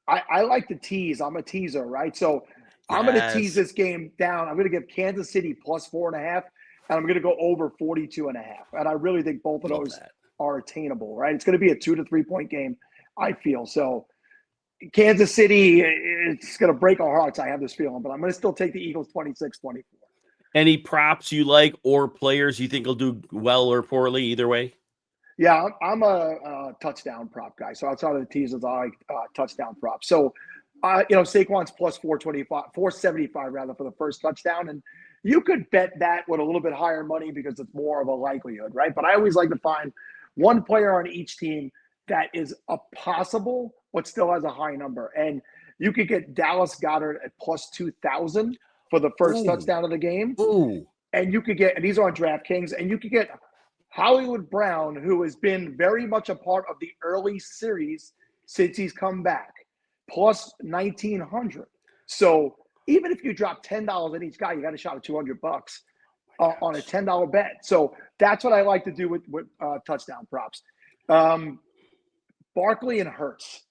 I like to tease. I'm a teaser, right? So I'm going to tease this game down. I'm going to give Kansas City plus 4.5, and I'm going to go over 42.5. And I really think both of those are attainable, right? It's going to be a 2 to 3 point game, I feel. So Kansas City, it's going to break our hearts. I have this feeling, but I'm going to still take the Eagles 26-24. Any props you like or players you think will do well or poorly either way? Yeah, I'm a touchdown prop guy. So outside of the teasers, I like touchdown props. So, Saquon's plus 475 rather for the first touchdown. And you could bet that with a little bit higher money because it's more of a likelihood, right? But I always like to find one player on each team that is a possible, but still has a high number. And you could get Dallas Goedert at plus 2,000 for the first touchdown of the game. Ooh. And you could get, and these are on DraftKings, and you could get Hollywood Brown, who has been very much a part of the early series since he's come back, plus 1,900. So even if you drop $10 on each guy, you got a shot at $200 on a $10 bet. So that's what I like to do with touchdown props. Barkley and Hurts.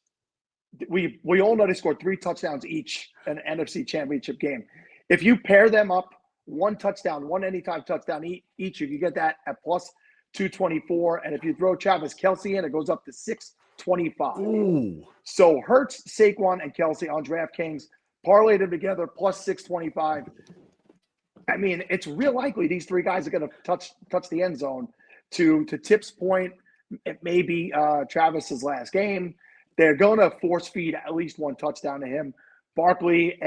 We all know they scored 3 touchdowns each in an NFC Championship game. If you pair them up, 1 touchdown, 1 anytime touchdown each, you can get that at plus 224. And if you throw Travis Kelce in, it goes up to 625. Ooh. So Hurts, Saquon, and Kelce on DraftKings, parlay them together, plus 625. I mean, it's real likely these 3 guys are going to touch the end zone. To Tip's point, it may be Travis's last game. They're going to force feed at least 1 touchdown to him. Barkley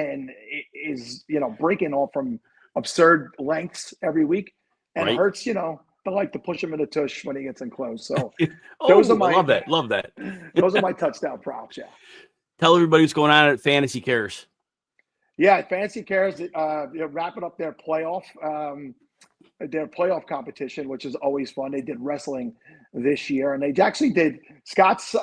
is breaking off from absurd lengths every week, and Right. Hurts, they like to push him in the tush when he gets in close. So those are my love that. Those are my touchdown props. Yeah. Tell everybody what's going on at Fantasy Cares. Yeah, Fantasy Cares, wrapping up their playoff competition, which is always fun. They did wrestling this year, and they actually did. Scott's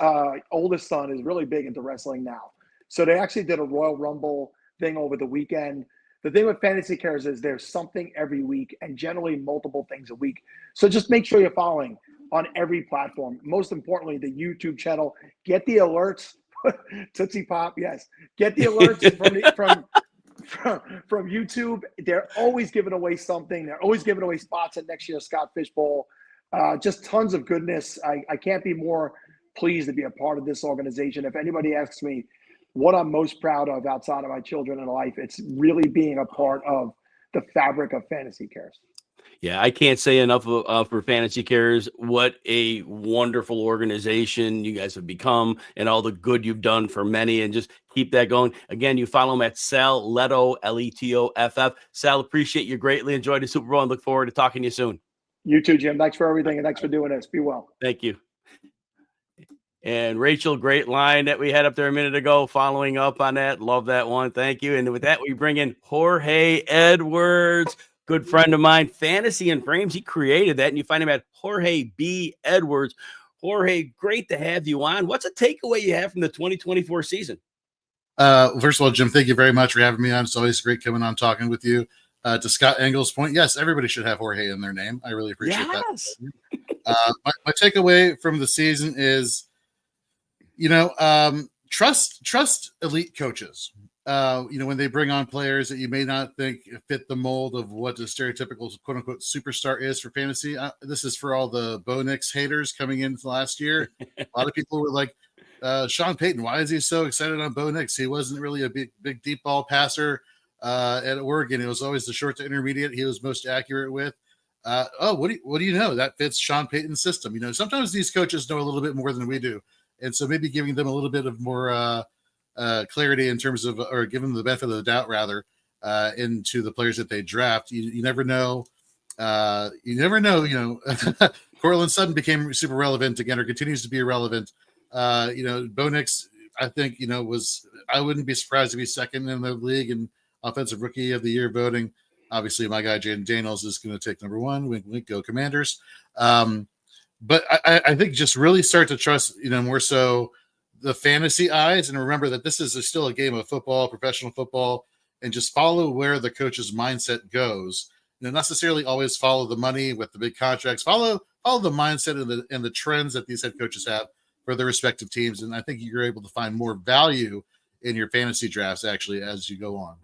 oldest son is really big into wrestling now, so they actually did a Royal Rumble thing over the weekend. The thing with Fantasy Cares is there's something every week, and generally multiple things a week. So just make sure you're following on every platform. Most importantly, the YouTube channel. Get the alerts. Tootsie Pop, yes. Get the alerts from YouTube. They're always giving away something. They're always giving away spots at next year's Scott Fish Bowl. Just tons of goodness. I can't be more pleased to be a part of this organization. If anybody asks me what I'm most proud of outside of my children and life, it's really being a part of the fabric of Fantasy Cares. Yeah, I can't say enough for Fantasy Cares. What a wonderful organization you guys have become and all the good you've done for many, and just keep that going. Again, you follow him at Sal Leto, Letoff. Sal, appreciate you greatly. Enjoy the Super Bowl and look forward to talking to you soon. You too, Jim. Thanks for everything, and thanks for doing this. Be well. Thank you. And Rachel, great line that we had up there a minute ago, following up on that. Love that one. Thank you. And with that, we bring in Jorge Edwards, good friend of mine, Fantasy and Frames. He created that, and you find him at Jorge B. Edwards. Jorge, great to have you on. What's a takeaway you have from the 2024 season? First of all, Jim, thank you very much for having me on. It's always great coming on talking with you. To Scott Engel's point, yes, everybody should have Jorge in their name. I really appreciate that. My takeaway from the season is, trust elite coaches. When they bring on players that you may not think fit the mold of what the stereotypical quote unquote superstar is for fantasy. This is for all the Bo Nix haters coming in last year. A lot of people were like, Sean Payton, why is he so excited on Bo Nix? He wasn't really a big deep ball passer. at Oregon. It was always the short to intermediate he was most accurate with. What do you know? That fits Sean Payton's system. You know, sometimes these coaches know a little bit more than we do. And so maybe giving them a little bit of more clarity in terms of, or giving them the benefit of the doubt rather, into the players that they draft. You never know. Cortland Sutton became super relevant again, or continues to be irrelevant. Bo Nix, I think, I wouldn't be surprised if he's second in the league in offensive rookie of the year voting. Obviously, my guy Jaden Daniels is going to take number one. Wink, wink, go Commanders. But I think just really start to trust, more so the fantasy eyes, and remember that this is still a game of football, professional football, and just follow where the coach's mindset goes. Not necessarily always follow the money with the big contracts. Follow the mindset and the trends that these head coaches have for their respective teams, and I think you're able to find more value in your fantasy drafts actually as you go on.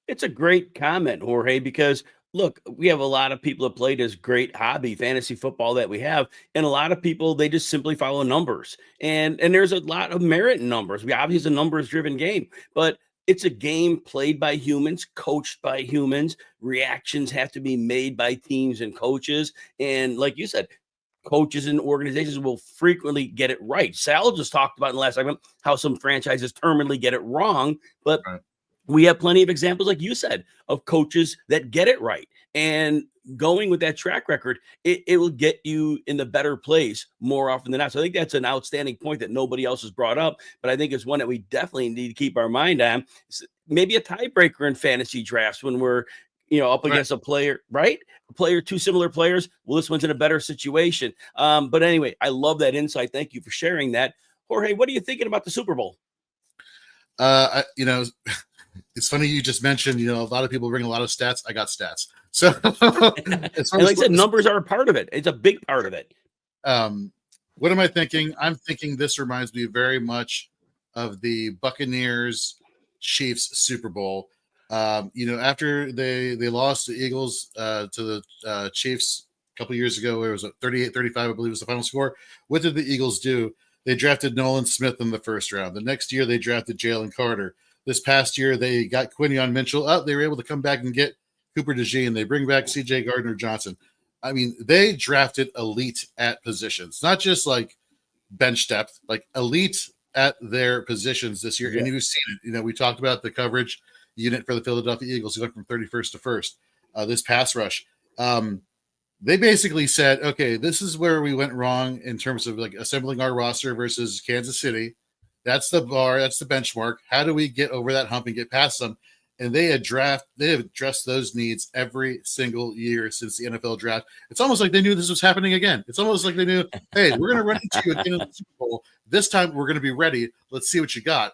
It's a great comment, Jorge, because look, we have a lot of people that play this great hobby fantasy football that we have, and a lot of people, they just simply follow numbers, and there's a lot of merit in numbers. We obviously, it's a numbers driven game, but it's a game played by humans, coached by humans. Reactions have to be made by teams and coaches, and like you said, coaches and organizations will frequently get it right. Sal just talked about in the last segment how some franchises terminally get it wrong, but right. We have plenty of examples, like you said, of coaches that get it right. And going with that track record, it will get you in the better place more often than not. So I think that's an outstanding point that nobody else has brought up, but I think it's one that we definitely need to keep our mind on. Maybe a tiebreaker in fantasy drafts when we're up against a player, right? A player, two similar players. Well, this one's in a better situation. But anyway, I love that insight. Thank you for sharing that. Jorge, what are you thinking about the Super Bowl? It's funny you just mentioned, a lot of people bring a lot of stats. I got stats. So and like I said, numbers are a part of it. It's a big part of it. What am I thinking? I'm thinking this reminds me very much of the Buccaneers Chiefs Super Bowl. After they lost the Eagles to the Chiefs a couple years ago, it was 38-35, I believe was the final score. What did the Eagles do? They drafted Nolan Smith in the first round. The next year, they drafted Jalen Carter. This past year, they got Quinion Mitchell. They were able to come back and get Cooper DeJean. They bring back C.J. Gardner-Johnson. I mean, they drafted elite at positions, not just like bench depth, like elite at their positions this year. Yeah. And you've seen it. We talked about the coverage unit for the Philadelphia Eagles who went from 31st to 1st. This pass rush. They basically said, okay, this is where we went wrong in terms of like assembling our roster versus Kansas City. That's the bar. That's the benchmark. How do we get over that hump and get past them? And they have addressed those needs every single year since the NFL draft. It's almost like they knew this was happening again. It's almost like they knew, hey, we're going to run into you again in the Super Bowl. This time we're going to be ready. Let's see what you got.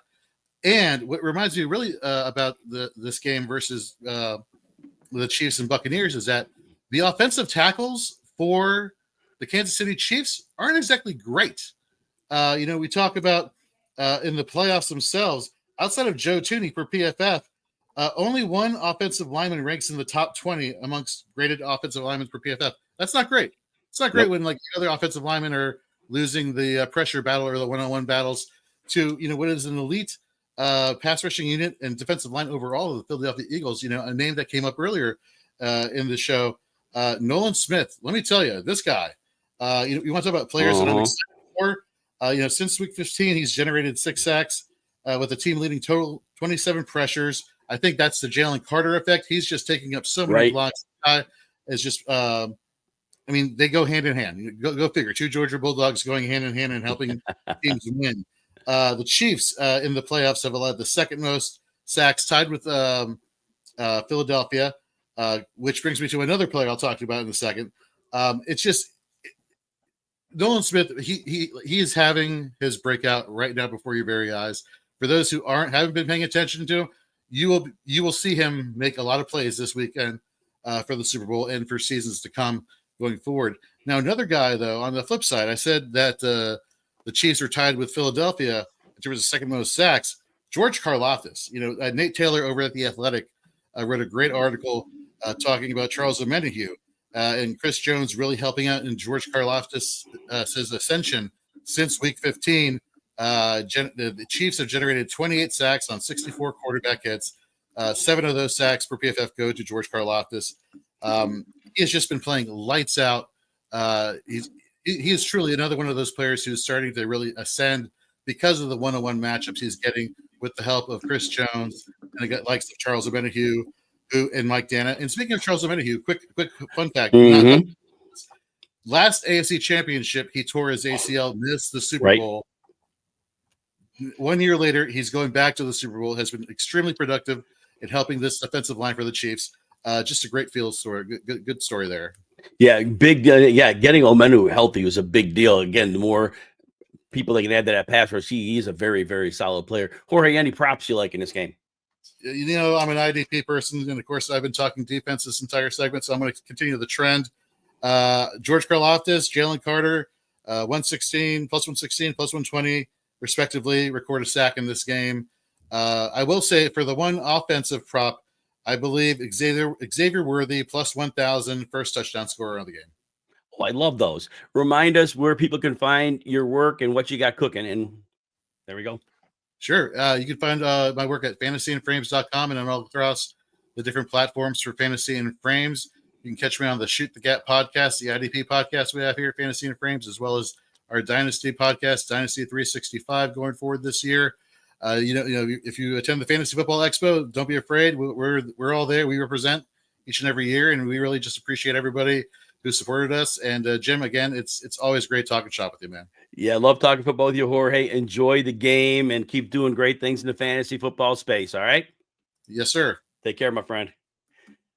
And what reminds me really about this game versus the Chiefs and Buccaneers is that the offensive tackles for the Kansas City Chiefs aren't exactly great. We talk about in the playoffs themselves, outside of Joe Thuney for PFF, only one offensive lineman ranks in the top 20 amongst graded offensive linemen for PFF. That's not great. It's not great when like the other offensive linemen are losing the pressure battle or the one-on-one battles to, what is an elite pass rushing unit and defensive line overall of the Philadelphia Eagles. A name that came up earlier in the show, Nolan Smith. Let me tell you, this guy, you want to talk about players that I'm excited for? Since week 15, he's generated 6 sacks with a team leading total 27 pressures. I think that's the Jalen Carter effect. He's just taking up so many blocks. It's just, they go hand in hand. Go figure. Two Georgia Bulldogs going hand in hand and helping teams win. The Chiefs in the playoffs have allowed the second most sacks, tied with Philadelphia, which brings me to another player I'll talk about in a second. It's just, Nolan Smith, he is having his breakout right now before your very eyes. For those who haven't been paying attention to him, you will see him make a lot of plays this weekend for the Super Bowl and for seasons to come going forward. Now, another guy, though, on the flip side, I said that the Chiefs are tied with Philadelphia in terms of second most sacks. George Karlaftis, Nate Taylor over at The Athletic wrote a great article talking about Charles Omenihu. And Chris Jones really helping out in George Karlaftis' ascension since week 15. The Chiefs have generated 28 sacks on 64 quarterback hits. 7 of those sacks per PFF go to George Karlaftis. He has just been playing lights out. He is truly another one of those players who's starting to really ascend because of the one-on-one matchups he's getting with the help of Chris Jones and the likes of Charles Omenihu and Mike Dana. And speaking of Charles Omenihu, quick fun fact. Last AFC Championship, he tore his ACL, missed the Super Bowl. 1 year later, he's going back to the Super Bowl, has been extremely productive in helping this offensive line for the Chiefs. Just a great field story. Good story there. Yeah, big. Getting Omenu healthy was a big deal. Again, the more people that can add to that pass rush, he's a very, very solid player. Jorge, any props you like in this game? You know, I'm an IDP person, and of course, I've been talking defense this entire segment, so I'm going to continue the trend. George Karlaftis, Jalen Carter, 116, plus 116, plus 120, respectively, record a sack in this game. I will say for the one offensive prop, I believe Xavier Worthy, plus 1,000, first touchdown scorer of the game. Oh, I love those. Remind us where people can find your work and what you got cooking. And there we go. Sure. You can find my work at fantasyandframes.com and all across the different platforms for Fantasy and Frames. You can catch me on the Shoot the Gap podcast, the IDP podcast we have here at Fantasy and Frames, as well as our Dynasty podcast, Dynasty 365, going forward this year. If you attend the Fantasy Football Expo, don't be afraid. We're all there. We represent each and every year, and we really just appreciate everybody who supported us. And Jim, again, it's always great talking shop with you, man. Yeah, love talking football with you, Jorge. Enjoy the game and keep doing great things in the fantasy football space. All right? Yes, sir. Take care, my friend.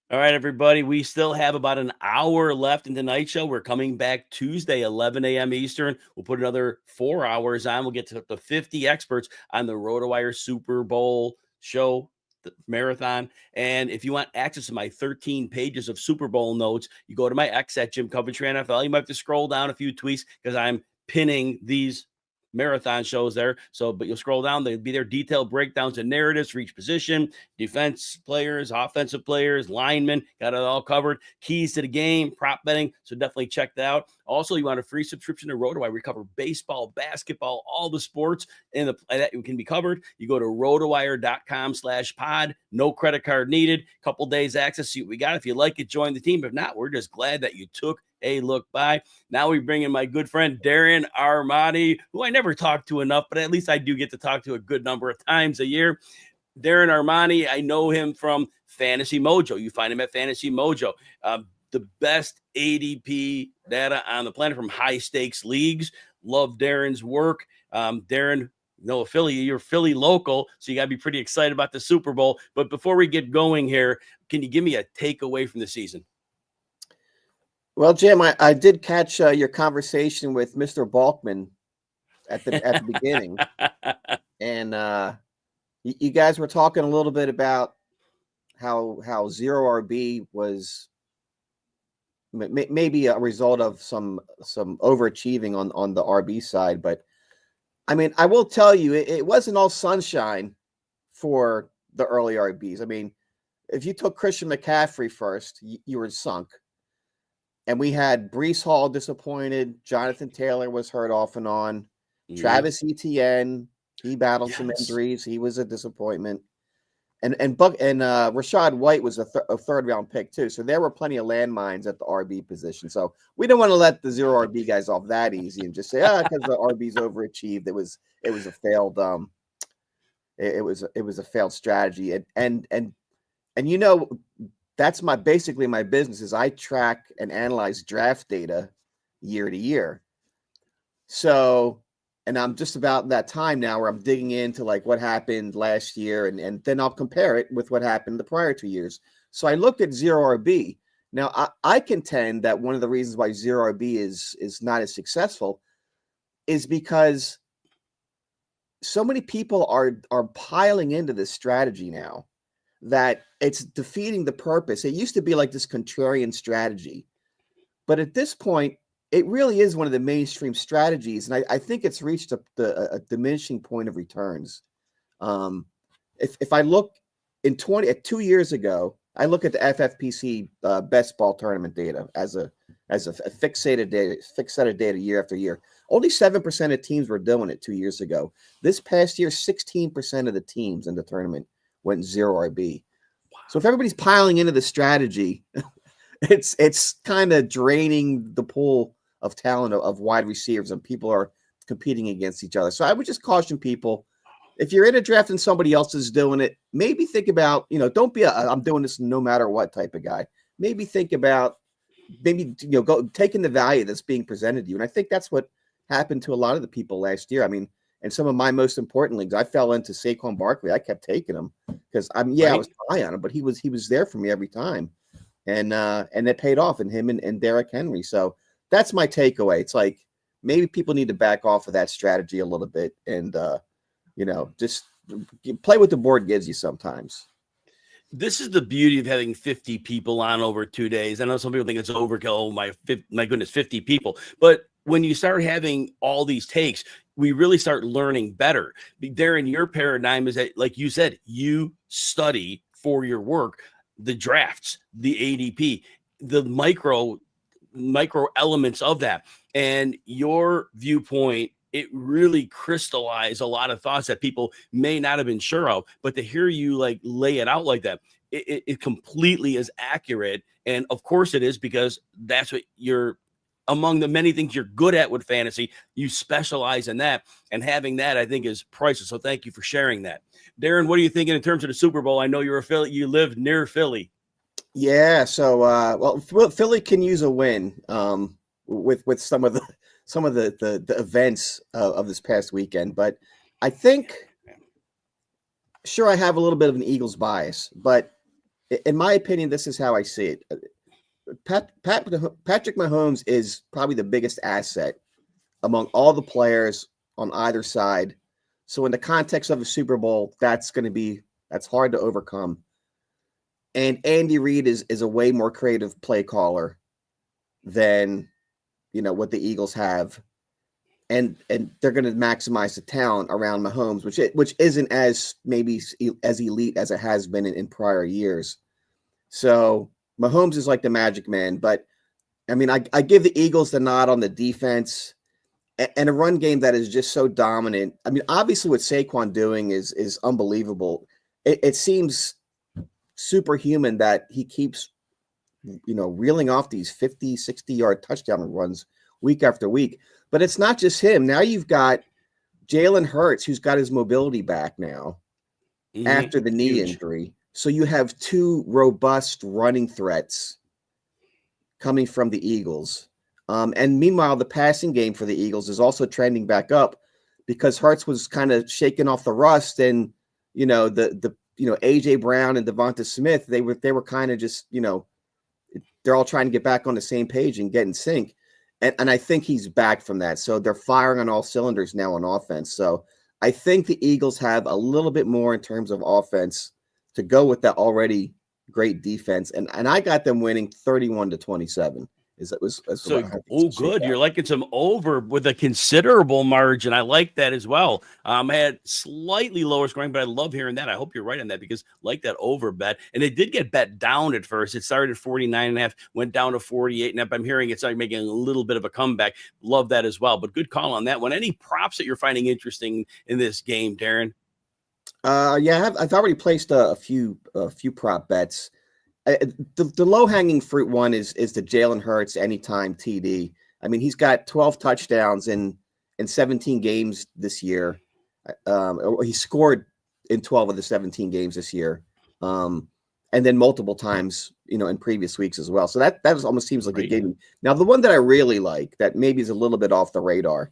All right, everybody. We still have about an hour left in tonight's show. We're coming back Tuesday, 11 a.m. Eastern. We'll put another 4 hours on. We'll get to the 50 experts on the RotoWire Super Bowl show, the marathon. And if you want access to my 13 pages of Super Bowl notes, you go to my X at Jim Coventry NFL. You might have to scroll down a few tweaks because I'm pinning these marathon shows there. But you'll scroll down, they'll be there, detailed breakdowns and narratives for each position, defense players, offensive players, linemen, got it all covered, keys to the game, prop betting. So definitely check that out. Also, you want a free subscription to RotoWire. We cover baseball, basketball, all the sports that can be covered. You go to rotowire.com/pod, no credit card needed, couple days access, see what we got. If you like it, join the team. If not, we're just glad that you took a look by. Now we bring in my good friend Darren Armani, who I never talk to enough, but at least I do get to talk to a good number of times a year. Darren Armani, I know him from Fantasy Mojo. You find him at Fantasy Mojo. The best ADP data on the planet from high stakes leagues. Love Darren's work. Darren, Philly, you're Philly local, so you got to be pretty excited about the Super Bowl. But before we get going here, can you give me a takeaway from the season? Well, Jim, I did catch your conversation with Mr. Bulman at the beginning, and you guys were talking a little bit about how zero RB was maybe a result of some overachieving on the RB side. But I mean, I will tell you, it wasn't all sunshine for the early RBs. I mean, if you took Christian McCaffrey first, you were sunk. And we had Breece Hall disappointed. Jonathan Taylor was hurt off and on. Travis Etienne, he battled some injuries. He was a disappointment. And Rachaad White was a third round pick too. So there were plenty of landmines at the RB position. So we don't want to let the zero RB guys off that easy and just say, because the RB's overachieved. It was a failed it was a failed strategy. And that's basically my business is I track and analyze draft data year to year. So, and I'm just about that time now where I'm digging into like what happened last year and then I'll compare it with what happened the prior 2 years. So I looked at zero RB. Now I contend that one of the reasons why zero RB is not as successful is because so many people are piling into this strategy now that it's defeating the purpose. It used to be like this contrarian strategy, but at this point, it really is one of the mainstream strategies, and I think it's reached a diminishing point of returns. If I look 2 years ago, I look at the FFPC best ball tournament data as a fixed set of data year after year. Only 7% of teams were doing it 2 years ago. This past year, 16% of the teams in the tournament went zero RB. So if everybody's piling into the strategy, it's kind of draining the pool of talent of wide receivers, and people are competing against each other. So I would just caution people, if you're in a draft and somebody else is doing it, maybe think about, don't be I'm doing this no matter what type of guy. Maybe think about go taking the value that's being presented to you. And I think that's what happened to a lot of the people last year. I mean, in some of my most important leagues, I fell into Saquon Barkley. I kept taking him because I was high on him, but he was there for me every time. And it paid off in him and Derrick Henry. So that's my takeaway. It's like, maybe people need to back off of that strategy a little bit and, just play what the board gives you sometimes. This is the beauty of having 50 people on over 2 days. I know some people think it's overkill. Oh, my goodness, 50 people. But when you start having all these takes, we really start learning better. Darren, your paradigm is that, like you said, you study for your work, the drafts, the ADP, the micro elements of that. And your viewpoint, it really crystallized a lot of thoughts that people may not have been sure of, but to hear you like lay it out like that, it completely is accurate. And of course it is, because that's what you're, among the many things you're good at with fantasy, you specialize in that, and having that, I think, is priceless. So thank you for sharing that. Darren, what are you thinking in terms of the Super Bowl? I know you're a Philly, you live near Philly. Yeah. So, Philly can use a win with some of the events of this past weekend, but I think, sure, I have a little bit of an Eagles bias, but in my opinion, this is how I see it. Patrick Mahomes is probably the biggest asset among all the players on either side. So in the context of a Super Bowl, that's hard to overcome. And Andy Reid is a way more creative play caller than, what the Eagles have. And they're going to maximize the talent around Mahomes, which isn't as maybe as elite as it has been in prior years. So Mahomes is like the magic man, but I mean, I give the Eagles the nod on the defense and a run game that is just so dominant. I mean, obviously what Saquon doing is unbelievable. It seems superhuman that he keeps, reeling off these 50, 60-yard touchdown runs week after week. But it's not just him. Now you've got Jalen Hurts, who's got his mobility back now after the knee injury. So you have two robust running threats coming from the Eagles. And meanwhile, the passing game for the Eagles is also trending back up because Hurts was kind of shaking off the rust, and AJ Brown and Devonta Smith, they were kind of just, they're all trying to get back on the same page and get in sync. And I think he's back from that. So they're firing on all cylinders now on offense. So I think the Eagles have a little bit more in terms of offense to go with that already great defense. And I got them winning 31-27. Good. You're liking some over with a considerable margin. I like that as well. I had slightly lower scoring, but I love hearing that. I hope you're right on that, because like that over bet. And it did get bet down at first. It started at 49.5, went down to 48.5. I'm hearing it's like making a little bit of a comeback. Love that as well. But good call on that one. Any props that you're finding interesting in this game, Darren? Yeah, I've already placed a few prop bets. The low-hanging fruit one is the Jalen Hurts anytime TD. I mean, he's got 12 touchdowns in 17 games this year. He scored in 12 of the 17 games this year, and then multiple times, in previous weeks as well. So that almost seems like a game. Now, the one that I really like that maybe is a little bit off the radar,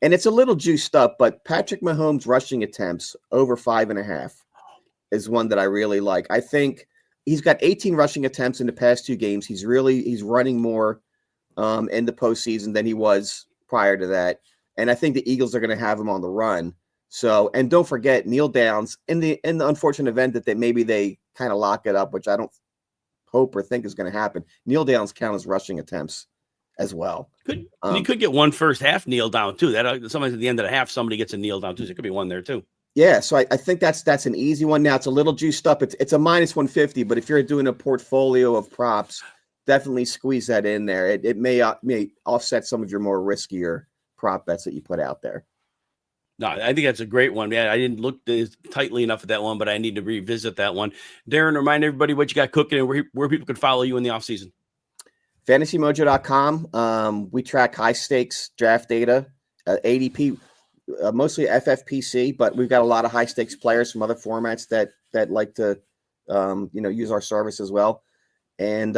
and it's a little juiced up, but Patrick Mahomes rushing attempts over 5.5 is one that I really like. I think he's got 18 rushing attempts in the past 2 games. He's running more in the postseason than he was prior to that. And I think the Eagles are going to have him on the run. So, and don't forget Neil Downs in the unfortunate event that they kind of lock it up, which I don't hope or think is going to happen. Neil Downs count as rushing attempts as well. You could get one first half kneel down too. That sometimes at the end of the half, somebody gets a kneel down too. So it could be one there too. Yeah, so I think that's an easy one. Now it's a little juiced up. It's a minus 150, but if you're doing a portfolio of props, definitely squeeze that in there. It may offset some of your more riskier prop bets that you put out there. No, I think that's a great one, man. I didn't look tightly enough at that one, but I need to revisit that one. Darren, remind everybody what you got cooking and where people can follow you in the offseason. FantasyMojo.com. We track high stakes draft data, ADP, mostly FFPC, but we've got a lot of high stakes players from other formats that like to use our service as well. And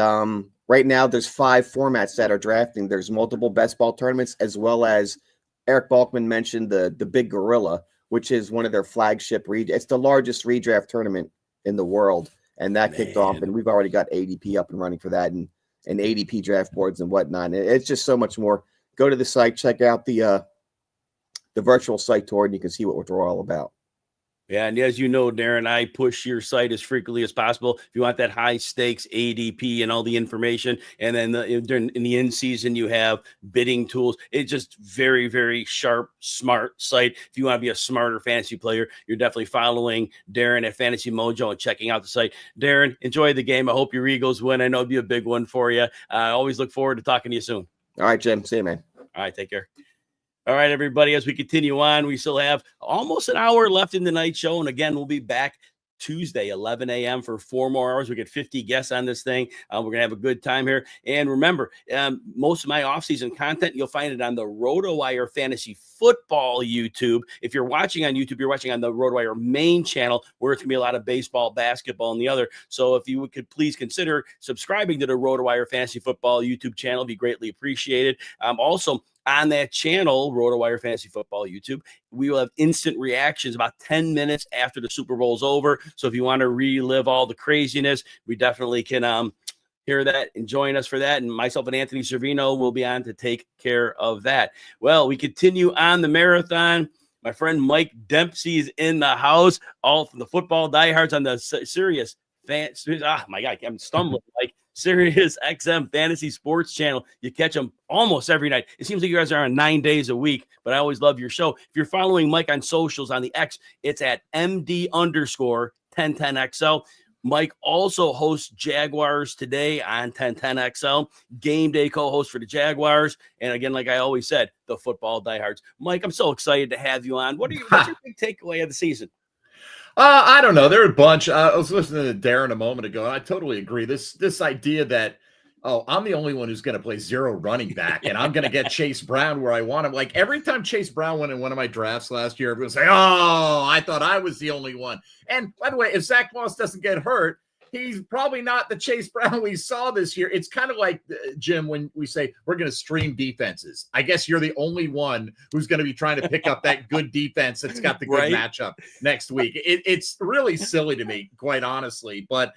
right now there's 5 formats that are drafting. There's multiple best ball tournaments, as well as Eric Balkman mentioned the Big Gorilla, which is one of their flagship it's the largest redraft tournament in the world, and that kicked off, and we've already got ADP up and running for that, and ADP draft boards and whatnot. It's just so much more. Go to the site, check out the virtual site tour, and you can see what we're all about. Yeah, and as you know, Darren, I push your site as frequently as possible. If you want that high stakes ADP and all the information, and then in the in season, you have bidding tools. It's just very, very sharp, smart site. If you want to be a smarter fantasy player, you're definitely following Darren at Fantasy Mojo and checking out the site. Darren, enjoy the game. I hope your Eagles win. I know it'll be a big one for you. I always look forward to talking to you soon. All right, Jim. See you, man. All right, take care. All right, everybody, as we continue on, we still have almost an hour left in the night show. And again, we'll be back Tuesday, 11 a.m. for 4 more hours. We get 50 guests on this thing. We're going to have a good time here. And remember, most of my off-season content, you'll find it on the RotoWire Fantasy Football YouTube. If you're watching on YouTube, you're watching on the RotoWire main channel, where it's going to be a lot of baseball, basketball, and the other. So if you could please consider subscribing to the RotoWire Fantasy Football YouTube channel, it'd be greatly appreciated. Also, on that channel, RotoWire Fantasy Football YouTube, we will have instant reactions about 10 minutes after the Super Bowl's over. So if you want to relive all the craziness, we definitely can hear that and join us for that. And myself and Anthony Servino will be on to take care of that. Well, we continue on the marathon. My friend Mike Dempsey is in the house, all from the football diehards on the Sirius my God, I'm stumbling. Like Sirius XM Fantasy Sports Channel. You catch them almost every night. It seems like you guys are on 9 days a week, but I always love your show. If you're following Mike on socials on the X, it's at MD_1010XL. Mike also hosts Jaguars Today on 1010XL, game day co-host for the Jaguars. And again, like I always said, the football diehards. Mike, I'm so excited to have you on. What's your big takeaway of the season? I don't know. There are a bunch. I was listening to Darren a moment ago, and I totally agree. This idea that, I'm the only one who's going to play zero running back, and I'm going to get Chase Brown where I want him. Like every time Chase Brown went in one of my drafts last year, everyone was like, "Oh, I thought I was the only one." And by the way, if Zach Moss doesn't get hurt, he's probably not the Chase Brown we saw this year. It's kind of like, Jim, when we say we're going to stream defenses. I guess you're the only one who's going to be trying to pick up that good defense that's got the good matchup next week. It's really silly to me, quite honestly. But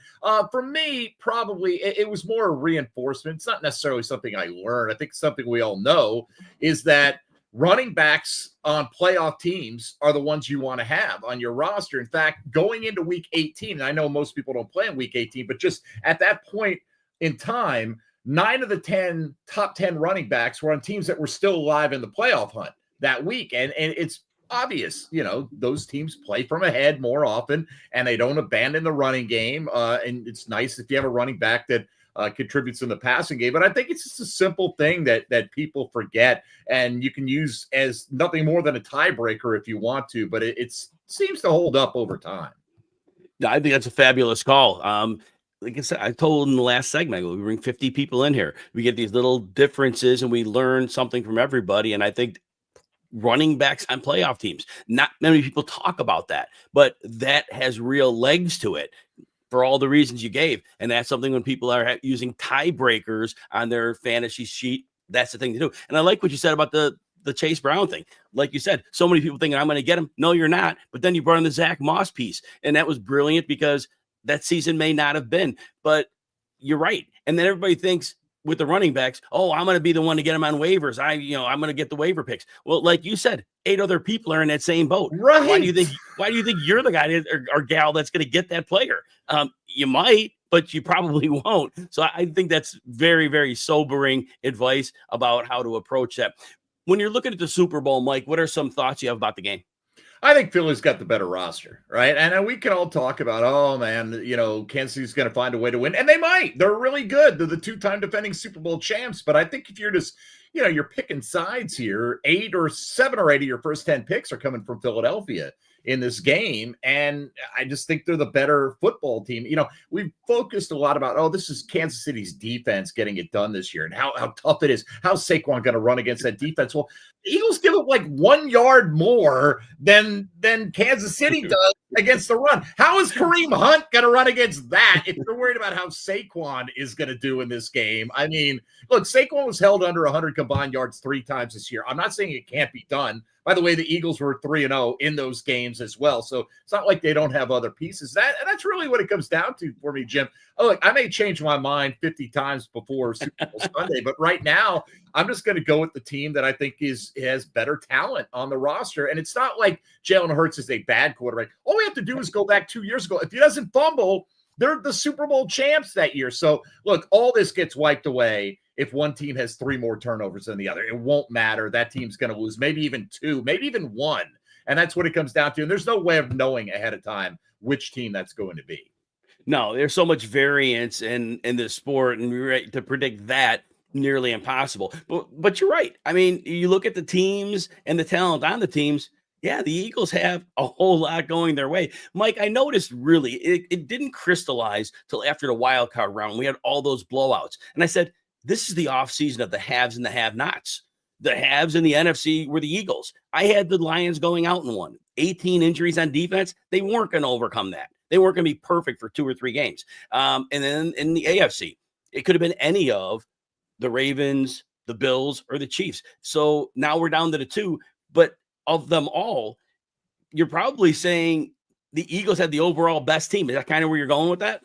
for me, probably it was more a reinforcement. It's not necessarily something I learned. I think something we all know is that running backs on playoff teams are the ones you want to have on your roster. In fact, going into week 18, and I know most people don't play in week 18, but just at that point in time, 9 of the top 10 running backs were on teams that were still alive in the playoff hunt that week. And it's obvious, those teams play from ahead more often, and they don't abandon the running game. And it's nice if you have a running back that contributes in the passing game. But I think it's just a simple thing that people forget, and you can use as nothing more than a tiebreaker if you want to, but it seems to hold up over time. I think that's a fabulous call. Like I said, I told in the last segment, we bring 50 people in here. We get these little differences and we learn something from everybody. And I think running backs on playoff teams, not many people talk about that, but that has real legs to it, for all the reasons you gave. And that's something when people are using tiebreakers on their fantasy sheet, that's the thing to do. And I like what you said about the Chase Brown thing. Like you said, so many people thinking I'm going to get him. No, you're not. But then you brought in the Zach Moss piece. And that was brilliant because that season may not have been, but you're right. And then everybody thinks with the running backs, oh, I'm going to be the one to get them on waivers. I'm going to get the waiver picks. Well, like you said, 8 other people are in that same boat. Right. Why do you think you're the guy or gal that's going to get that player? You might, but you probably won't. So I think that's very, very sobering advice about how to approach that. When you're looking at the Super Bowl, Mike, what are some thoughts you have about the game? I think Philly's got the better roster, right? And we can all talk about, oh man, Kansas City's going to find a way to win, and they might. They're really good. They're the 2-time defending Super Bowl champs. But I think if you're just, you're picking sides here, 7 or 8 of your first 10 picks are coming from Philadelphia in this game, and I just think they're the better football team. We've focused a lot about, this is Kansas City's defense getting it done this year, and how tough it is. How's Saquon going to run against that defense? Well, the Eagles give up like 1 yard more than Kansas City does against the run. How is Kareem Hunt going to run against that if you're worried about how Saquon is going to do in this game? I mean, look, Saquon was held under 100 combined yards 3 times this year. I'm not saying it can't be done. By the way, the Eagles were 3-0 in those games as well. So it's not like they don't have other pieces. That's really what it comes down to for me, Jim. Oh, look, I may change my mind 50 times before Super Bowl Sunday, but right now I'm just going to go with the team that I think has better talent on the roster. And it's not like Jalen Hurts is a bad quarterback. All we have to do is go back 2 years ago. If he doesn't fumble, they're the Super Bowl champs that year. So look, all this gets wiped away if one team has 3 more turnovers than the other. It won't matter. That team's going to lose, maybe even 2, maybe even 1. And that's what it comes down to. And there's no way of knowing ahead of time which team that's going to be. No, there's so much variance in this sport, and to predict that nearly impossible. But you're right. I mean, you look at the teams and the talent on the teams. Yeah, the Eagles have a whole lot going their way. Mike, I noticed really it didn't crystallize till after the wild card round. We had all those blowouts. And I said, this is the offseason of the haves and the have-nots. The haves in the NFC were the Eagles. I had the Lions going out in one. 18 injuries on defense. They weren't going to overcome that. They weren't going to be perfect for 2 or 3 games. And then in the AFC, it could have been any of the Ravens, the Bills, or the Chiefs. So now we're down to the 2. But of them all, you're probably saying the Eagles had the overall best team. Is that kind of where you're going with that?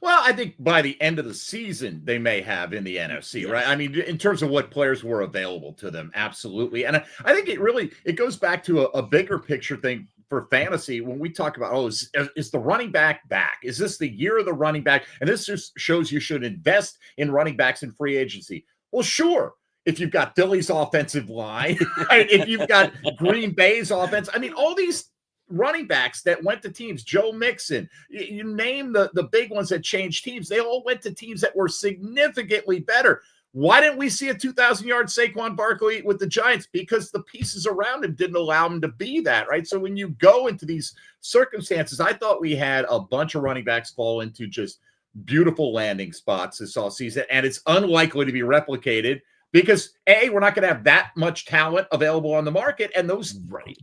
Well, I think by the end of the season, they may have in the NFC, yes. Right? I mean, in terms of what players were available to them, absolutely. And I think it goes back to a bigger picture thing for fantasy when we talk about, is the running back? Is this the year of the running back? And this just shows you should invest in running backs in free agency. Well, sure. If you've got Philly's offensive line, if you've got Green Bay's offense, I mean, all these running backs that went to teams, Joe Mixon, you name the big ones that changed teams, they all went to teams that were significantly better. Why didn't we see a 2,000-yard Saquon Barkley with the Giants? Because the pieces around him didn't allow him to be that, right? So when you go into these circumstances, I thought we had a bunch of running backs fall into just beautiful landing spots this offseason, and it's unlikely to be replicated because, A, we're not going to have that much talent available on the market, and those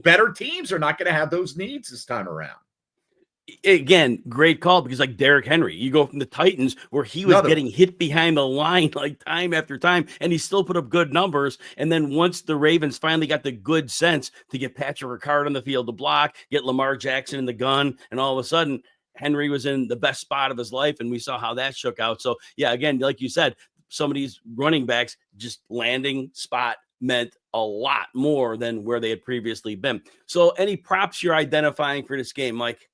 better teams are not going to have those needs this time around. Again, great call, because like Derrick Henry, you go from the Titans where he was getting hit behind the line like time after time, and he still put up good numbers. And then once the Ravens finally got the good sense to get Patrick Ricard on the field to block, get Lamar Jackson in the gun, and all of a sudden Henry was in the best spot of his life, and we saw how that shook out. So yeah, again, like you said, some of these running backs just landing spot meant a lot more than where they had previously been. So any props you're identifying for this game, Mike?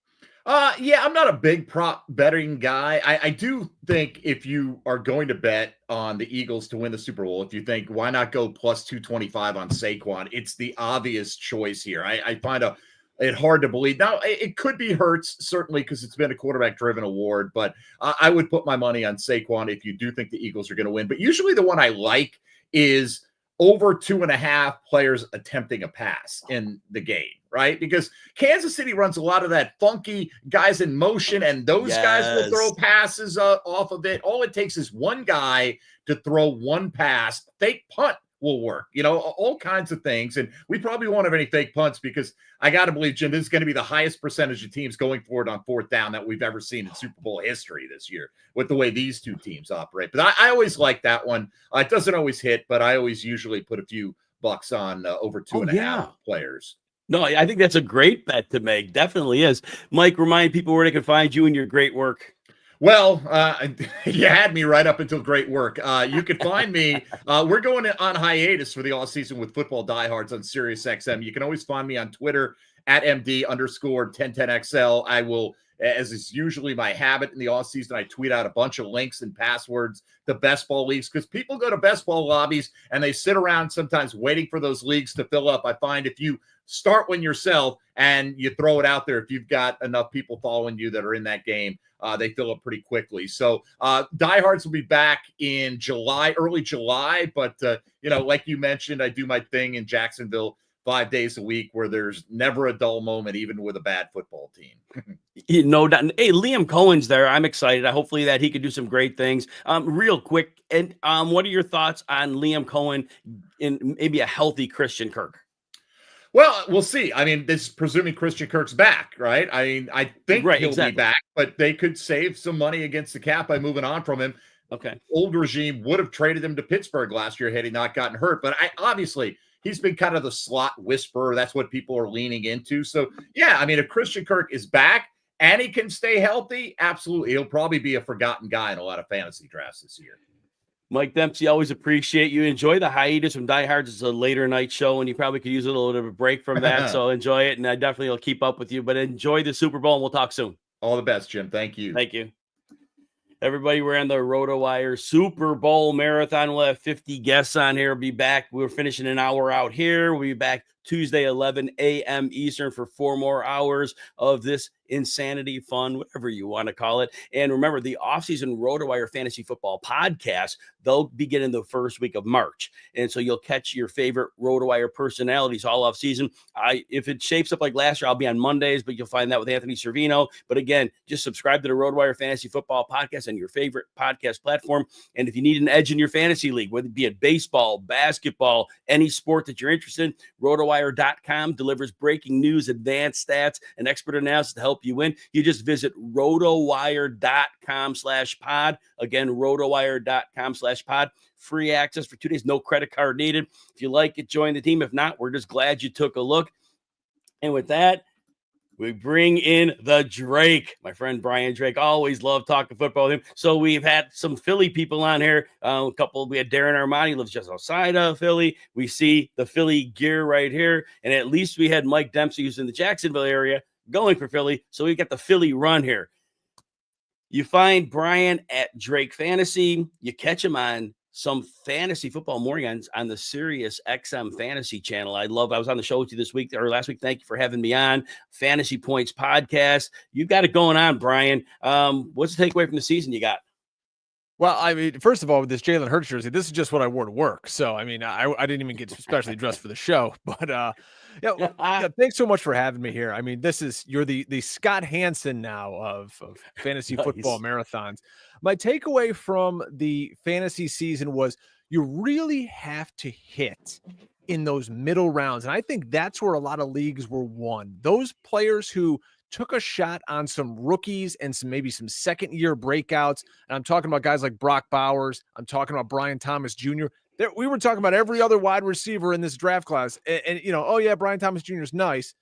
Yeah, I'm not a big prop betting guy. I do think if you are going to bet on the Eagles to win the Super Bowl, if you think, why not go plus 225 on Saquon? It's the obvious choice here. I find it hard to believe. Now, it could be Hurts, certainly, because it's been a quarterback-driven award, but I would put my money on Saquon if you do think the Eagles are going to win. But usually the one I like is over 2.5 players attempting a pass in the game, right? Because Kansas City runs a lot of that funky guys in motion, and those guys will throw passes off of it. All it takes is one guy to throw one pass. Fake punt will work, all kinds of things. And we probably won't have any fake punts because I got to believe, Jim, this is going to be the highest percentage of teams going for it on 4th down that we've ever seen in Super Bowl history this year with the way these two teams operate. But I always like that one. It doesn't always hit, but I always usually put a few bucks on over 2.5 players. No, I think that's a great bet to make. Definitely is. Mike, remind people where they can find you and your great work. Well, you had me right up until great work. You can find me. We're going on hiatus for the off season with Football Diehards on SiriusXM. You can always find me on Twitter at MD_1010XL. I will, as is usually my habit in the off season, I tweet out a bunch of links and passwords to best ball leagues because people go to best ball lobbies and they sit around sometimes waiting for those leagues to fill up. I find if you start one yourself and you throw it out there. If you've got enough people following you that are in that game, they fill up pretty quickly. So diehards will be back in July, early July. But, like you mentioned, I do my thing in Jacksonville 5 days a week where there's never a dull moment, even with a bad football team. No doubt. Hey, Liam Cohen's there. I'm excited. Hopefully that he could do some great things. Real quick, and what are your thoughts on Liam Cohen in maybe a healthy Christian Kirk? Well, we'll see. I mean, this is presuming Christian Kirk's back, right? I mean, I think he'll be back, but they could save some money against the cap by moving on from him. Okay. Old regime would have traded him to Pittsburgh last year had he not gotten hurt. But obviously he's been kind of the slot whisperer. That's what people are leaning into. So, yeah, I mean, if Christian Kirk is back and he can stay healthy, absolutely. He'll probably be a forgotten guy in a lot of fantasy drafts this year. Mike Dempsey, always appreciate you. Enjoy the hiatus from Diehards. It's a later night show, and you probably could use a little bit of a break from that. So enjoy it, and I definitely will keep up with you. But enjoy the Super Bowl, and we'll talk soon. All the best, Jim. Thank you. Thank you. Everybody, we're on the RotoWire Super Bowl Marathon. We'll have 50 guests on here. We'll be back. We're finishing an hour out here. We'll be back Tuesday, 11 a.m. Eastern for 4 more hours of this insanity fun, whatever you want to call it. And remember, the offseason RotoWire Fantasy Football podcast, they'll begin in the first week of March. And so you'll catch your favorite RotoWire personalities all off season. If it shapes up like last year, I'll be on Mondays, but you'll find that with Anthony Servino. But again, just subscribe to the RotoWire Fantasy Football podcast on your favorite podcast platform. And if you need an edge in your fantasy league, whether it be it baseball, basketball, any sport that you're interested in, RotoWire.com delivers breaking news, advanced stats, and expert analysis to help you win. You just visit RotoWire.com/pod. Again, RotoWire.com/pod. Free access for 2 days, no credit card needed. If you like it, join the team. If not, we're just glad you took a look. And with that, we bring in the Drake, my friend Brian Drake. Always love talking football with him. So we've had some Philly people on here. We had Darren Armani, lives just outside of Philly. We see the Philly gear right here. And at least we had Mike Dempsey, who's in the Jacksonville area, going for Philly. So we got the Philly run here. You find Brian at Drake Fantasy. You catch him on some fantasy football mornings on the Sirius XM Fantasy channel. I was on the show with you this week or last week. Thank you for having me on. Fantasy Points podcast. You've got it going on, Brian. What's the takeaway from the season you got? Well, I mean, first of all, with this Jalen Hurts jersey, this is just what I wore to work. So, I mean, I didn't even get specially dressed for the show. But thanks so much for having me here. I mean, you're the Scott Hansen now of fantasy football marathons. My takeaway from the fantasy season was you really have to hit in those middle rounds. And I think that's where a lot of leagues were won. Those players who took a shot on some rookies and maybe some second-year breakouts. And I'm talking about guys like Brock Bowers. I'm talking about Brian Thomas Jr. We were talking about every other wide receiver in this draft class. And oh, yeah, Brian Thomas Jr. is nice.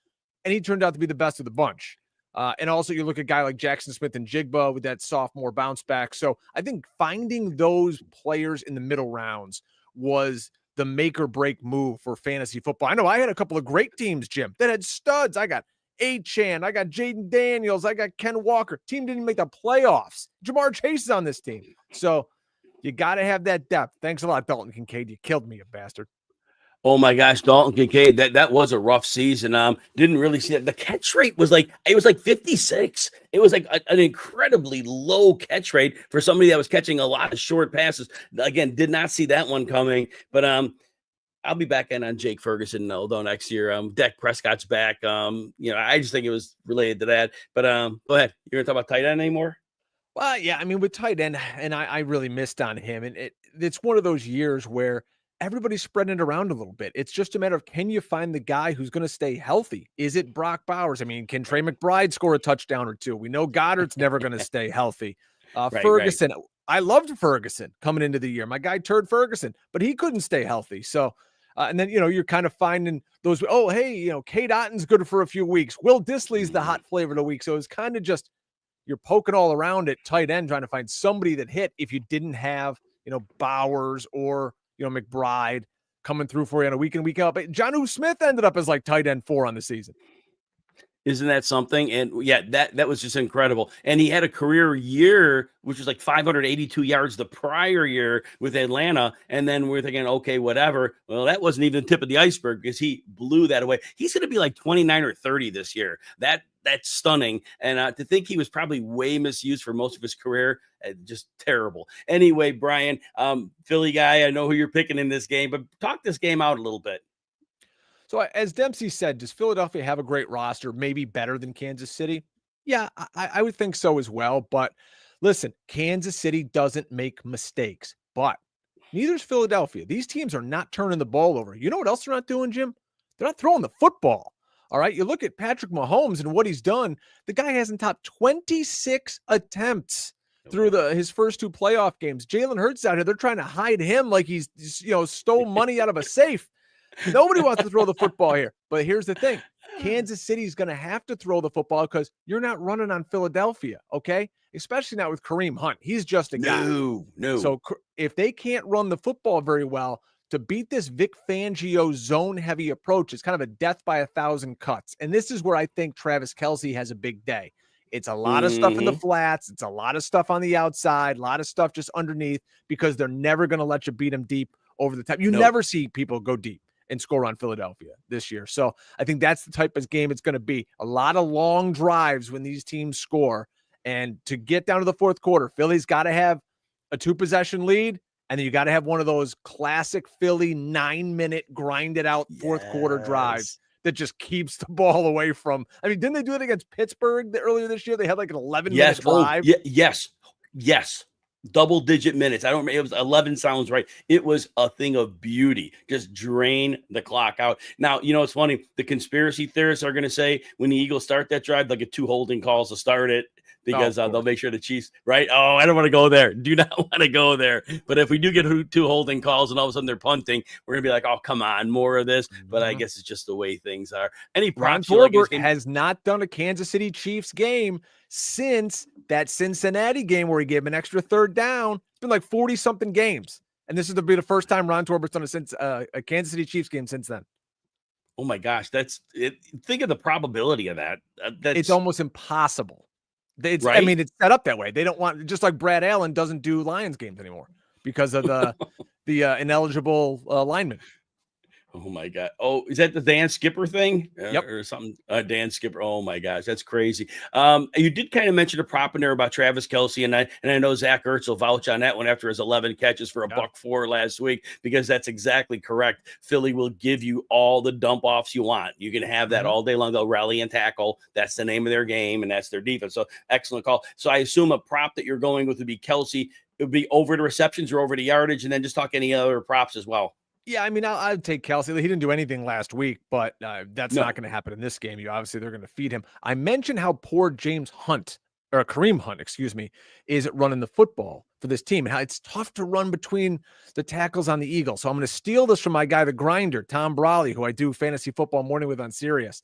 And he turned out to be the best of the bunch. And also you look at a guy like Jackson Smith and Jigba with that sophomore bounce back. So I think finding those players in the middle rounds was the make or break move for fantasy football. I know I had a couple of great teams, Jim, that had studs. I got Achane, I got Jaden Daniels, I got Ken Walker. Team didn't make the playoffs. Jamar Chase is on this team. So you got to have that depth. Thanks a lot, Dalton Kincaid. You killed me, you bastard. Oh my gosh, Dalton Kincaid, that was a rough season. Didn't really see that. The catch rate was like 56. It was like an incredibly low catch rate for somebody that was catching a lot of short passes. Again, did not see that one coming. But I'll be back in on Jake Ferguson though next year. Dak Prescott's back. I just think it was related to that. But go ahead. You're gonna talk about tight end anymore? Well, yeah, I mean, with tight end, and I really missed on him. And it's one of those years where everybody's spreading it around a little bit. It's just a matter of, can you find the guy who's going to stay healthy? Is it Brock Bowers? I mean, can Trey McBride score a touchdown or two? We know Goddard's never going to stay healthy. Ferguson, right. I loved Ferguson coming into the year. My guy Turd Ferguson, but he couldn't stay healthy. So, and then, you're kind of finding those, Kate Otton's good for a few weeks. Will Dissly's the hot flavor of the week. So it's kind of just, you're poking all around at tight end, trying to find somebody that hit if you didn't have, Bowers or, McBride coming through for you on a week in, week out. But Jonnu Smith ended up as like tight end 4 on the season. Isn't that something? And yeah, that was just incredible. And he had a career year, which was like 582 yards the prior year with Atlanta. And then we're thinking, okay, whatever. Well, that wasn't even the tip of the iceberg because he blew that away. He's going to be like 29 or 30 this year. That's stunning. And to think he was probably way misused for most of his career, just terrible. Anyway, Brian, Philly guy, I know who you're picking in this game, but talk this game out a little bit. So as Dempsey said, does Philadelphia have a great roster, maybe better than Kansas City? Yeah, I would think so as well. But listen, Kansas City doesn't make mistakes, but neither is Philadelphia. These teams are not turning the ball over. You know what else they're not doing, Jim? They're not throwing the football. All right, you look at Patrick Mahomes and what he's done. The guy hasn't topped 26 attempts through his first 2 playoff games. Jalen Hurts out here, they're trying to hide him like he's stole money out of a safe. Nobody wants to throw the football here. But here's the thing. Kansas City's going to have to throw the football because you're not running on Philadelphia, okay? Especially not with Kareem Hunt. He's just a guy. No. So if they can't run the football very well, to beat this Vic Fangio zone-heavy approach is kind of a death by 1,000 cuts. And this is where I think Travis Kelce has a big day. It's a lot of stuff in the flats. It's a lot of stuff on the outside, a lot of stuff just underneath because they're never going to let you beat them deep over the top. You never see people go deep and score on Philadelphia this year. So I think that's the type of game it's going to be. A lot of long drives when these teams score. And to get down to the fourth quarter, Philly's got to have a 2-possession lead. And then you got to have one of those classic Philly 9-minute grinded out fourth quarter drives that just keeps the ball away from. I mean, didn't they do it against Pittsburgh earlier this year? They had like an 11-minute drive. Yes. Double-digit minutes. I don't remember. It was 11 sounds right. It was a thing of beauty. Just drain the clock out. Now, it's funny. The conspiracy theorists are going to say when the Eagles start that drive, they'll get 2 holding calls to start it because they'll make sure the Chiefs, right? Oh, I don't want to go there. Do not want to go there. But if we do get 2 holding calls and all of a sudden they're punting, we're going to be like, oh, come on, more of this. But I guess it's just the way things are. Any props? Ron Torbert has not done a Kansas City Chiefs game since that Cincinnati game where he gave him an extra 3rd down. It's been like 40-something games. And this is to be the first time Ron Torbert's done a Kansas City Chiefs game since then. Oh, my gosh. That's it. Think of the probability of that. It's almost impossible. Right? I mean, it's set up that way. They don't want, just like Brad Allen doesn't do Lions games anymore because of the ineligible lineman. Oh my God. Oh, is that the Dan Skipper thing? Yep. Or something? Dan Skipper. Oh my gosh. That's crazy. You did kind of mention a prop in there about Travis Kelce, and I know Zach Ertz will vouch on that one after his 11 catches for $104 last week, because that's exactly correct. Philly will give you all the dump offs you want. You can have that all day long. They'll rally and tackle. That's the name of their game, and that's their defense. So excellent call. So I assume a prop that you're going with would be Kelce. It would be over the receptions or over the yardage, and then just talk any other props as well. Yeah, I mean, I'd take Kelce. He didn't do anything last week, but that's not going to happen in this game. Obviously, they're going to feed him. I mentioned how poor Kareem Hunt, is at running the football for this team, and how it's tough to run between the tackles on the Eagles. So I'm going to steal this from my guy, the grinder, Tom Brawley, who I do fantasy football morning with on Sirius.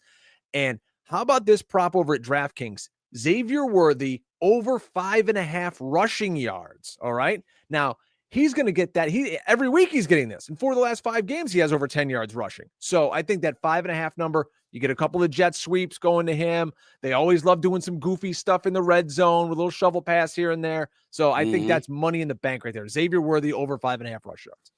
And how about this prop over at DraftKings? Xavier Worthy over 5.5 rushing yards. All right. Now, he's going to get that. Every week he's getting this. And 4 of the last 5 games, he has over 10 yards rushing. So I think that 5.5 number, you get a couple of jet sweeps going to him. They always love doing some goofy stuff in the red zone with a little shovel pass here and there. So I think that's money in the bank right there. Xavier Worthy over 5.5 rush yards.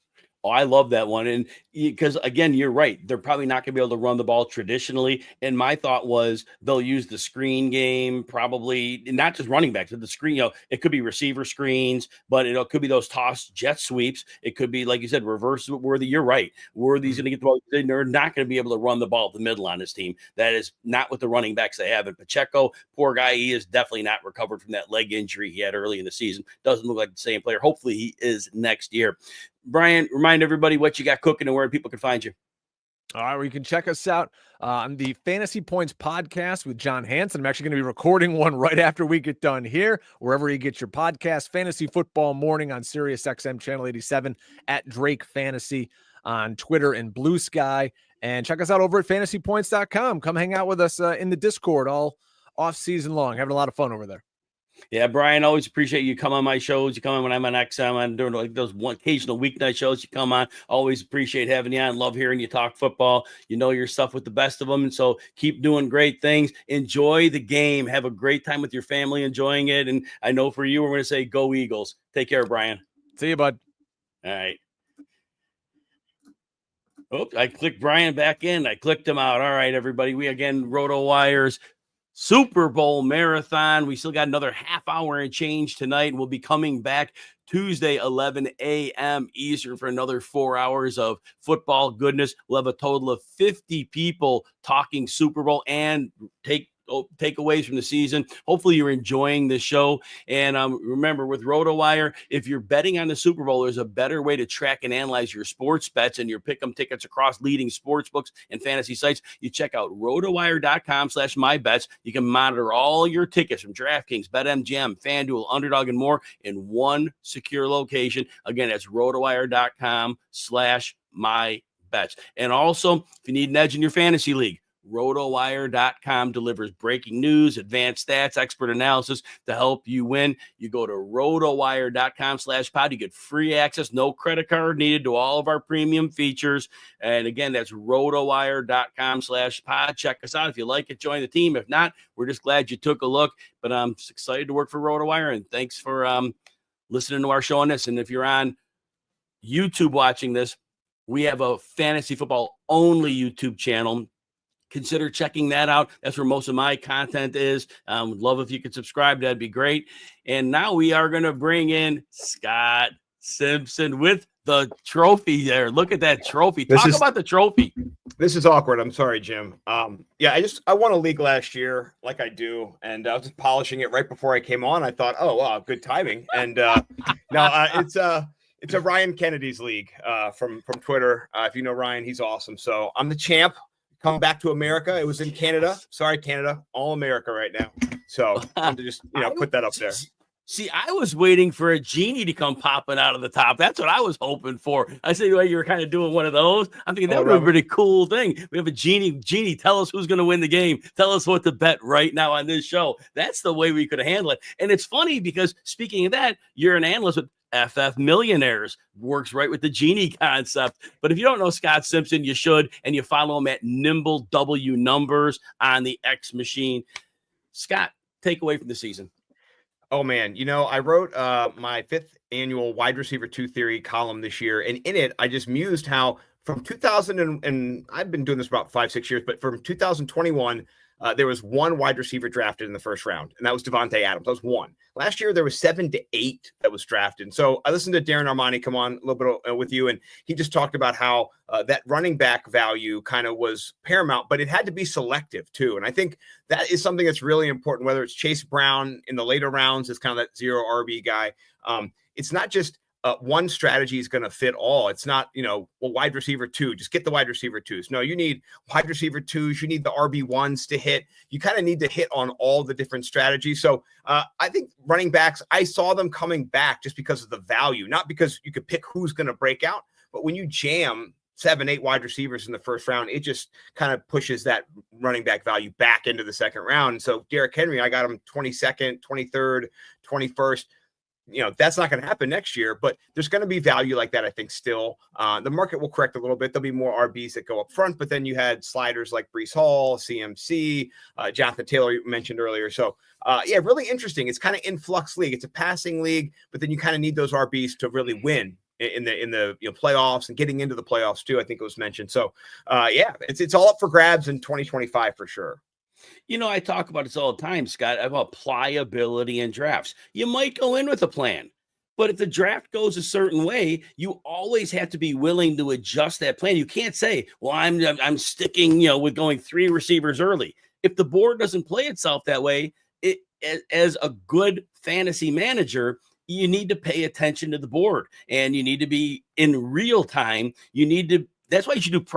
Oh, I love that one. And because, again, you're right. They're probably not going to be able to run the ball traditionally. And my thought was they'll use the screen game, probably not just running backs, but the screen. It could be receiver screens, but it could be those tossed jet sweeps. It could be, like you said, reverse Worthy. You're right. Worthy's going to get the ball. They're not going to be able to run the ball up the middle on this team. That is not with the running backs they have. And Pacheco, poor guy, he is definitely not recovered from that leg injury he had early in the season. Doesn't look like the same player. Hopefully he is next year. Brian, remind everybody what you got cooking and where people can find you. All right, well, you can check us out on the Fantasy Points podcast with John Hansen. I'm actually going to be recording one right after we get done here, wherever you get your podcast. Fantasy Football Morning on Sirius XM Channel 87, at Drake Fantasy on Twitter and Blue Sky. And check us out over at fantasypoints.com. Come hang out with us in the Discord all off season long. Having a lot of fun over there. Yeah, Brian, always appreciate you come on my shows. You come on when I'm on XM. I'm doing like those occasional weeknight shows. You come on. Always appreciate having you on. Love hearing you talk football. You know your stuff with the best of them. And so keep doing great things. Enjoy the game. Have a great time with your family enjoying it. And I know for you, we're going to say go Eagles. Take care, Brian. See you, bud. All right. Oops, I clicked Brian back in. I clicked him out. All right, everybody. We again, RotoWire's Super Bowl marathon. We still got another half hour and change tonight. And we'll be coming back Tuesday, 11 a.m. Eastern for another 4 hours of football goodness. We'll have a total of 50 people talking Super Bowl and takeaways from the season. Hopefully you're enjoying the show. And remember, with RotoWire, if you're betting on the Super Bowl, there's a better way to track and analyze your sports bets and your pick'em tickets across leading sports books and fantasy sites. You check out rotowire.com/mybets. You can monitor all your tickets from DraftKings, BetMGM, FanDuel, Underdog, and more in one secure location. Again, that's rotowire.com/mybets. And also, if you need an edge in your fantasy league, RotoWire.com delivers breaking news, advanced stats, expert analysis to help you win. You go to RotoWire.com/pod. You get free access, no credit card needed to all of our premium features. And again, that's RotoWire.com/pod. Check us out. If you like it, join the team. If not, we're just glad you took a look. But I'm excited to work for RotoWire, and thanks for listening to our show on this. And if you're on YouTube watching this, we have a fantasy football only YouTube channel. Consider checking that out. That's where most of my content is. Would love if you could subscribe. That'd be great. And now we are going to bring in Scott Simpson with the trophy there. Look at that trophy. Talk about the trophy. This is awkward. I'm sorry, Jim. Yeah, I won a league last year, like I do, and I was just polishing it right before I came on. I thought, oh wow, good timing. And it's a Ryan Kennedy's league from Twitter. If you know Ryan, he's awesome. So I'm the champ. Come back to America. It was in Canada. Sorry, Canada. All America right now. So I'm to just put that up there. See, I was waiting for a genie to come popping out of the top. That's what I was hoping for. I said, well, you were kind of doing one of those. I'm thinking that would be a pretty cool thing. We have a genie. Genie, tell us who's going to win the game. Tell us what to bet right now on this show. That's the way we could handle it. And it's funny because speaking of that, you're an analyst with FF Millionaires, works right with the genie concept. But if you don't know Scott Simpson, you should, and you follow him at Nimble W Numbers on the X Machine. Scott, take away from the season. Oh man, I wrote my 5th annual wide receiver 2 theory column this year, and in it I just mused how from 2000 and I've been doing this for about 5-6 years, but from 2021 there was one wide receiver drafted in the first round, and that was Devontae Adams. That was one. Last year, there was 7 to 8 that was drafted. And so I listened to Darren Armani come on a little bit with you, and he just talked about how that running back value kind of was paramount, but it had to be selective too. And I think that is something that's really important, whether it's Chase Brown in the later rounds is kind of that 0 RB guy. It's not just one strategy is going to fit all. It's not, wide receiver 2, just get the wide receiver 2s. No, you need wide receiver 2s. You need the RB1s to hit. You kind of need to hit on all the different strategies. So I think running backs, I saw them coming back just because of the value, not because you could pick who's going to break out. But when you jam 7-8 wide receivers in the first round, it just kind of pushes that running back value back into the second round. So Derrick Henry, I got him 22nd, 23rd, 21st. That's not going to happen next year, but there's going to be value like that, I think, still. The market will correct a little bit. There'll be more RBs that go up front, but then you had sliders like Breece Hall, CMC, Jonathan Taylor you mentioned earlier. So, really interesting. It's kind of in flux league. It's a passing league, but then you kind of need those RBs to really win in the playoffs and getting into the playoffs too. I think it was mentioned. So, it's all up for grabs in 2025 for sure. I talk about this all the time, Scott, about pliability in drafts. You might go in with a plan, but if the draft goes a certain way, you always have to be willing to adjust that plan. You can't say, well, I'm sticking, with going 3 receivers early. If the board doesn't play itself that way, as a good fantasy manager, you need to pay attention to the board and you need to be in real time. That's why you should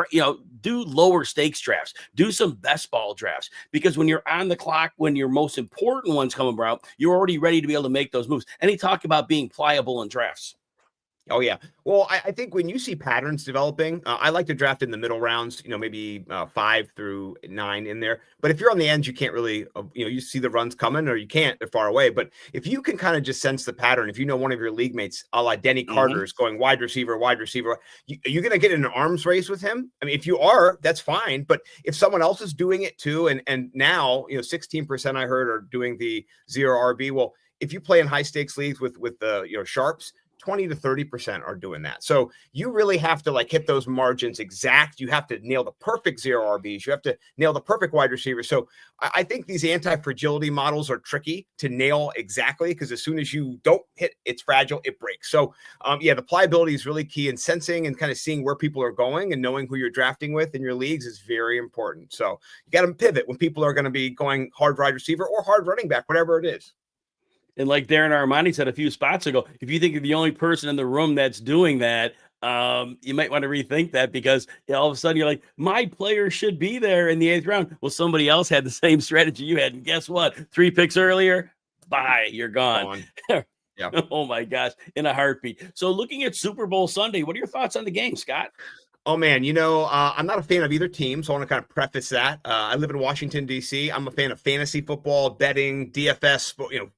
do lower stakes drafts, do some best ball drafts, because when you're on the clock, when your most important ones come about, you're already ready to be able to make those moves. And he talked about being pliable in drafts. Oh yeah. Well, I think when you see patterns developing, I like to draft in the middle rounds, maybe 5 through 9 in there. But if you're on the end, you can't really, you see the runs coming, or you can't, they're far away. But if you can kind of just sense the pattern, if you know one of your league mates, a la Denny Carter, is going wide receiver, you're going to get in an arms race with him. I mean, if you are, that's fine. But if someone else is doing it too, and now, 16% I heard are doing the 0 RB. Well, if you play in high stakes leagues with the sharps, 20 to 30% are doing that. So you really have to hit those margins exact. You have to nail the perfect 0 RBs. You have to nail the perfect wide receiver. So I think these anti-fragility models are tricky to nail exactly, because as soon as you don't hit, it's fragile, it breaks. So the pliability is really key, and sensing and kind of seeing where people are going and knowing who you're drafting with in your leagues is very important. So you got to pivot when people are going to be going hard wide receiver or hard running back, whatever it is. And like Darren Armani said a few spots ago, if you think you're the only person in the room that's doing that, you might want to rethink that, because all of a sudden you're like, my player should be there in the 8th round. Well, somebody else had the same strategy you had. And guess what? 3 picks earlier, bye, you're gone. Yeah. Oh my gosh, in a heartbeat. So looking at Super Bowl Sunday, what are your thoughts on the game, Scott? Oh, man, I'm not a fan of either team, so I want to kind of preface that. I live in Washington, D.C. I'm a fan of fantasy football, betting, DFS,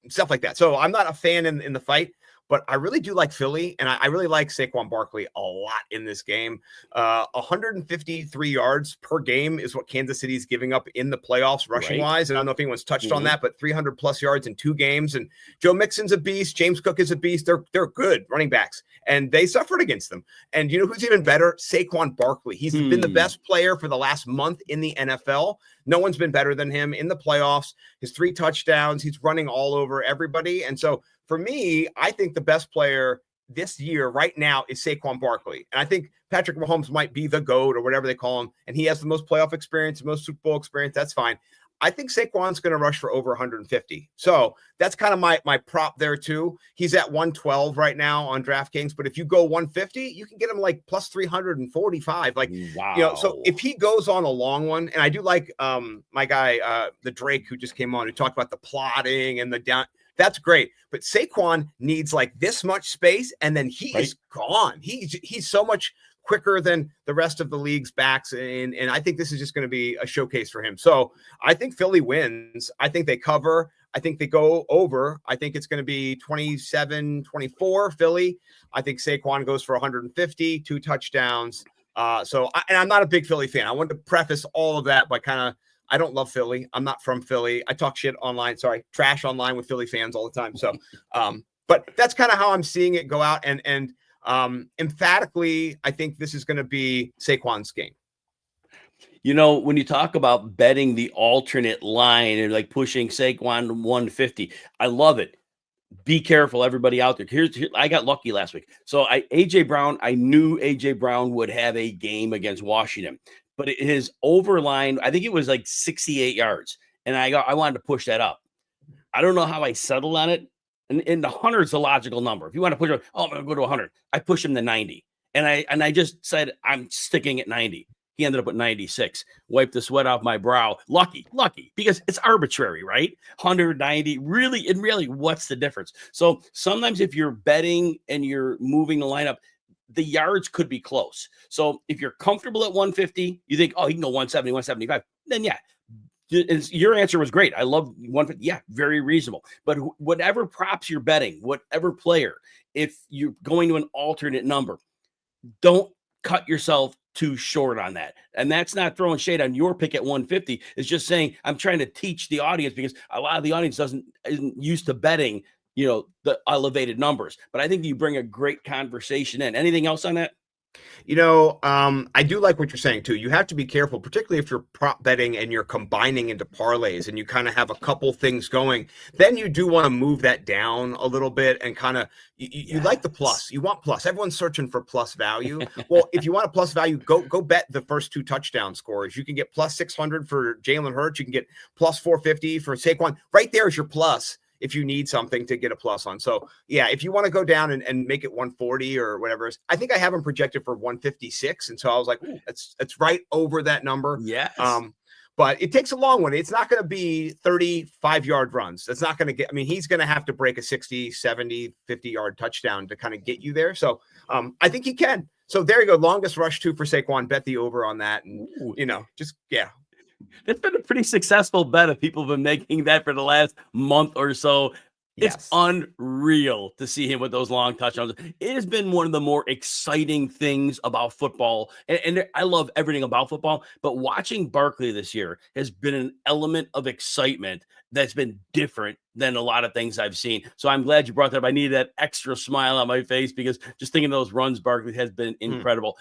stuff like that. So I'm not a fan in the fight, but I really do like Philly, and I really like Saquon Barkley a lot in this game. 153 yards per game is what Kansas City is giving up in the playoffs rushing wise. And I don't know if anyone's touched on that, but 300 plus yards in 2 games. And Joe Mixon's a beast. James Cook is a beast. They're good running backs, and they suffered against them. And you know who's even better? Saquon Barkley. He's been the best player for the last month in the NFL. No one's been better than him in the playoffs. His 3 touchdowns, he's running all over everybody. And so for me, I think the best player this year right now is Saquon Barkley. And I think Patrick Mahomes might be the GOAT or whatever they call him. And he has the most playoff experience, the most Super Bowl experience. That's fine. I think Saquon's going to rush for over 150. So that's kind of my prop there too. He's at 112 right now on DraftKings, but if you go 150, you can get him like plus 345. Wow. So if he goes on a long one, and I do like my guy, the Drake, who just came on, who talked about the plotting and the down. That's great. But Saquon needs like this much space, and then he is gone. He's so much quicker than the rest of the league's backs. And I think this is just going to be a showcase for him. So I think Philly wins. I think they cover. I think they go over. I think it's going to be 27-24 Philly. I think Saquon goes for 150, 2 touchdowns. And I'm not a big Philly fan. I wanted to preface all of that by I don't love Philly. I'm not from Philly. I talk shit online. Trash online with Philly fans all the time. So, but that's kind of how I'm seeing it go out. And emphatically, I think this is going to be Saquon's game. When you talk about betting the alternate line and like pushing Saquon to 150, I love it. Be careful, everybody out there. Here, I got lucky last week. So AJ Brown, I knew AJ Brown would have a game against Washington, but his overline, I think it was like 68 yards. And I wanted to push that up. I don't know how I settled on it. And the 100 is a logical number. If you want to push it, I'm going to go to 100. I push him to 90. And I just said, I'm sticking at 90. He ended up at 96. Wiped the sweat off my brow. Lucky, because it's arbitrary, right? 190. Really, what's the difference? So sometimes if you're betting and you're moving the lineup, the yards could be close. So if you're comfortable at 150, you think, he can go 170, 175. Then yeah. Your answer was great. I love 150. Yeah, very reasonable. But whatever props you're betting, whatever player, if you're going to an alternate number, don't cut yourself too short on that. And that's not throwing shade on your pick at 150. It's just saying I'm trying to teach the audience, because a lot of the audience isn't used to betting, the elevated numbers. But I think you bring a great conversation in. Anything else on that? I do like what you're saying too. You have to be careful, particularly if you're prop betting and you're combining into parlays and you kind of have a couple things going. Then you do want to move that down a little bit and kind of you like the plus. You want plus. Everyone's searching for plus value. Well, if you want a plus value, go bet the first 2 touchdown scores. You can get plus 600 for Jalen Hurts. You can get plus 450 for Saquon. Right there is your plus, if you need something to get a plus on. So yeah, if you want to go down and make it 140 or whatever, I think I have them projected for 156. And so I was like, that's right over that number. Yes. but it takes a long one. It's not going to be 35-yard runs. That's not going to get, I mean, he's going to have to break a 60, 70, 50-yard touchdown to kind of get you there. So I think he can. So there you go. Longest rush for Saquon. Bet the over on that. And, It's been a pretty successful bet if people have been making that for the last month or so. It's unreal to see him with those long touchdowns. It has been one of the more exciting things about football. And I love everything about football, but watching Barkley this year has been an element of excitement that's been different than a lot of things I've seen. So I'm glad you brought that up. I needed that extra smile on my face because just thinking of those runs, Barkley has been incredible.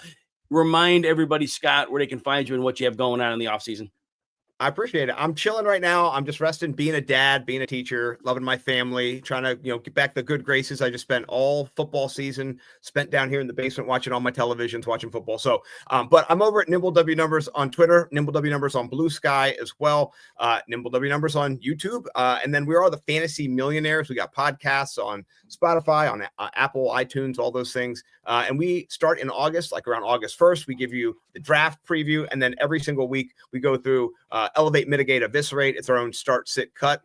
Remind everybody, Scott, where they can find you and what you have going on in the offseason. I appreciate it. I'm chilling right now. I'm just resting, being a dad, being a teacher, loving my family, trying to, get back the good graces. I just spent all football season spent down here in the basement watching all my televisions, watching football. So, but I'm over at Nimble W Numbers on Twitter, Nimble W Numbers on Blue Sky as well, Nimble W Numbers on YouTube. And then we are the Fantasy Millionaires. We got podcasts on Spotify, on Apple, iTunes, all those things. And we start in August, like around August 1st. We give you the draft preview. And then every single week we go through Elevate, Mitigate, Eviscerate. It's our own start, sit, cut.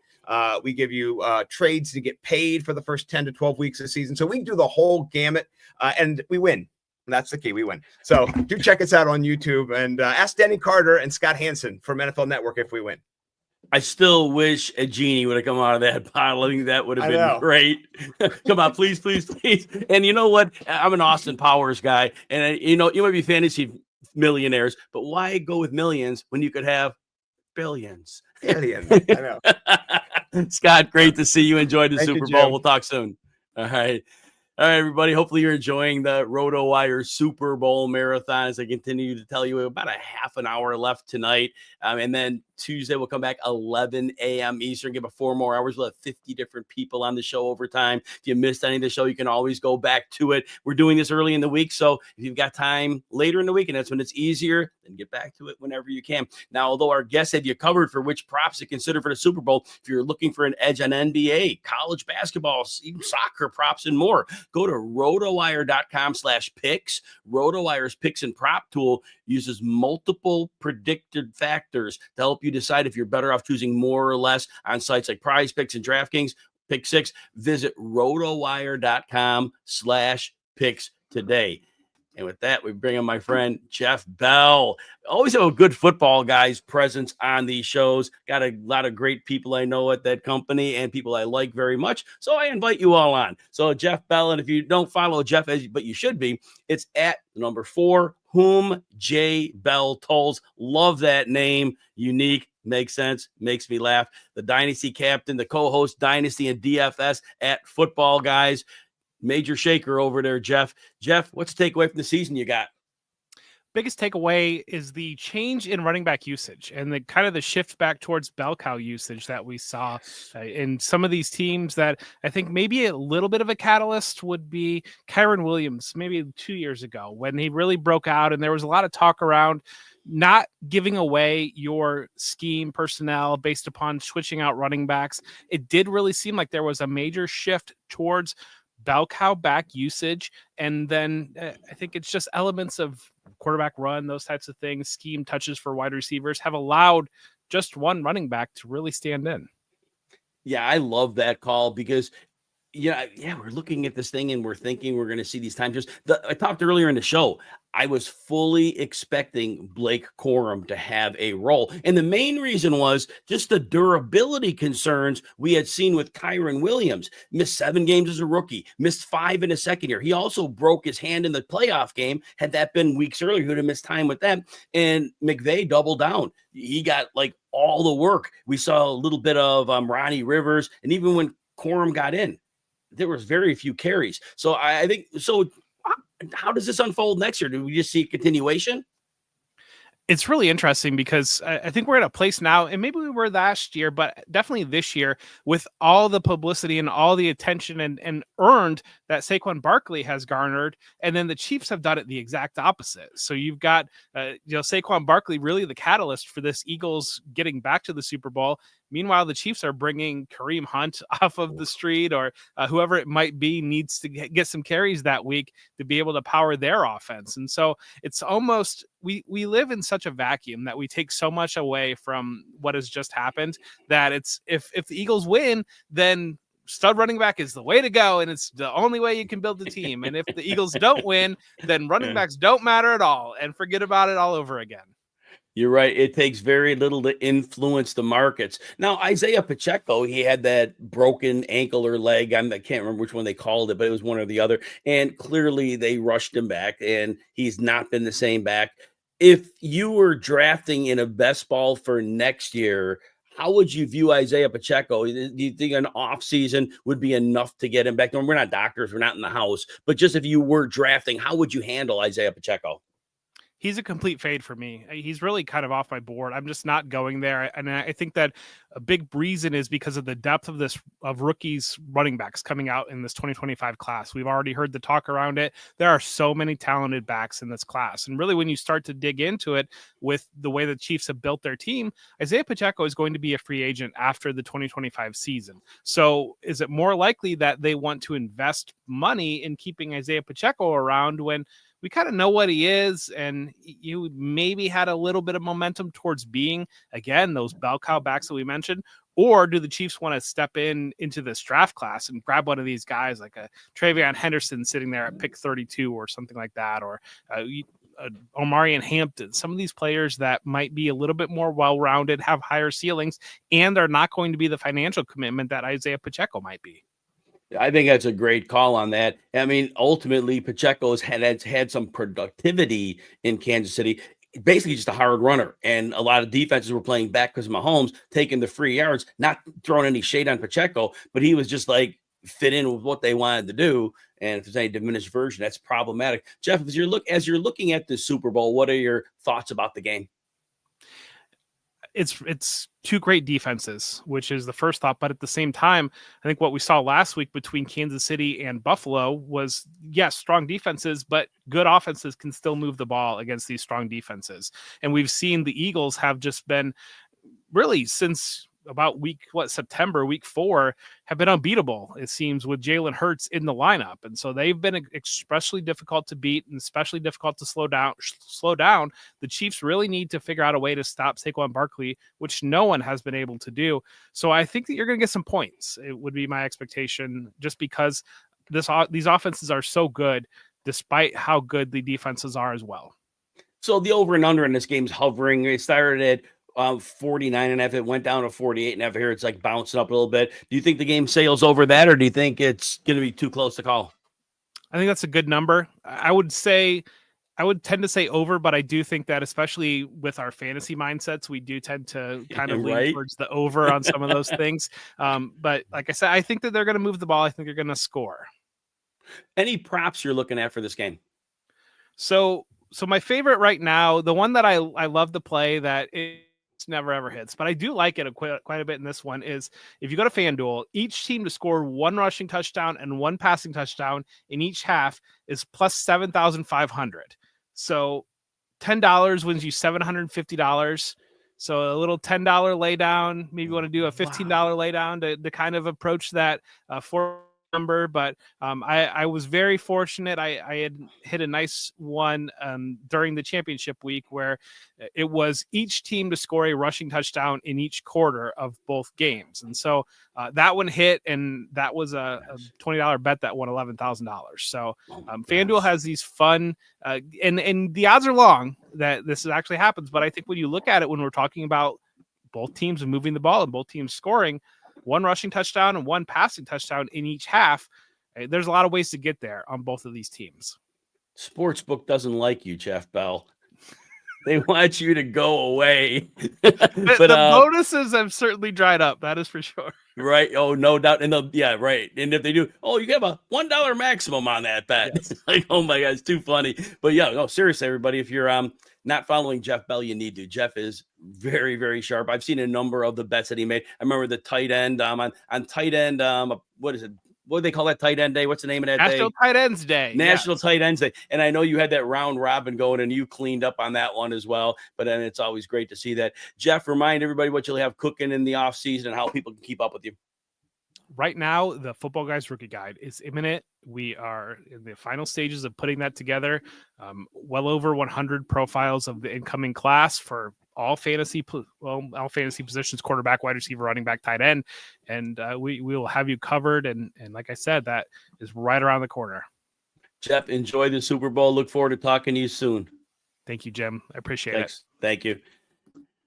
We give you trades to get paid for the first 10 to 12 weeks of the season. So we do the whole gamut and we win. And that's the key. We win. So do check us out on YouTube and ask Denny Carter and Scott Hansen from NFL Network if we win. I still wish a genie would have come out of that bottle. I think that would have been great. Come on, please, please, please. And you know what? I'm an Austin Powers guy. And, you might be fantasy millionaires, but why go with millions when you could have billions? Billions. I know. Scott, great to see you. Enjoy the Super Bowl. Jim. We'll talk soon. All right. All right, everybody. Hopefully you're enjoying the RotoWire Super Bowl marathon as I continue to tell you about a half an hour left tonight. And then Tuesday we'll come back 11 a.m. Eastern, give it 4 more hours. We'll have 50 different people on the show over time. If you missed any of the show, you can always go back to it. We're doing this early in the week, so if you've got time later in the week, and that's when it's easier, then get back to it whenever you can. Now, although our guests have you covered for which props to consider for the Super Bowl, if you're looking for an edge on NBA, college basketball, even soccer props and more, go to rotowire.com/picks. RotoWire's picks and prop tool uses multiple predicted factors to help you decide if you're better off choosing more or less on sites like Prize Picks and DraftKings. Pick 6. Visit rotowire.com/picks today. And with that, we bring in my friend Jeff Bell. Always have a good football guy's presence on these shows. Got a lot of great people I know at that company and people I like very much. So I invite you all on. So Jeff Bell, and if you don't follow Jeff, but you should be, it's at number 4, Whom J. Bell Tolls. Love that name. Unique. Makes sense. Makes me laugh. The Dynasty captain, the co-host Dynasty and DFS at Football Guys. Major shaker over there, Jeff. Jeff, what's the takeaway from the season you got? Biggest takeaway is the change in running back usage and the kind of the shift back towards bell cow usage that we saw in some of these teams. That I think maybe a little bit of a catalyst would be Kyren Williams, maybe 2 years ago when he really broke out, and there was a lot of talk around not giving away your scheme personnel based upon switching out running backs. It did really seem like there was a major shift towards bell cow back usage. And then I think it's just elements of quarterback run, those types of things, scheme touches for wide receivers have allowed just one running back to really stand in. Yeah, I love that call because we're looking at this thing and we're thinking we're going to see these times. I talked earlier in the show. I was fully expecting Blake Corum to have a role. And the main reason was just the durability concerns we had seen with Kyren Williams. Missed 7 games as a rookie, missed 5 in his second year. He also broke his hand in the playoff game. Had that been weeks earlier, he would have missed time with that. And McVay doubled down. He got all the work. We saw a little bit of Ronnie Rivers. And even when Corum got in, there was very few carries. So I think how does this unfold next year? Do we just see a continuation? It's really interesting because I think we're at a place now, and maybe we were last year, but definitely this year, with all the publicity and all the attention and earned that Saquon Barkley has garnered, and then the Chiefs have done it the exact opposite. So you've got Saquon Barkley really the catalyst for this Eagles getting back to the Super Bowl. Meanwhile, the Chiefs are bringing Kareem Hunt off of the street, or whoever it might be needs to get some carries that week to be able to power their offense. And so it's almost, we live in such a vacuum that we take so much away from what has just happened, that it's, if the Eagles win, then stud running back is the way to go, and it's the only way you can build the team. And if the Eagles don't win, then running backs don't matter at all, and forget about it all over again. You're right. It takes very little to influence the markets. Now, Isaiah Pacheco, he had that broken ankle or leg. I can't remember which one they called it, but it was one or the other. And clearly they rushed him back, and he's not been the same back. If you were drafting in a best ball for next year, how would you view Isaiah Pacheco? Do you think an offseason would be enough to get him back? We're not doctors. We're not in the house. But just if you were drafting, how would you handle Isaiah Pacheco? He's a complete fade for me. He's really kind of off my board. I'm just not going there. And I think that a big reason is because of the depth of rookies running backs coming out in this 2025 class. We've already heard the talk around it. There are so many talented backs in this class. And really, when you start to dig into it with the way the Chiefs have built their team, Isaiah Pacheco is going to be a free agent after the 2025 season. So is it more likely that they want to invest money in keeping Isaiah Pacheco around when we kind of know what he is, and you maybe had a little bit of momentum towards being, again, those bell cow backs that we mentioned? Or do the Chiefs want to step into this draft class and grab one of these guys like a Travion Henderson sitting there at pick 32 or something like that, or Omarion Hampton, some of these players that might be a little bit more well-rounded, have higher ceilings, and are not going to be the financial commitment that Isaiah Pacheco might be? I think that's a great call on that. I mean, ultimately, Pacheco's had some productivity in Kansas City. Basically, just a hard runner, and a lot of defenses were playing back because Mahomes taking the free yards, not throwing any shade on Pacheco, but he was just like fit in with what they wanted to do. And if there's any diminished version, that's problematic. Jeff, as you're looking at the Super Bowl, what are your thoughts about the game? It's two great defenses, which is the first thought. But at the same time, I think what we saw last week between Kansas City and Buffalo was, yes, strong defenses, but good offenses can still move the ball against these strong defenses. And we've seen the Eagles have just been really since about September, week 4, have been unbeatable, it seems, with Jalen Hurts in the lineup. And so they've been especially difficult to beat and especially difficult to slow down. The Chiefs really need to figure out a way to stop Saquon Barkley, which no one has been able to do. So I think that you're going to get some points. It would be my expectation, just because these offenses are so good, despite how good the defenses are as well. So the over and under in this game is hovering. It started at 49.5. It went down to 48.5 here. It's like bouncing up a little bit. Do you think the game sails over that, or do you think it's going to be too close to call? I think that's a good number. I would tend to say over, but I do think that, especially with our fantasy mindsets, we do tend to kind of lean towards the over on some of those things. But like I said, I think that they're going to move the ball. I think they're going to score. Any props you're looking at for this game? So my favorite right now, the one that I love to play that never ever hits, but I do like it quite a bit in this one, is if you go to FanDuel, each team to score 1 rushing touchdown and 1 passing touchdown in each half is plus 7,500. So $10 wins you $750. So a little $10 lay down. Maybe you want to do a $15 lay down to kind of approach that for number. But I was very fortunate. I had hit a nice one during the championship week where it was each team to score a rushing touchdown in each quarter of both games. And so that one hit, and that was a $20 bet that won $11,000. So FanDuel has these fun and the odds are long that this actually happens. But I think when you look at it, when we're talking about both teams moving the ball and both teams scoring, 1 rushing touchdown and 1 passing touchdown in each half, there's a lot of ways to get there on both of these teams. Sportsbook doesn't like you, Jeff Bell. They want you to go away. The bonuses have certainly dried up. That is for sure. Right. Oh, no doubt. And right. And if they do, you have a $1 maximum on that bet. Yes. Like, oh my God, it's too funny. But yeah, no, seriously, everybody, if you're not following Jeff Bell, you need to. Jeff is very, very sharp. I've seen a number of the bets that he made. I remember the tight end on tight end. What is it? what do they call that tight end day? What's the name of that National day? Tight Ends Day. National yes. Tight Ends Day. And I know you had that round robin going and you cleaned up on that one as well. But then it's always great to see that. Jeff, remind everybody what you'll have cooking in the off season and how people can keep up with you. Right now, the Football Guys Rookie Guide is imminent. We are in the final stages of putting that together. Well over 100 profiles of the incoming class for all fantasy positions: quarterback, wide receiver, running back, tight end, and we will have you covered. And like I said, that is right around the corner. Jeff, enjoy the Super Bowl. Look forward to talking to you soon. Thank you, Jim. I appreciate it. Thank you.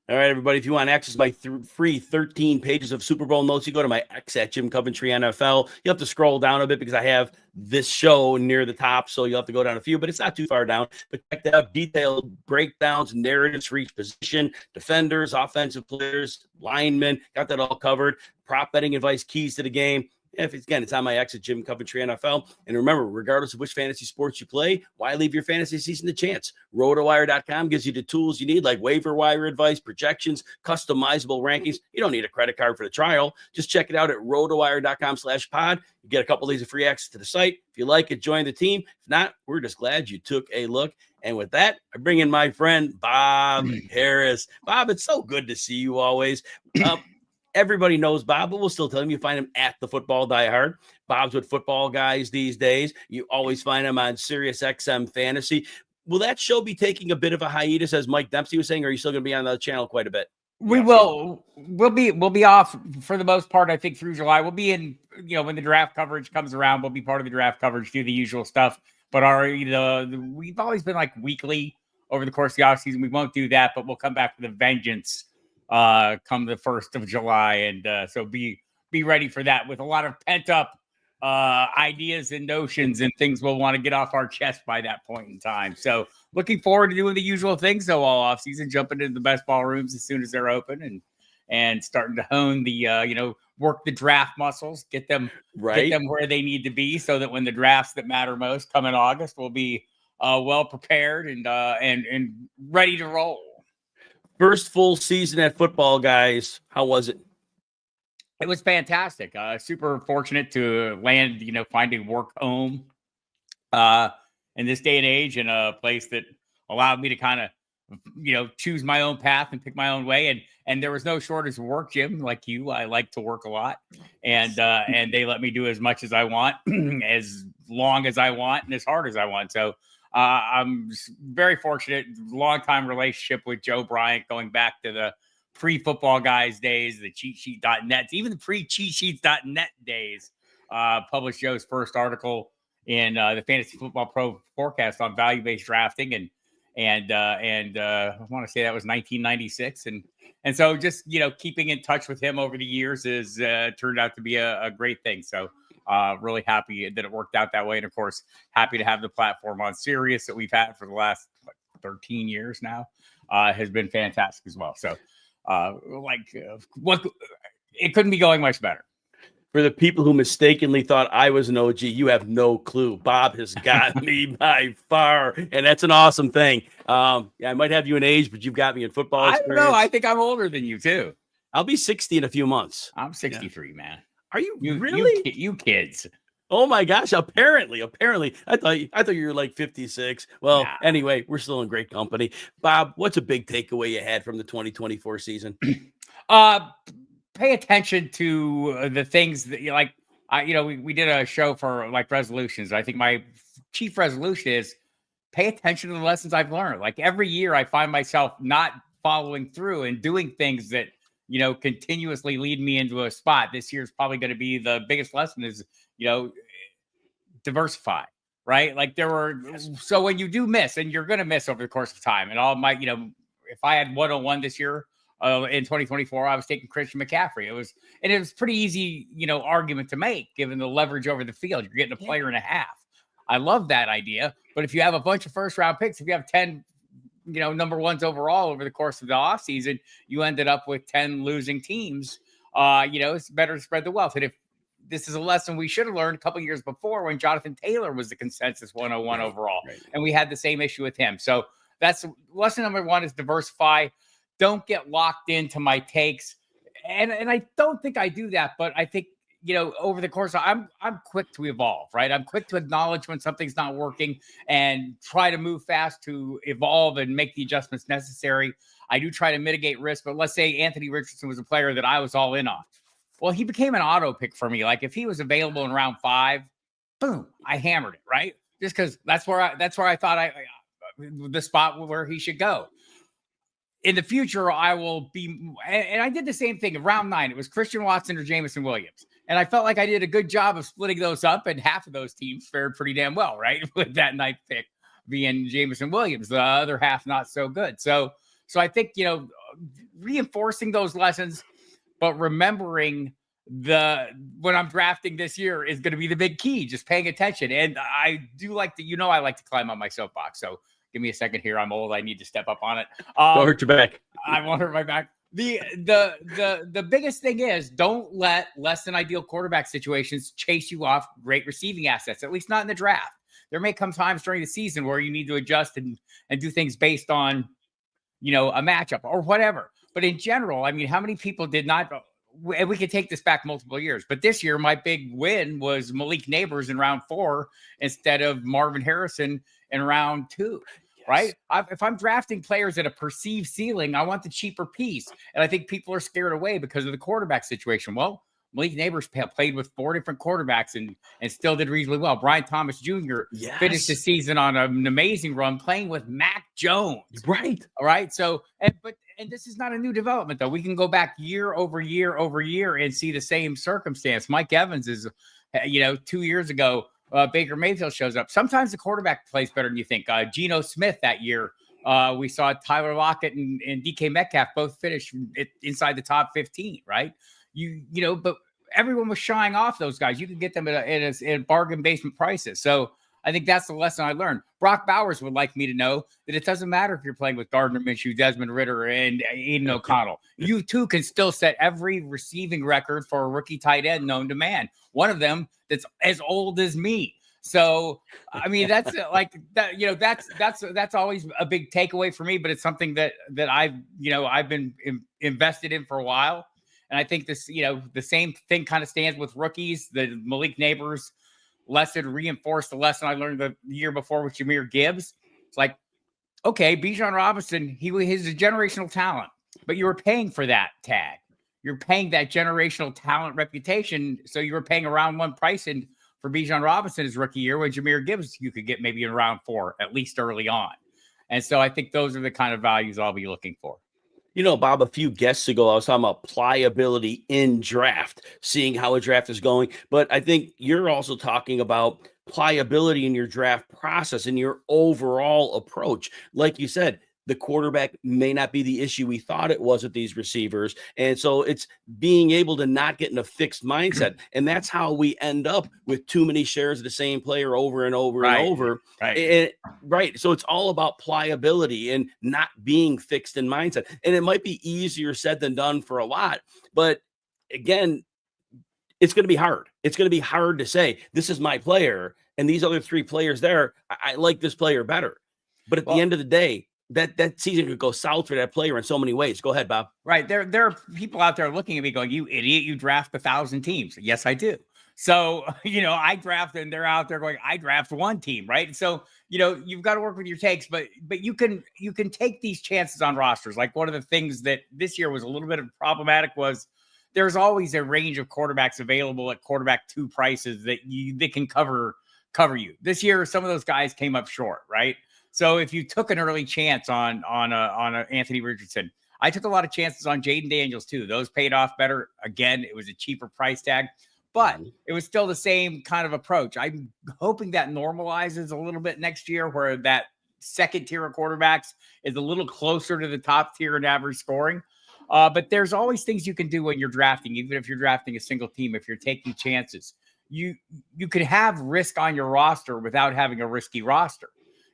All right, everybody. If you want access to my free 13 pages of Super Bowl notes, you go to my X at Jim Coventry NFL. You have to scroll down a bit because I have this show near the top, so you'll have to go down a few, but it's not too far down. But check that out. Detailed breakdowns, narratives for each position, defenders, offensive players, linemen. Got that all covered. Prop betting advice, keys to the game. It's on my X at Jim Coventry NFL. And remember, regardless of which fantasy sports you play, why leave your fantasy season to chance? RotoWire.com gives you the tools you need, like waiver wire advice, projections, customizable rankings. You don't need a credit card for the trial. Just check it out at RotoWire.com/pod. You get a couple days of free access to the site. If you like it, join the team. If not, we're just glad you took a look. And with that, I bring in my friend, Bob Harris. Bob, it's so good to see you always. Everybody knows Bob, but we'll still tell him you find him at the Football Die Hard. Bob's with Football Guys these days. You always find him on Sirius XM Fantasy. Will that show be taking a bit of a hiatus, as Mike Dempsey was saying, or are you still going to be on the channel quite a bit? We will. We'll be off for the most part, I think, through July. We'll be in, when the draft coverage comes around, we'll be part of the draft coverage, do the usual stuff. But we've always been like weekly over the course of the offseason. We won't do that, but we'll come back with a vengeance come the 1st of July. And so be ready for that with a lot of pent up ideas and notions and things we'll want to get off our chest by that point in time. So looking forward to doing the usual things though all off season, jumping into the best ball rooms as soon as they're open and starting to hone the, work the draft muscles, get them where they need to be so that when the drafts that matter most come in August, we'll be well prepared and ready to roll. First full season at Football Guys. How was it? It was fantastic. Super fortunate to land, finding work home in this day and age, in a place that allowed me to kind of, choose my own path and pick my own way. And there was no shortage of work, Jim. Like you, I like to work a lot, and they let me do as much as I want, as long as I want, and as hard as I want. So I'm very fortunate. Long-time relationship with Joe Bryant, going back to the pre-Football Guys days, the cheatsheet.net, even the pre-cheatsheets.net days. Published Joe's first article in the Fantasy Football Pro Forecast on value-based drafting, and I want to say that was 1996, and so just keeping in touch with him over the years has turned out to be a great thing. So really happy that it worked out that way, and of course happy to have the platform on Sirius that we've had for the last 13 years now. Has been fantastic as well. So it couldn't be going much better. For the people who mistakenly thought I was an OG, you have no clue. Bob has got me by far, and that's an awesome thing. I might have you in age, but you've got me in football experience. I don't know. I think I'm older than you too. I'll be 60 in a few months. I'm 63, man. Are you really? You kids. Oh my gosh! Apparently, I thought you were like 56. Well, Anyway, we're still in great company. Bob, what's a big takeaway you had from the 2024 season? Pay attention to the things that you like. We did a show for like resolutions. I think my chief resolution is pay attention to the lessons I've learned. Like every year, I find myself not following through and doing things that continuously lead me into a spot. This year's probably going to be the biggest lesson is diversify, right? Like so when you do miss, and you're going to miss over the course of time, and all my, if I had 101 this year in 2024, I was taking Christian McCaffrey. It was pretty easy, argument to make given the leverage over the field. You're getting a player and a half. I love that idea. But if you have a bunch of first round picks, if you have 10, number ones overall over the course of the offseason, you ended up with 10 losing teams. It's better to spread the wealth. And if this is a lesson we should have learned a couple years before when Jonathan Taylor was the consensus 101 overall. Right. And we had the same issue with him. So that's lesson number one is diversify. Don't get locked into my takes. And I don't think I do that, but I think, over the course, I'm quick to evolve, right? I'm quick to acknowledge when something's not working and try to move fast to evolve and make the adjustments necessary. I do try to mitigate risk, but let's say Anthony Richardson was a player that I was all in on. Well, he became an auto pick for me. Like if he was available in round 5, boom, I hammered it, right? Just because that's where I thought the spot where he should go. In the future, I will be, and I did the same thing in round 9. It was Christian Watson or Jameson Williams. And I felt like I did a good job of splitting those up, and half of those teams fared pretty damn well, right? With that 9th pick being Jameson Williams, the other half not so good. So I think, reinforcing those lessons, but remembering when I'm drafting this year is going to be the big key, just paying attention. And I do like to, I like to climb on my soapbox. So give me a second here. I'm old. I need to step up on it. Don't hurt your back. I won't hurt my back. The biggest thing is don't let less than ideal quarterback situations chase you off great receiving assets, at least not in the draft. There may come times during the season where you need to adjust and do things based on, a matchup or whatever. But in general, I mean, how many people did not, and we could take this back multiple years, but this year my big win was Malik Neighbors in round 4 instead of Marvin Harrison in round 2. Yes. Right? If I'm drafting players at a perceived ceiling, I want the cheaper piece. And I think people are scared away because of the quarterback situation. Well, Malik Neighbors played with 4 different quarterbacks and still did reasonably well. Brian Thomas Jr. Finished the season on an amazing run playing with Mac Jones. Right. All right. So, and this is not a new development, though. We can go back year over year over year and see the same circumstance. Mike Evans is, 2 years ago, Baker Mayfield shows up. Sometimes the quarterback plays better than you think. Geno Smith that year, we saw Tyler Lockett and DK Metcalf both finish inside the top 15, right? But everyone was shying off those guys. You could get them at bargain basement prices. So I think that's the lesson I learned. Brock Bowers would like me to know that it doesn't matter if you're playing with Gardner Minshew, Desmond Ridder, and Aiden O'Connell. You too can still set every receiving record for a rookie tight end known to man. One of them that's as old as me. So, I mean, that's like that, that's always a big takeaway for me, but it's something that I've been invested in for a while. And I think this, the same thing kind of stands with rookies. The Malik Neighbors lesson reinforced the lesson I learned the year before with Jahmyr Gibbs. It's like, okay, Bijan Robinson, he's a generational talent, but you were paying for that tag. You're paying that generational talent reputation. So you were paying a round 1 price for Bijan Robinson his rookie year, when Jahmyr Gibbs you could get maybe in round 4, at least early on. And so I think those are the kind of values I'll be looking for. Bob, a few guests ago, I was talking about pliability in draft, seeing how a draft is going. But I think you're also talking about pliability in your draft process and your overall approach. Like you said, the quarterback may not be the issue we thought it was with these receivers. And so it's being able to not get in a fixed mindset. And that's how we end up with too many shares of the same player over and over and over. Right. So it's all about pliability and not being fixed in mindset. And it might be easier said than done for a lot. But again, it's going to be hard. It's going to be hard to say, this is my player, and these other 3 players there, I like this player better. But at the end of the day, that season could go south for that player in so many ways. Go ahead, Bob. Right. There are people out there looking at me going, you idiot, you draft 1,000 teams. Yes, I do. So, I draft, and they're out there going, I draft 1 team. Right. So, you've got to work with your takes, but you can take these chances on rosters. Like one of the things that this year was a little bit problematic was there's always a range of quarterbacks available at quarterback 2 prices that can cover you. This year, some of those guys came up short. Right. So if you took an early chance on Anthony Richardson, I took a lot of chances on Jaden Daniels too. Those paid off better. Again, it was a cheaper price tag, but it was still the same kind of approach. I'm hoping that normalizes a little bit next year, where that second tier of quarterbacks is a little closer to the top tier in average scoring. But there's always things you can do when you're drafting, even if you're drafting a single team, if you're taking chances. You could have risk on your roster without having a risky roster.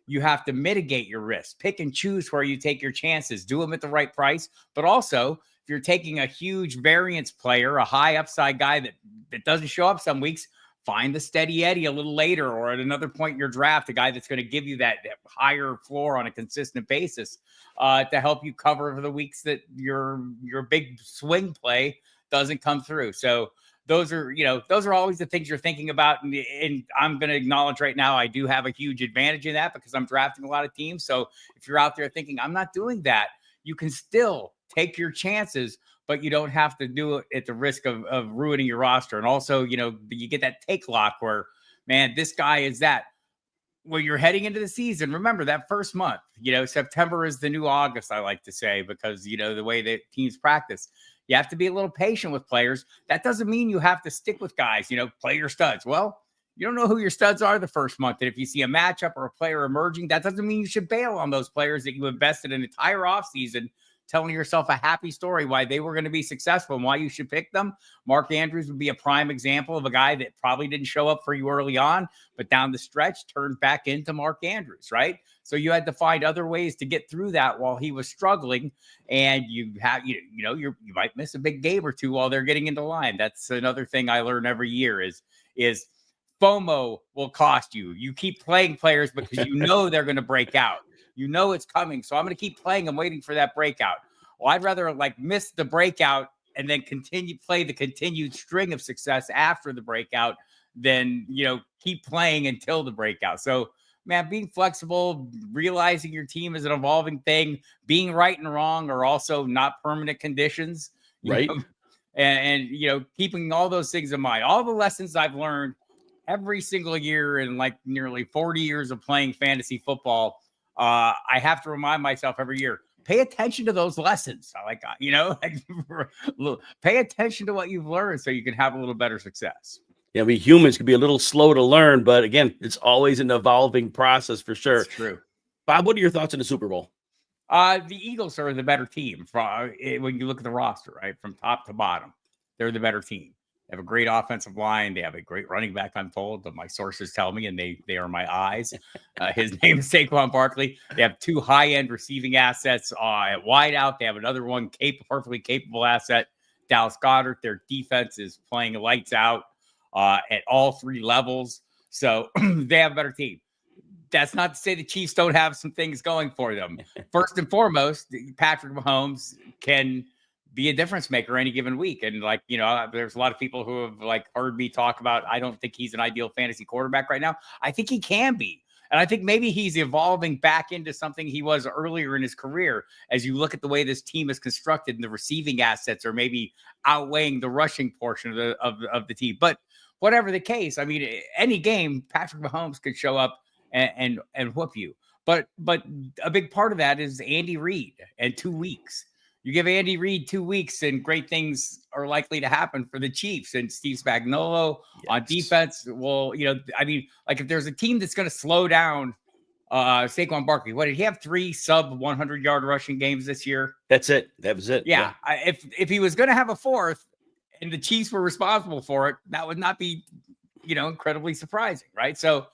You have to mitigate your risk, pick and choose where you take your chances, do them at the right price. But also, if you're taking a huge variance player, a high upside guy that doesn't show up some weeks, find the steady Eddie a little later or at another point in your draft, a guy that's going to give you that higher floor on a consistent basis to help you cover for the weeks that your big swing play doesn't come through. So those are always the things you're thinking about. And I'm going to acknowledge right now, I do have a huge advantage in that because I'm drafting a lot of teams. So if you're out there thinking I'm not doing that, you can still take your chances, but you don't have to do it at the risk of ruining your roster. And also, you get that take lock where, man, this guy is that. Well, you're heading into the season. Remember that first month, September is the new August, I like to say, because, the way that teams practice, you have to be a little patient with players. That doesn't mean you have to stick with guys, play your studs. Well, you don't know who your studs are the first month. And if you see a matchup or a player emerging, that doesn't mean you should bail on those players that you invested an entire offseason telling yourself a happy story why they were going to be successful and why you should pick them. Mark Andrews would be a prime example of a guy that probably didn't show up for you early on, but down the stretch turned back into Mark Andrews, right? So you had to find other ways to get through that while he was struggling. And you might miss a big game or two while they're getting into line. That's another thing I learn every year is FOMO will cost you. You keep playing players because they're going to break out. It's coming. So I'm going to keep playing them, waiting for that breakout. Well, I'd rather miss the breakout and then play the continued string of success after the breakout than, keep playing until the breakout. So, man, being flexible, realizing your team is an evolving thing, being right and wrong are also not permanent conditions. Right. And keeping all those things in mind. All the lessons I've learned every single year in nearly 40 years of playing fantasy football, I have to remind myself every year, pay attention to those lessons. Pay attention to what you've learned so you can have a little better success. Yeah, we humans can be a little slow to learn, but again, it's always an evolving process for sure. That's true. Bob, what are your thoughts on the Super Bowl? The Eagles are the better team when you look at the roster, right? From top to bottom, they're the better team. They have a great offensive line. They have a great running back, I'm told, but my sources tell me, and they are my eyes. His name is Saquon Barkley. They have two high-end receiving assets at wideout. They have another one, perfectly capable asset, Dallas Goedert. Their defense is playing lights out at all three levels. So they have a better team. That's not to say the Chiefs don't have some things going for them. First and foremost, Patrick Mahomes can be a difference maker any given week. And there's a lot of people who have heard me talk about, I don't think he's an ideal fantasy quarterback right now. I think he can be. And I think maybe he's evolving back into something he was earlier in his career. As you look at the way this team is constructed and the receiving assets are maybe outweighing the rushing portion of the team. But whatever the case, any game, Patrick Mahomes could show up and whoop you. But a big part of that is Andy Reid and 2 weeks. You give Andy Reid 2 weeks and great things are likely to happen for the Chiefs and Steve Spagnuolo on defense. Well, if there's a team that's going to slow down Saquon Barkley, what did he have? 3 sub 100-yard rushing games this year? That's it. That was it. Yeah. If he was going to have a fourth and the Chiefs were responsible for it, that would not be, incredibly surprising. Right. So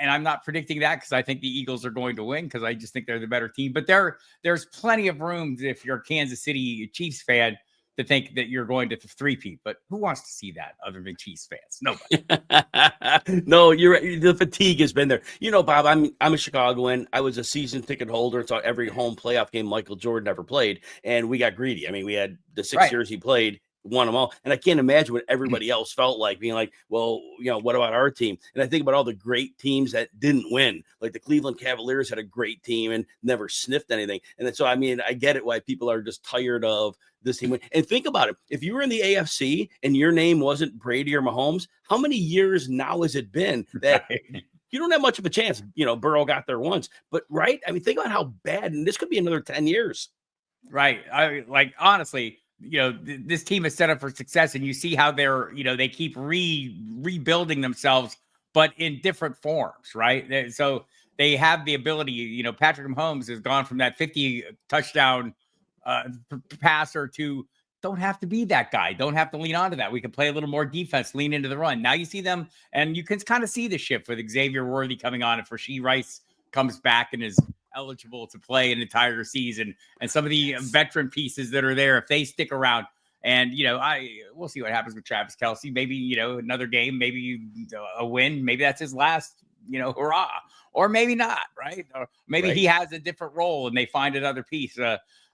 and I'm not predicting that because I think the Eagles are going to win because I just think they're the better team. But there's plenty of room if you're a Kansas City Chiefs fan to think that you're going to three-peat. But who wants to see that other than Chiefs fans? Nobody. No, you're right. The fatigue has been there. Bob, I'm a Chicagoan. I was a season ticket holder and saw every home playoff game Michael Jordan ever played, and we got greedy. We had the 6 years he played. Won them all. And I can't imagine what everybody else felt like being like, well, what about our team? And I think about all the great teams that didn't win. Like the Cleveland Cavaliers had a great team and never sniffed anything. And then, so, I get it why people are just tired of this team. And think about it. If you were in the AFC and your name wasn't Brady or Mahomes, how many years now has it been that you don't have much of a chance? Burrow got there once, but right. Think about how bad, and this could be another 10 years. Right. Honestly, this team is set up for success, and you see how they're, they keep rebuilding themselves, but in different forms, right? So they have the ability, Patrick Mahomes has gone from that 50 touchdown passer to don't have to be that guy. Don't have to lean onto that. We can play a little more defense, lean into the run. Now you see them, and you can kind of see the shift with Xavier Worthy coming on, and Rashee Rice comes back and is eligible to play an entire season, and some of the veteran pieces that are there, if they stick around, and we'll see what happens with Travis Kelce. Maybe another game, maybe a win, maybe that's his last hurrah, or maybe not, right? Or maybe he has a different role and they find another piece.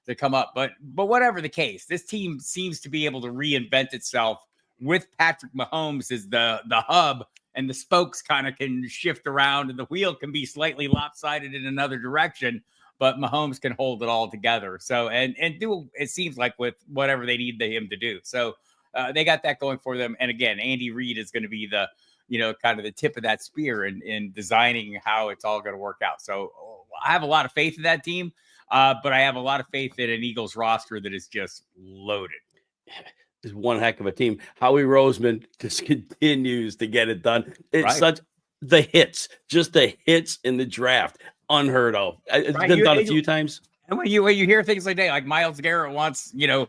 to come up. But whatever the case, this team seems to be able to reinvent itself with Patrick Mahomes as the hub, and the spokes kind of can shift around and the wheel can be slightly lopsided in another direction, but Mahomes can hold it all together. So, and do, it seems like, with whatever they need him to do. So they got that going for them. And again, Andy Reid is going to be the, kind of the tip of that spear in designing how it's all going to work out. So I have a lot of faith in that team, but I have a lot of faith in an Eagles roster that is just loaded. Is one heck of a team. Howie Roseman just continues to get it done. It's such the hits in the draft, unheard of. It's been done a few times. And when you hear things like that, like Myles Garrett wants to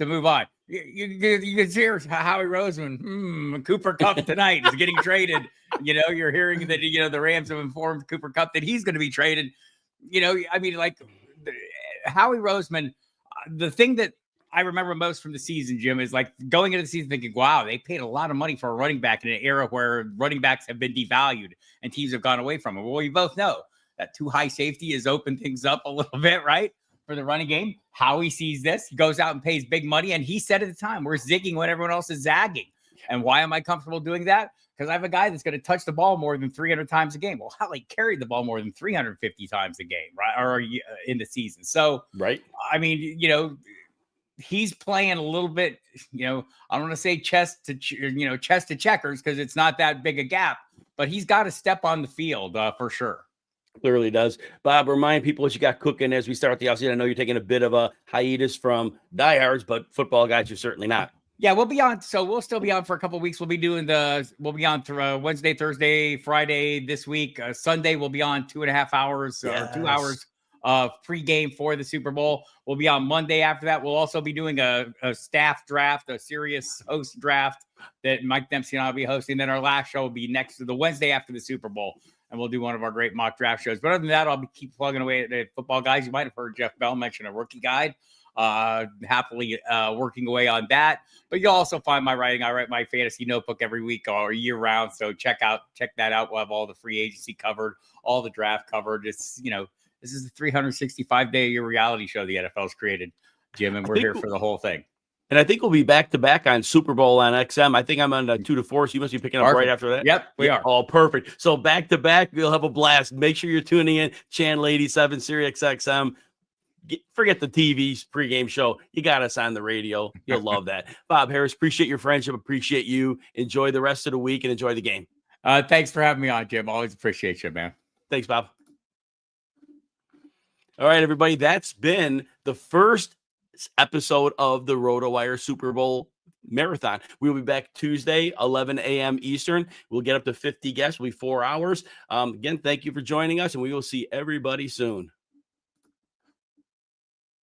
move on, you can hear Howie Roseman. Cooper Kupp tonight is getting traded. You're hearing that the Rams have informed Cooper Kupp that he's going to be traded. Howie Roseman. The thing that I remember most from the season, Jim, is like going into the season thinking, wow, they paid a lot of money for a running back in an era where running backs have been devalued and teams have gone away from them. Well, we both know that too high safety has opened things up a little bit, right, for the running game. Howie sees this, he goes out and pays big money. And he said at the time, we're zigging when everyone else is zagging. And why am I comfortable doing that? Because I have a guy that's going to touch the ball more than 300 times a game. Well, Howie carried the ball more than 350 times a game, right, or in the season. So, he's playing a little bit, I don't want to say chess to checkers, because it's not that big a gap, but he's got to step on the field for sure. Clearly does. Bob, remind people what you got cooking as we start the offseason. I know you're taking a bit of a hiatus from diehards, but football guys, you're certainly not. Yeah, we'll be on. So we'll still be on for a couple of weeks. We'll be on through Wednesday, Thursday, Friday this week. Sunday, we'll be on 2.5 hours or 2 hours pre-game for the Super Bowl. We'll be on Monday after that. We'll also be doing a staff draft, a serious host draft that Mike Dempsey and I will be hosting. Then our last show will be next to the Wednesday after the Super Bowl, and we'll do one of our great mock draft shows. But other than that, I'll keep plugging away at the football guys. You might have heard Jeff Bell mention a rookie guide. Happily working away on that. But you'll also find my writing. I write my fantasy notebook every week or year round. So check that out. We'll have all the free agency covered, all the draft covered. It's, this is the 365-day reality show the NFL's created, Jim, and we're here for the whole thing. And I think we'll be back to back on Super Bowl on XM. I think I'm on 2 to 4, so you must be picking up right after that. Yep, we are. Oh, perfect. So back to back, we'll have a blast. Make sure you're tuning in. Channel 87, Sirius XM. Forget the TV's pregame show. You got us on the radio. You'll love that. Bob Harris, appreciate your friendship. Appreciate you. Enjoy the rest of the week and enjoy the game. Thanks for having me on, Jim. Always appreciate you, man. Thanks, Bob. All right, everybody. That's been the first episode of the RotoWire Super Bowl Marathon. We'll be back Tuesday, 11 a.m. Eastern. We'll get up to 50 guests. It'll be 4 hours. Again, thank you for joining us, and we will see everybody soon.